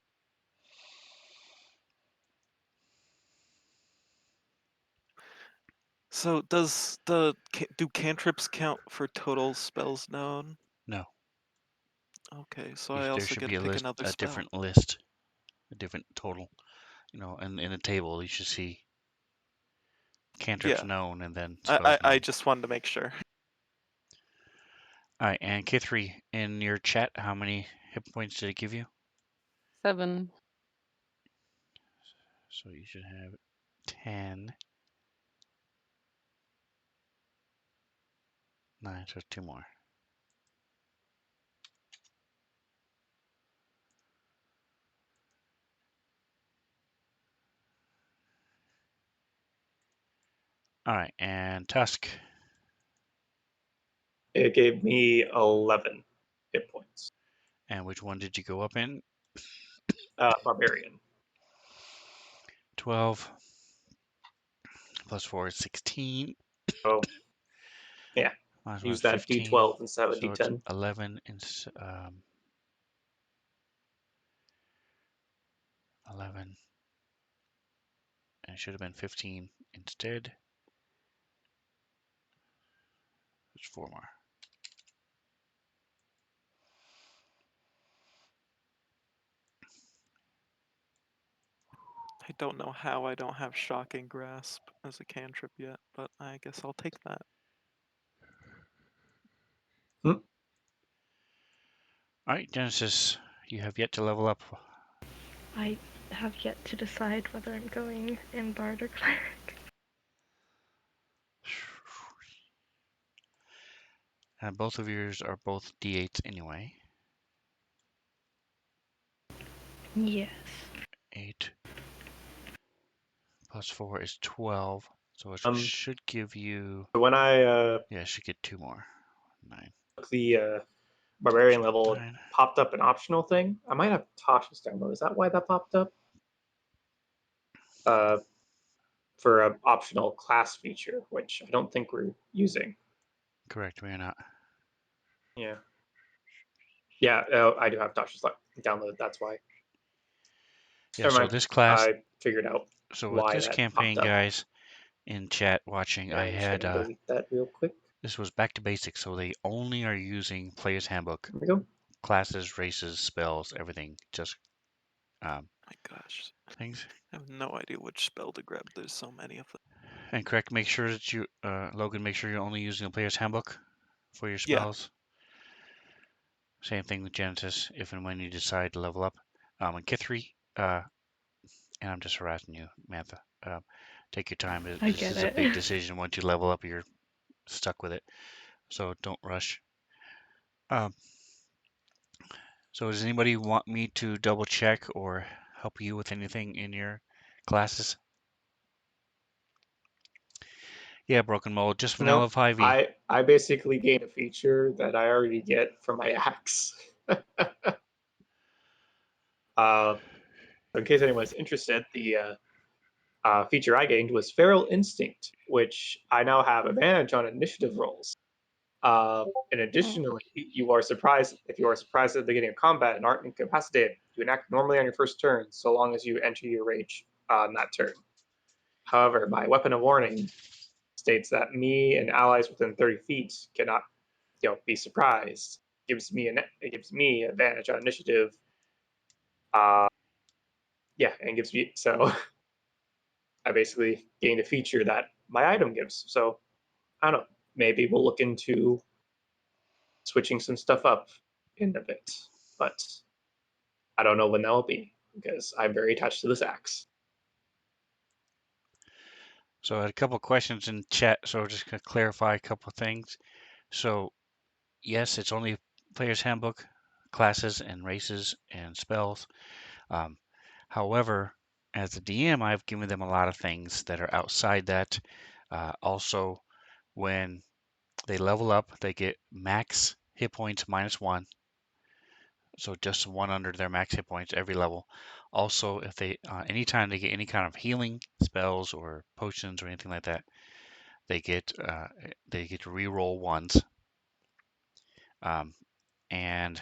So do cantrips count for total spells known? No, Okay, so I there also should get be to pick another a spell. different list a different total. And in the table you should see cantrips Yeah. known and then spells I known. just wanted to make sure. All right, and K3, in your chat, how many hit points did it give you? 7. So you should have 10. 9, so 2 more. All right, and Tusk. It gave me 11 hit points. And which one did you go up in? Barbarian. 12 plus 4 is 16. Oh, yeah. Minus Use 1 is that 15. D12 instead of So it's D10. 11 and 11. And it should have been 15 instead. There's 4 more. I don't know how I don't have Shocking Grasp as a cantrip yet, but I guess I'll take that. All right, Genesis, you have yet to level up. I have yet to decide whether I'm going in Bard or Cleric. And both of yours are both D8s anyway. Yes. 8 plus 4 is 12. So it should give you... When I yeah, it should get 2 more. 9. took the Barbarian level, 9. popped up an optional thing. I might have Tasha's download. Is that why that popped up? For an optional class feature, which I don't think we're using. Correct, we are not. Yeah. Yeah, I do have Tasha's download. That's why. Yeah, Never so mind. this class... I figured out So with why this that campaign, popped up. guys, in chat watching, Yeah, I I'm just had... gonna delete that real quick. this was back to basics, so they only are using Player's Handbook. There we go. Classes, races, spells, everything. Just My gosh. things. I have no idea which spell to grab. There's so many of them. And correct, make sure that you, Logan, make sure you're only using a Player's Handbook for your Yeah. spells. Same thing with Genesis, if and when you decide to level up. And Kithri, and I'm just harassing you, Mantha. Take your time. I This get is a it. big decision. Once you level up, you're stuck with it. So don't rush. So does anybody want me to double check or help you with anything in your classes? Yeah, Broken Mold, just vanilla No, 5e. I basically gained a feature that I already get from my axe. In case anyone's interested, the feature I gained was Feral Instinct, which I now have advantage on initiative rolls. And additionally, you are surprised if you are surprised at the beginning of combat and aren't incapacitated. You enact normally on your first turn, so long as you enter your rage on that turn. However, my weapon of warning states that me and allies within 30 feet cannot, be surprised. It gives me advantage on initiative. And gives me so. I basically gained a feature that my item gives. So I don't know. Maybe we'll look into switching some stuff up in a bit, but I don't know when that will be because I'm very attached to this axe. So I had a couple questions in chat, so just going to clarify a couple of things. So yes, it's only Player's Handbook, classes and races and spells. However, as a DM, I've given them a lot of things that are outside that. Also, when they level up, they get max hit points -1. So just 1 under their max hit points every level. Also, if they anytime they get any kind of healing spells or potions or anything like that, they get to reroll ones. And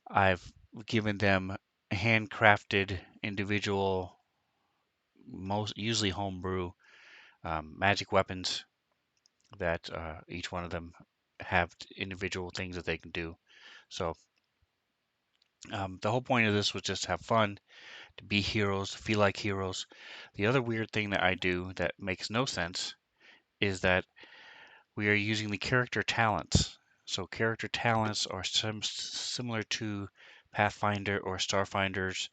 I've given them handcrafted individual, most usually homebrew magic weapons that each one of them have individual things that they can do. So The whole point of this was just to have fun, to be heroes, to feel like heroes. The other weird thing that I do that makes no sense is that we are using the character talents. So character talents are similar to Pathfinder or Starfinder's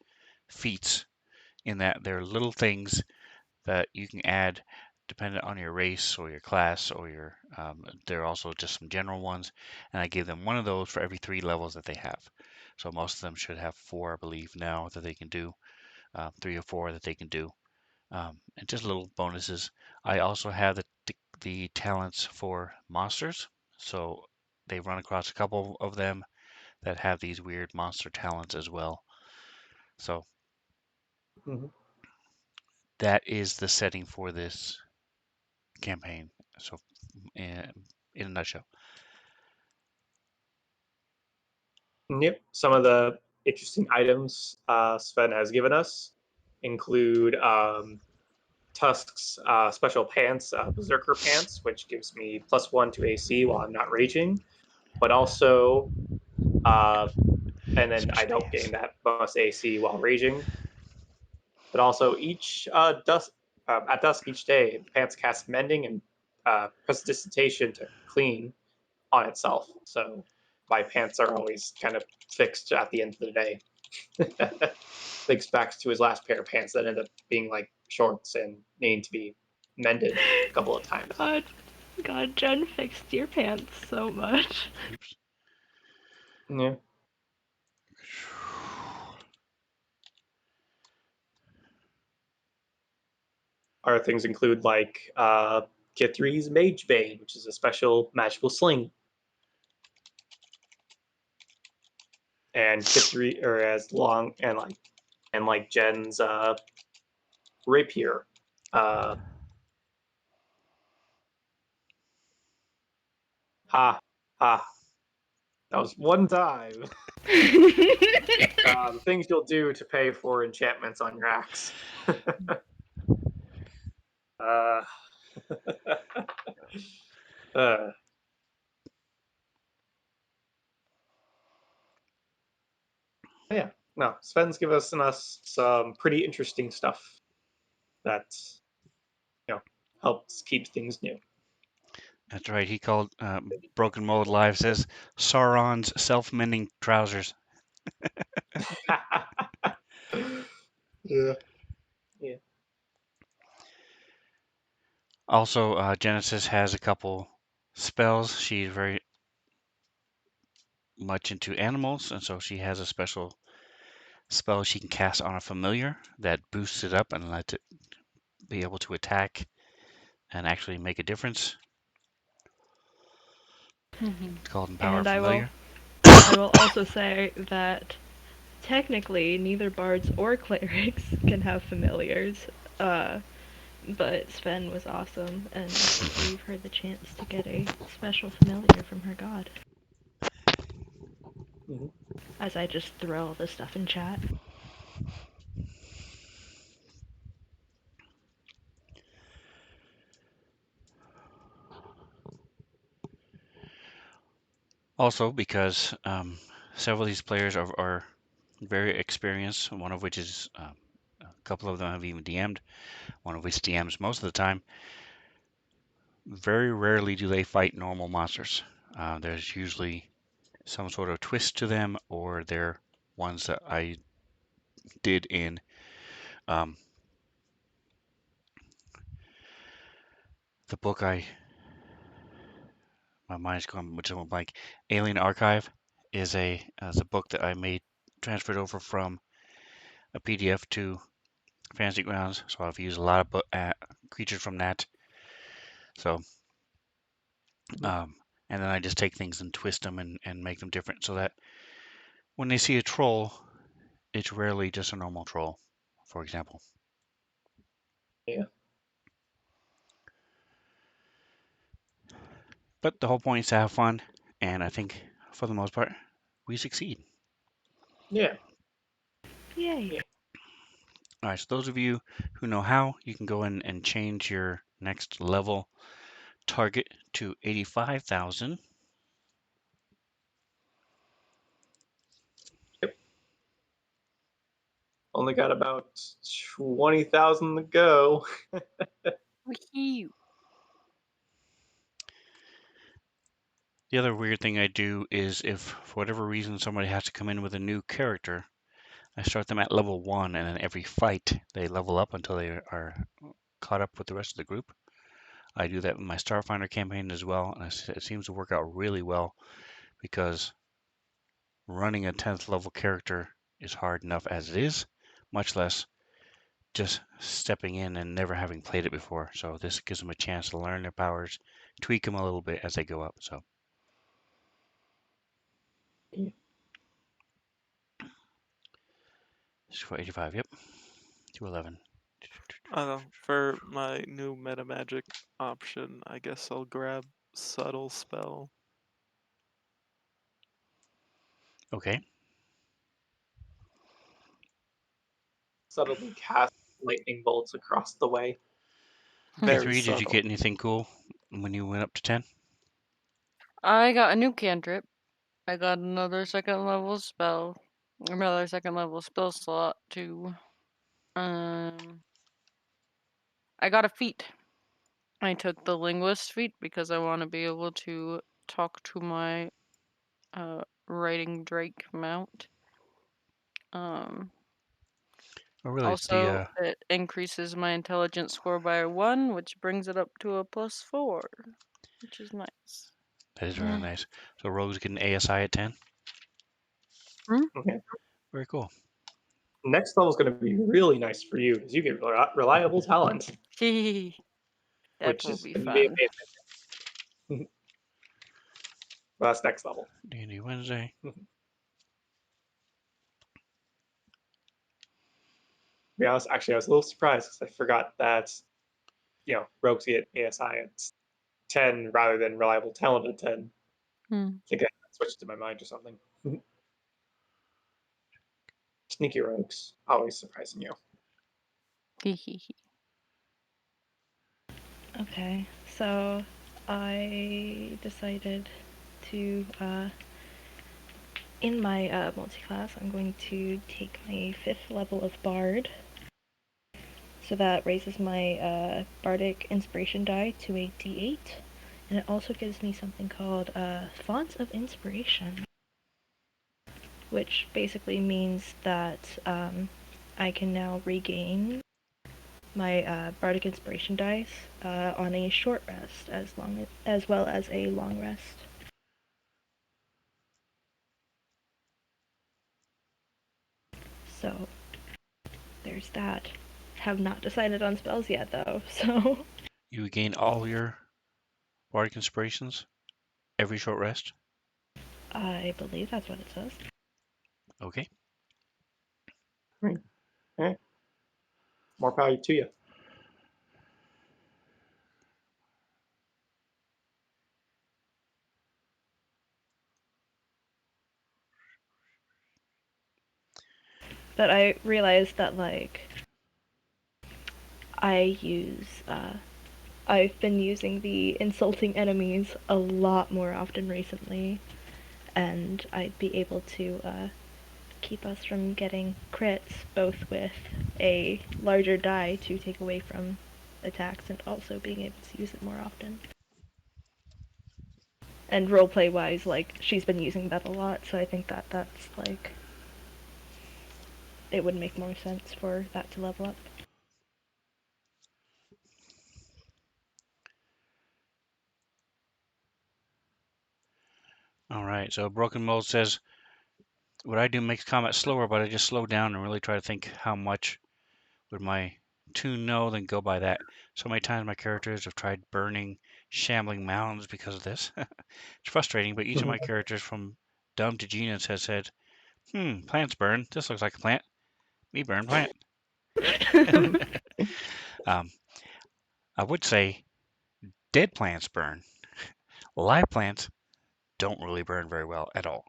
feats in that they're little things that you can add dependent on your race or your class or your. There are also just some general ones, and I give them one of those for every 3 levels that they have. So most of them should have 4, I believe, now that they can do, 3 or 4 that they can do, and just little bonuses. I also have the talents for monsters, so they run across a couple of them that have these weird monster talents as well. So that is the setting for this campaign. So in a nutshell. Yep. Some of the interesting items Sven has given us include Tusk's special pants, Berserker pants, which gives me +1 to AC while I'm not raging, but also, and then I don't gain that bonus AC while raging. But also, each at dusk each day, the pants cast mending and prestidigitation to clean on itself. So my pants are always kind of fixed at the end of the day. Thinks back to his last pair of pants that ended up being like shorts and needing to be mended a couple of times. God, Jen fixed your pants so much. Oops. Yeah. Other things include like Kithri's Mage Bane, which is a special magical sling, and Kithri or as long and like Jen's rapier. Ha ha. That was one time. The things you'll do to pay for enchantments on your axe. uh, yeah, no, Sven's given us some pretty interesting stuff that helps keep things new. That's right. He called Broken Mold Live says Sauron's self-mending trousers. Yeah. Also, Genesis has a couple spells. She's very much into animals, and so she has a special spell she can cast on a familiar that boosts it up and lets it be able to attack and actually make a difference. It's called Empower And Familiar. I will also say that technically neither bards or clerics can have familiars, but Sven was awesome and gave her the chance to get a special familiar from her god. As I just throw all this stuff in chat. Also, because several of these players are very experienced, one of which is a couple of them have even DM'd, one of which DMs most of the time. Very rarely do they fight normal monsters. There's usually some sort of twist to them, or they're ones that I did in the book my mind's going which one like Alien Archive is a book that I made transferred over from a PDF to Fantasy Grounds, so I've used a lot of creatures from that. So and then I just take things and twist them and make them different so that when they see a troll, it's rarely just a normal troll, for example. Yeah. But the whole point is to have fun, and I think for the most part, we succeed. Yeah. Yay. All right, so those of you who know how, you can go in and change your next level target to 85,000. Yep. Only got about 20,000 to go. Wee-hoo. The other weird thing I do is if for whatever reason somebody has to come in with a new character, I start them at level 1, and then every fight they level up until they are caught up with the rest of the group. I do that with my Starfinder campaign as well, and it seems to work out really well because running a 10th level character is hard enough as it is, much less just stepping in and never having played it before. So this gives them a chance to learn their powers, tweak them a little bit as they go up. So. Yeah. 85, yep. 211. For my new meta magic option, I guess I'll grab subtle spell. Okay. Suddenly cast lightning bolts across the way. Very K3, did you subtle. get anything cool when you went up to 10? I got a new cantrip. I got another second level spell. Another second level spell slot too. I got a feat. I took the linguist feat because I want to be able to talk to my writing Drake mount. Oh, really? Also, it increases my intelligence score by 1, which brings it up to a +4, which is nice. That is very nice. So Rogue's getting ASI at 10? Okay. Very cool. Next level is going to be really nice for you because you get reliable talent, That which will is be going to be fun. amazing. Well, that's next level. D&D Wednesday. To be honest, actually, I was a little surprised because I forgot that, rogues get ASI at 10 rather than reliable talent at 10. I think I switched to my mind or something. Sneaky rogues, always surprising you. Okay, so I decided to, in my multi-class, I'm going to take my 5th level of Bard. So that raises my Bardic Inspiration die to a D8. And it also gives me something called Fonts of Inspiration, which basically means that I can now regain my Bardic Inspiration dice on a short rest as well as a long rest. So there's that. Have not decided on spells yet though, so You gain all your Bardic Inspirations every short rest? I believe that's what it says. Okay. Okay. More power to you. But I realized that I've been using the insulting enemies a lot more often recently, and I'd be able to keep us from getting crits, both with a larger die to take away from attacks and also being able to use it more often. And roleplay wise, she's been using that a lot, so I think that's it would make more sense for that to level up. All right. So Broken Mold says, what I do makes combat slower, but I just slow down and really try to think how much would my tune know, then go by that. So many times my characters have tried burning shambling mounds because of this. It's frustrating, but each of my characters from dumb to genius has said, plants burn. This looks like a plant. Me burn plant. I would say dead plants burn. Live plants don't really burn very well at all.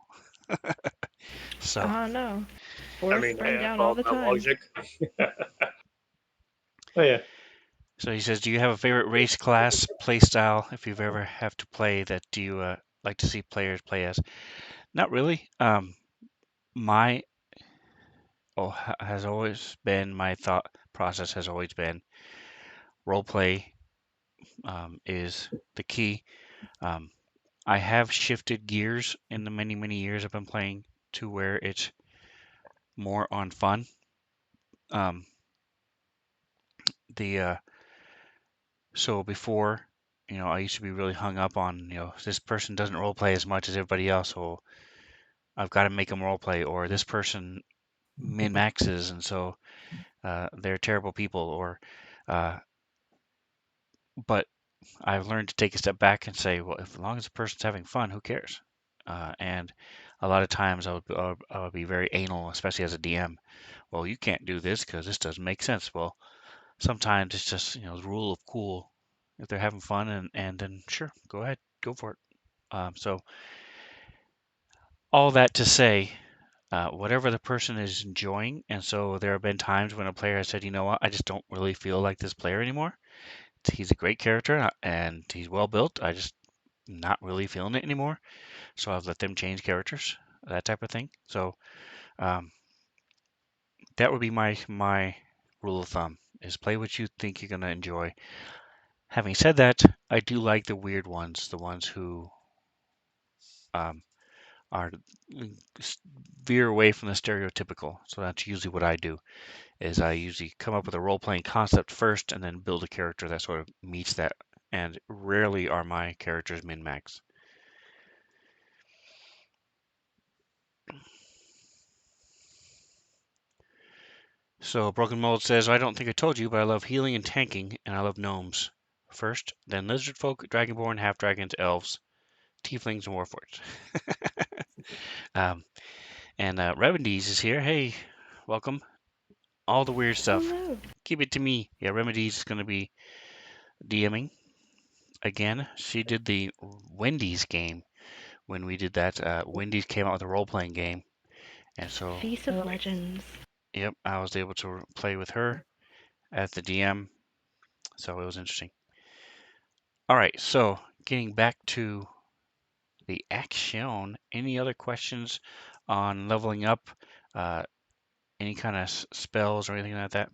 So, Oh no. Forests burn down all follow the that time. logic. Oh yeah. so he says, do you have a favorite race, class, play style if you've ever have to play that do you like to see players play as? Not really. My has always been my thought process has always been role play is the key. I have shifted gears in the many years I've been playing to where it's more on fun. The So before, I used to be really hung up on, this person doesn't role play as much as everybody else, so I've got to make them role play, or this person min maxes, and so they're terrible people, or but I've learned to take a step back and say, well, as long as the person's having fun, who cares? And a lot of times I would be very anal, especially as a DM. Well, you can't do this because this doesn't make sense. Well, sometimes it's just the rule of cool. If they're having fun and then sure, go ahead, go for it. So all that to say, whatever the person is enjoying, and so there have been times when a player has said, you know what, I just don't really feel like this player anymore. He's a great character and he's well built. I just not really feeling it anymore. So I've let them change characters, that type of thing. So um, that would be my rule of thumb: is play what you think you're gonna enjoy. Having said that, I do like the weird ones, the ones who um, are veer away from the stereotypical. So that's usually what I do. Is I usually come up with a role-playing concept first, and then build a character that sort of meets that. And rarely are my characters min-max. So Broken Mold says, I don't think I told you, but I love healing and tanking, and I love gnomes. First, then lizard folk, dragonborn, half dragons, elves, tieflings, and warforged. And Remedies is here. Hey, welcome. All the weird stuff. Hello. Keep it to me. Yeah, Remedies is going to be DMing again. She did the Wendy's game when we did that. Wendy's came out with a role-playing game, and so Feast of Legends. yep, I was able to play with her as the DM, so it was interesting. All right, so getting back to the action. Any other questions on leveling up? Any kind of spells or anything like that?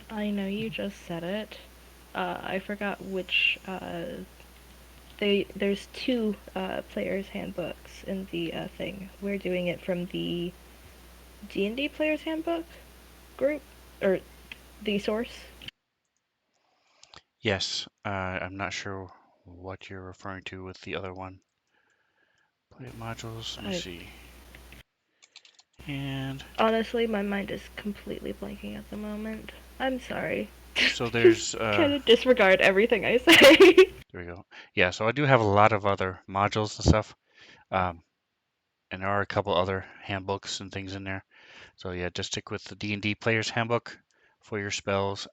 I know you just said it. I forgot which. There's two players' handbooks in the thing. We're doing it from the D&D players' handbook group or the source. Yes, I'm not sure what you're referring to with the other one. Play modules, let me see. And honestly, my mind is completely blanking at the moment. I'm sorry. so there's kind of disregard everything I say. there we go. Yeah, so I do have a lot of other modules and stuff. And there are a couple other handbooks and things in there. So yeah, just stick with the D&D player's handbook for your spells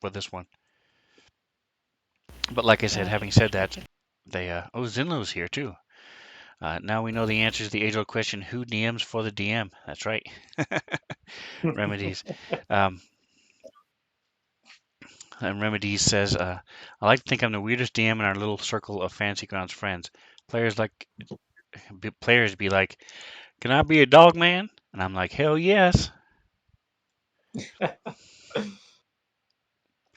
for this one. But like I said, having said that, they Zinlo's here too. Now we know the answer to the age-old question: who DMs for the DM? That's right. Remedies. And Remedies says, I like to think I'm the weirdest DM in our little circle of Fantasy Grounds friends. Players be like, can I be a dog man? And I'm like, hell yes.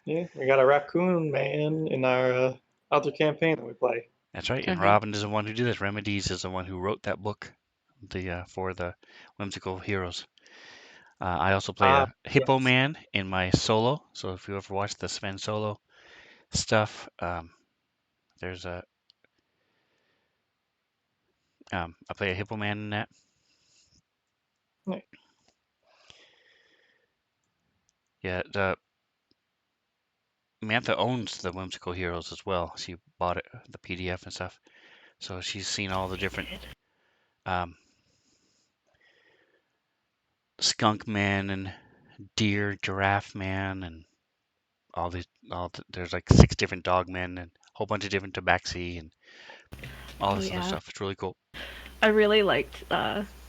Yeah, we got a raccoon man in our other campaign that we play. That's right. And Robin is the one who did this. Remedies is the one who wrote that book, for the Whimsical Heroes. I also play a hippo yes. man in my solo. So if you ever watched the Sven solo stuff, there's a I play a hippo man in that. Right. Yeah, Mantha owns the Whimsical Heroes as well. She bought it, the PDF and stuff. So she's seen all the different skunk man and deer, giraffe man, and there's like 6 different dog men and a whole bunch of different tabaxi and all this other stuff. It's really cool. I really liked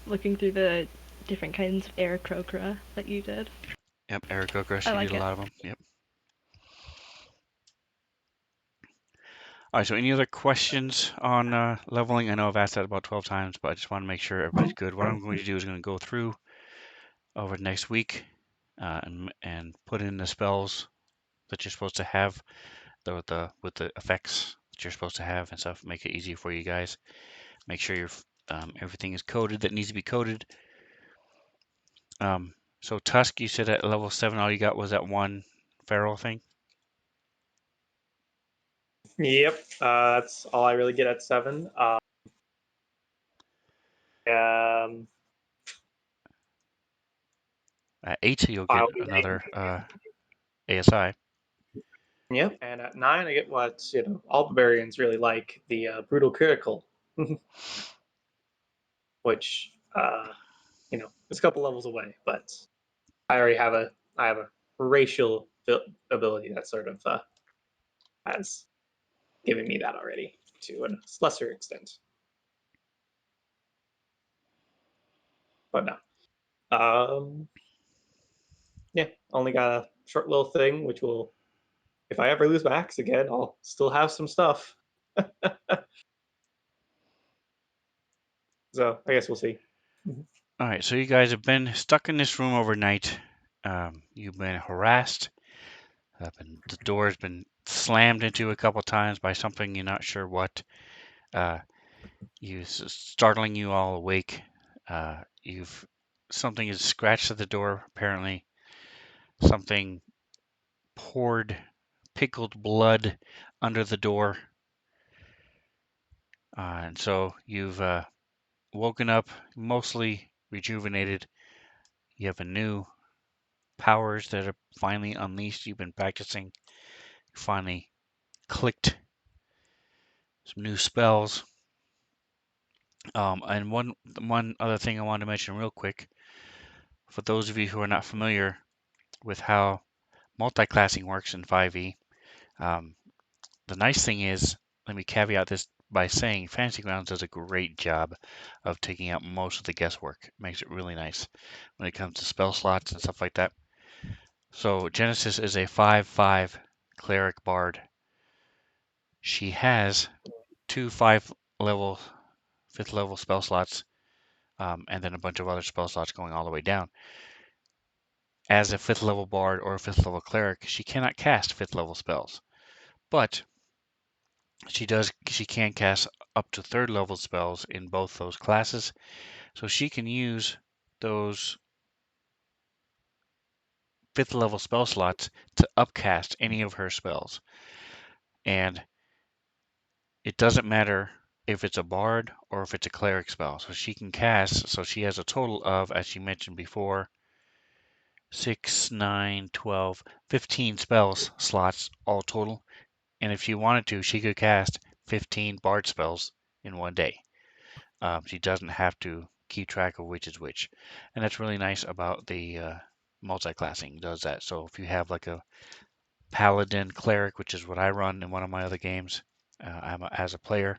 looking through the different kinds of Aarakocra that you did. Yep, Aarakocra, she did a lot of them. Yep. All right, so any other questions on leveling? I know I've asked that about 12 times, but I just want to make sure everybody's good. What I'm going to do is going to go through over the next week and put in the spells that you're supposed to have with the effects that you're supposed to have and stuff. Make it easy for you guys. Make sure everything is coded that needs to be coded. So Tusk, you said at level 7 all you got was that one feral thing? Yep, that's all I really get at 7. At 8 you'll get another ASI. Yep, and at 9 I get what all barbarians really like, the brutal critical, which is a couple levels away, but I already have a racial ability that sort of has given me that already to a lesser extent. But no. Yeah, only got a short little thing, which will, if I ever lose my axe again, I'll still have some stuff. So I guess we'll see. All right, so you guys have been stuck in this room overnight. You've been harassed. The door has been slammed into a couple times by something you're not sure what. Startling you all awake. Something is scratched at the door. Apparently, something poured pickled blood under the door, and so you've woken up mostly rejuvenated. You have a new powers that are finally unleashed. You've been practicing. Finally clicked some new spells. And one other thing I wanted to mention real quick, for those of you who are not familiar with how multi-classing works in 5e, the nice thing is, let me caveat this by saying Fantasy Grounds does a great job of taking out most of the guesswork. It makes it really nice when it comes to spell slots and stuff like that. So Genesis is a 5/5 cleric bard. She has 2 5th level spell slots, and then a bunch of other spell slots going all the way down. As a 5th level bard or a 5th level cleric, she cannot cast 5th level spells, but she can cast up to 3rd level spells in both those classes, so she can use those 5th level spell slots to upcast any of her spells. And it doesn't matter if it's a bard or if it's a cleric spell. So she can cast, so she has a total of, as she mentioned before, 6, 9, 12, 15 spells slots all total. And if she wanted to, she could cast 15 bard spells in one day. She doesn't have to keep track of which is which. And that's really nice about the multi-classing, does that. So if you have like a paladin cleric, which is what I run in one of my other games, as a player,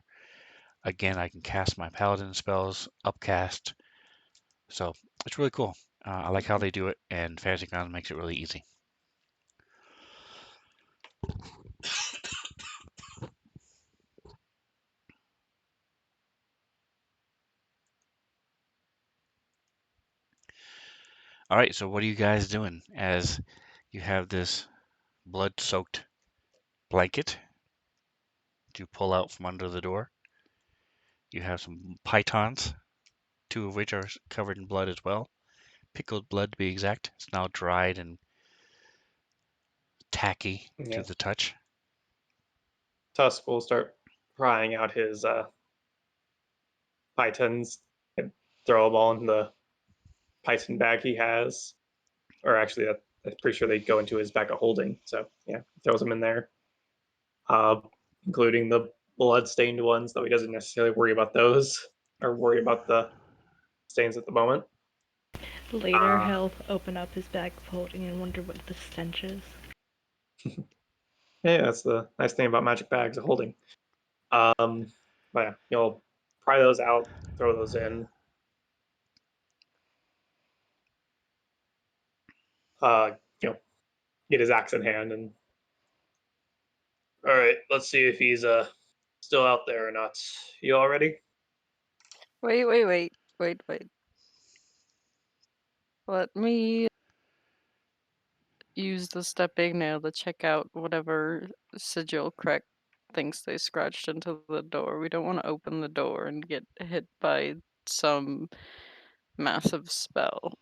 again, I can cast my paladin spells, upcast. So it's really cool. I like how they do it, and Fantasy Grounds makes it really easy. All right, so what are you guys doing as you have this blood-soaked blanket to pull out from under the door? You have some pythons, 2 of which are covered in blood as well. Pickled blood, to be exact. It's now dried and tacky to the touch. Tusk will start prying out his pythons and throw them all in the python bag he has. Or actually, I'm pretty sure they go into his bag of holding. So yeah, throws them in there, including the blood-stained ones, though he doesn't necessarily worry about those or worry about the stains at the moment. Later, he'll open up his bag of holding and wonder what the stench is. Yeah, that's the nice thing about magic bags of holding. But yeah, you'll pry those out, throw those in. Uh, get his axe in hand, and all right, let's see if he's still out there or not. You all ready? Wait. Let me use the stepping nail to check out whatever sigil Crack thinks they scratched into the door. We don't want to open the door and get hit by some massive spell.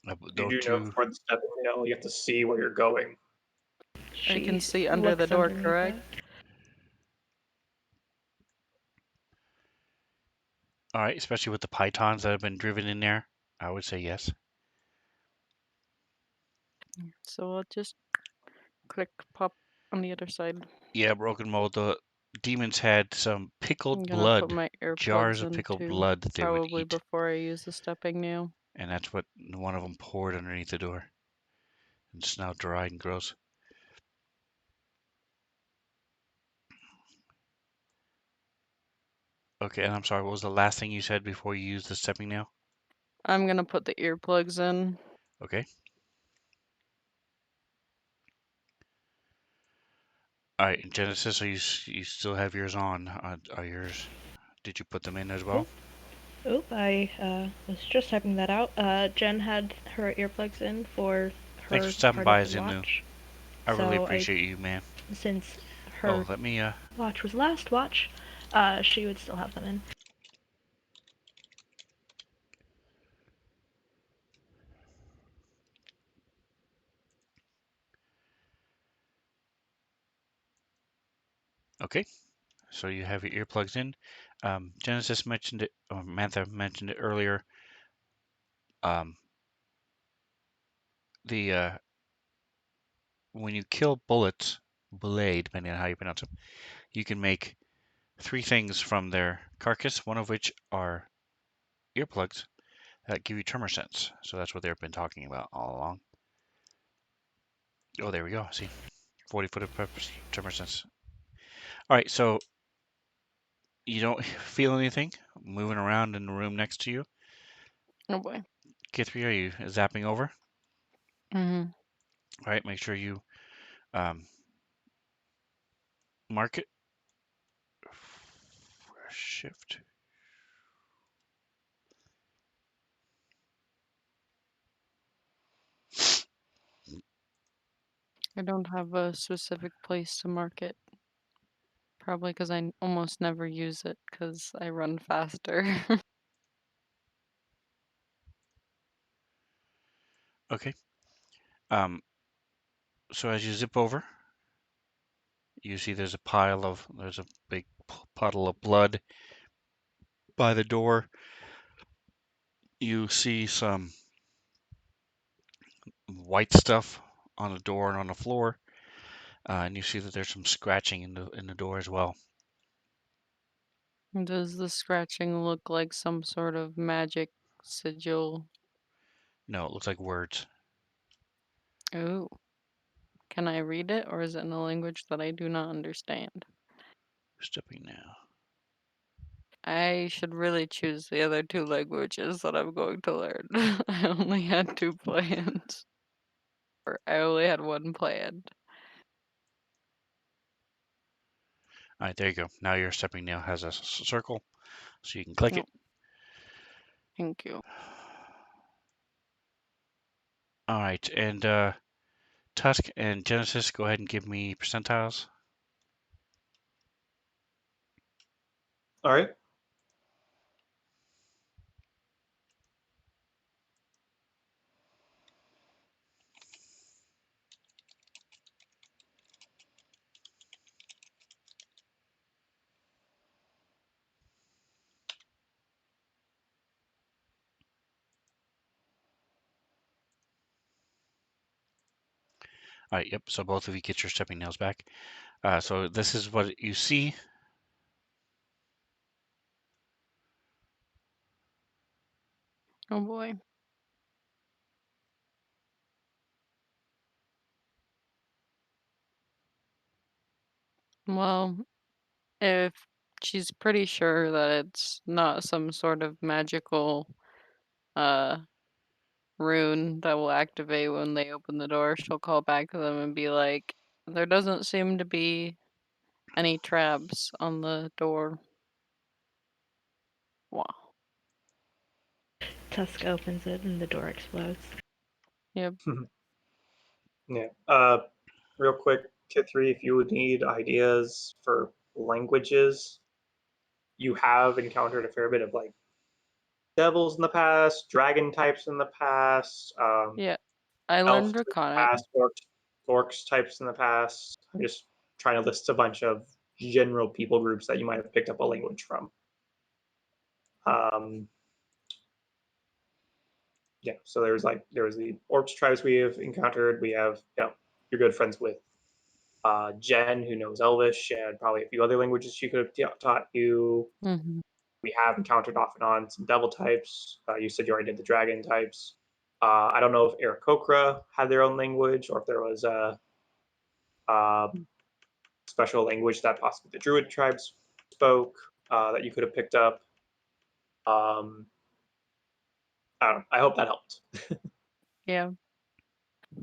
You Don't do know you? for the stepping nail, you have to see where you're going. I can She see under the looks door, underneath correct? it. All right, especially with the pythons that have been driven in there, I would say yes. So I'll just click pop on the other side. Yeah, broken mold. The demons had some I'm pickled gonna put blood, my jars earplugs of in pickled too, blood that they would probably eat, before I use the stepping nail. and that's what one of them poured underneath the door. It's now dried and gross. Okay, and I'm sorry, what was the last thing you said before you used the stepping nail? I'm gonna put the earplugs in. Okay. All right, Genesis, you still have yours on? Are yours? Did you put them in as well? Oop, I was just typing that out. Jen had her earplugs in for Thanks her for stopping part of by, the Zinu. watch. I really So appreciate you, man. since Oh, her let me watch was last watch, she would still have them in. Okay. So you have your earplugs in. Genesis mentioned it, or Mantha mentioned it earlier. Um, the when you kill bullets, bullet, depending on how you pronounce them, you can make three things from their carcass. One of which are earplugs that give you tremor sense. So that's what they've been talking about all along. Oh, there we go. See, 40 foot of tremor sense. All right, so you don't feel anything moving around in the room next to you. Oh boy. Kithri, are you zapping over? Mm-hmm. All right, make sure you um, mark it. Shift. I don't have a specific place to mark it. Probably because I almost never use it because I run faster. Okay. Um, so as you zip over, you see there's a big puddle of blood by the door. You see some white stuff on the door and on the floor, and you see that there's some scratching in the door as well. Does the scratching look like some sort of magic sigil? No, it looks like words. Oh, can I read it or is it in a language that I do not understand? Stepping now. I should really choose the other two languages that I'm going to learn. I only had two plans. Or I only had one planned. All right, there you go. Now your stepping nail has a circle, so you can click Oh, it. thank you. All right, and Tusk and Genesis, go ahead and give me percentiles. All right. All right, yep. So both of you get your stepping nails back. So this is what you see. Oh boy. Well, if she's pretty sure that it's not some sort of magical uh rune that will activate when they open the door, she'll call back to them and be like, there doesn't seem to be any traps on the door. Wow. Tusk opens it and the door explodes. Yep. Yeah. Real quick, Kit 3, if you would need ideas for languages, you have encountered a fair bit of like devils in the past, dragon types in the past, Yeah. I elf learned types in the Draconic. past, orcs types in the past. I'm just trying to list a bunch of general people groups that you might have picked up a language from. Yeah, so there was the orcs tribes we have encountered. We have, you're good friends with Jen, who knows Elvish, and probably a few other languages she could have taught you. Mm-hmm. We have encountered off and on some devil types. You said you already did the dragon types. I don't know if Aarakocra had their own language or if there was a special language that possibly the druid tribes spoke that you could have picked up. I don't know. I hope that helped. Yeah.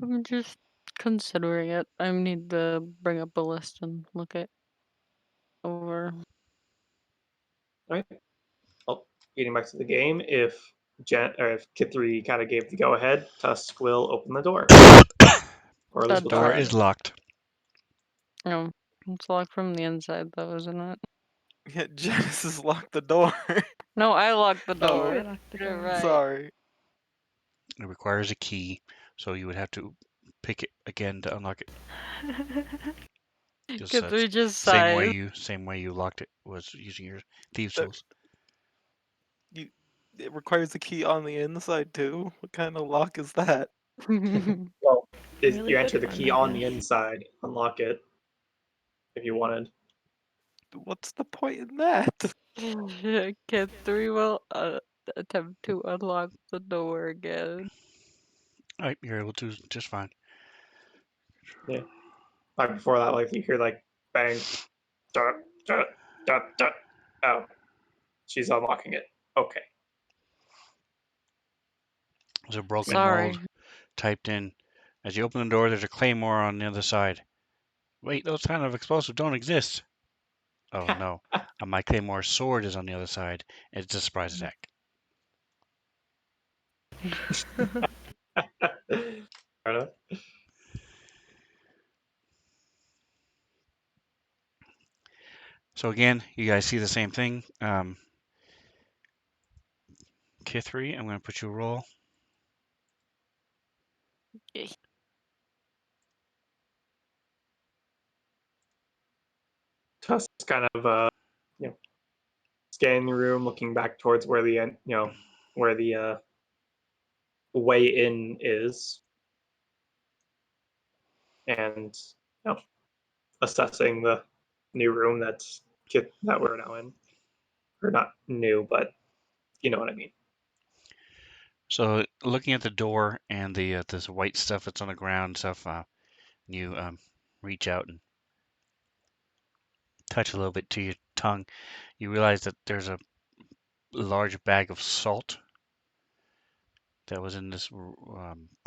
I'm just considering it. I need to bring up a list and look it over. All right. Well, getting back to the game, if Kit 3 kind of gave the go ahead, Tusk will open the door. Or at least we'll Door try. Door is locked. No, it's locked from the inside though, isn't it? Yeah, Genesis locked the door. No, I locked the Oh, door. I locked the You're door. right. Sorry. It requires a key, so you would have to pick it again to unlock it. Just Kid 3 just same sighs. way you locked it was using your thieves That- tools. It requires a key on the inside too. What kind of lock is that? Well, Really you good enter the one, key I on the guess. inside, unlock it if you wanted. What's the point in that? Kid 3 will attempt to unlock the door again. All right, you're able to just fine. Yeah. Right before that, like you hear like bang, dot, dot, dot, dot. Oh, she's unlocking it. Okay. There's a broken Sorry. mold typed in. As you open the door, there's a claymore on the other side. Wait, those kind of explosives don't exist. Oh no, my claymore sword is on the other side. It's a surprise attack. Fair enough. So again, you guys see the same thing. K3, I'm going to put you a roll. Yay. Tusk kind of scanning the room, looking back towards where the where the way in is, and assessing the new room that we're now in, or not new, but you know what I mean. So looking at the door and the this white stuff that's on the ground and stuff, you reach out and touch a little bit to your tongue. You realize that there's a large bag of salt that was in this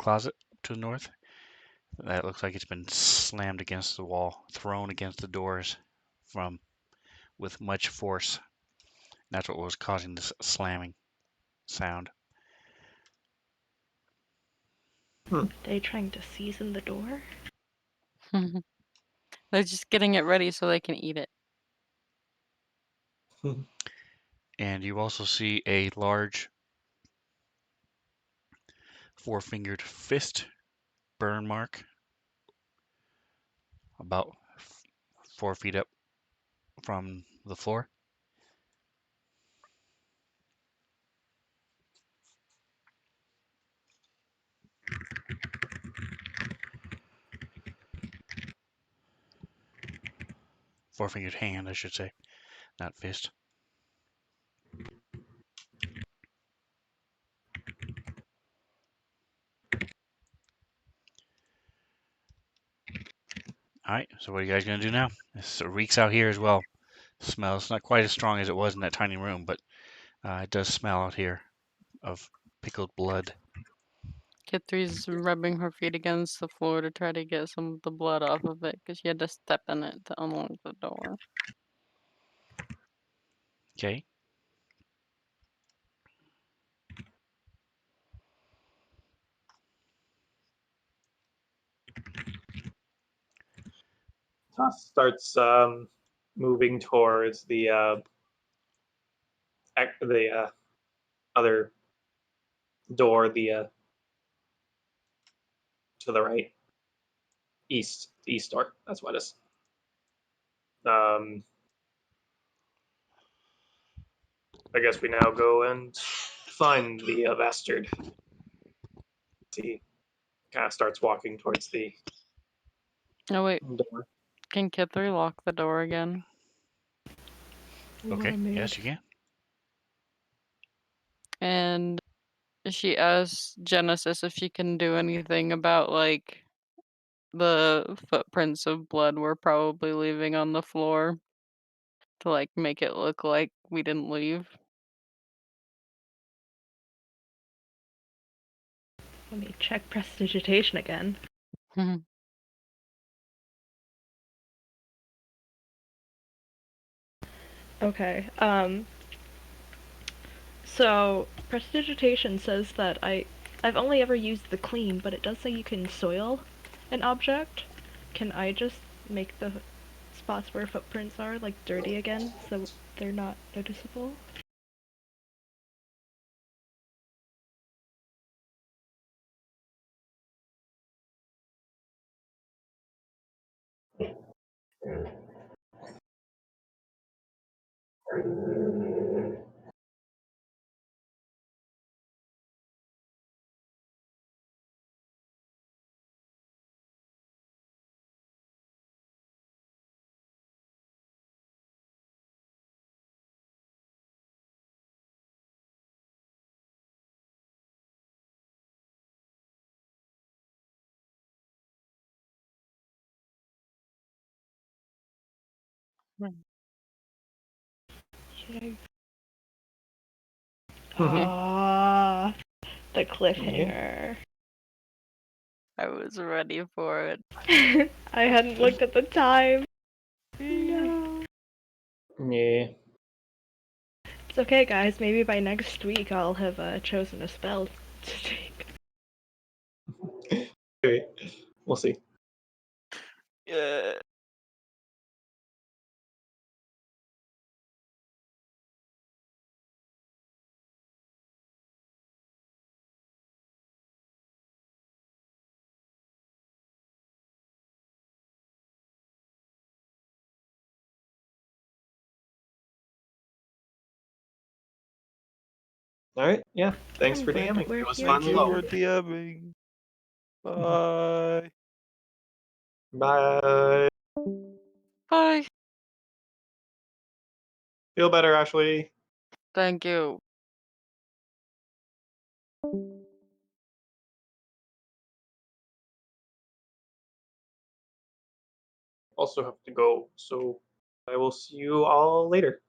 closet to the north. That looks like it's been slammed against the wall, thrown against the doors with much force. That's what was causing this slamming sound. They trying to season the door? They're just getting it ready so they can eat it. And you also see a large four-fingered fist burn mark about 4 feet up from the floor. Four-fingered hand, I should say, not fist. All right, so what are you guys gonna do now? This reeks out here as well. Smells not quite as strong as it was in that tiny room, but it does smell out here of pickled blood. Kithri's rubbing her feet against the floor to try to get some of the blood off of it because she had to step in it to unlock the door. Okay. Toss starts moving towards the other door, the to the right, east door. That's what it is. I guess we now go and find the bastard. He kind of starts walking towards the Oh wait, door. can Kithri lock the door again? Okay. Yes, you can. And she asks Genesis if she can do anything about like the footprints of blood we're probably leaving on the floor to like make it look like we didn't leave. Let me check prestidigitation again. Okay. So prestidigitation says that I've only ever used the clean, but it does say you can soil an object. Can I just make the spots where footprints are like dirty again so they're not noticeable? Should I? The cliffhanger. I was ready for it. I hadn't looked at the time. No. Yeah. It's okay, guys. Maybe by next week I'll have chosen a spell to take. Okay. We'll see. Yeah. All right. Yeah. Thanks I'm for glad DMing. that we're It was here fun. Thank you Low. for DMing. Bye. Bye. Bye. Feel better, Ashley. Thank you. Also have to go, so I will see you all later.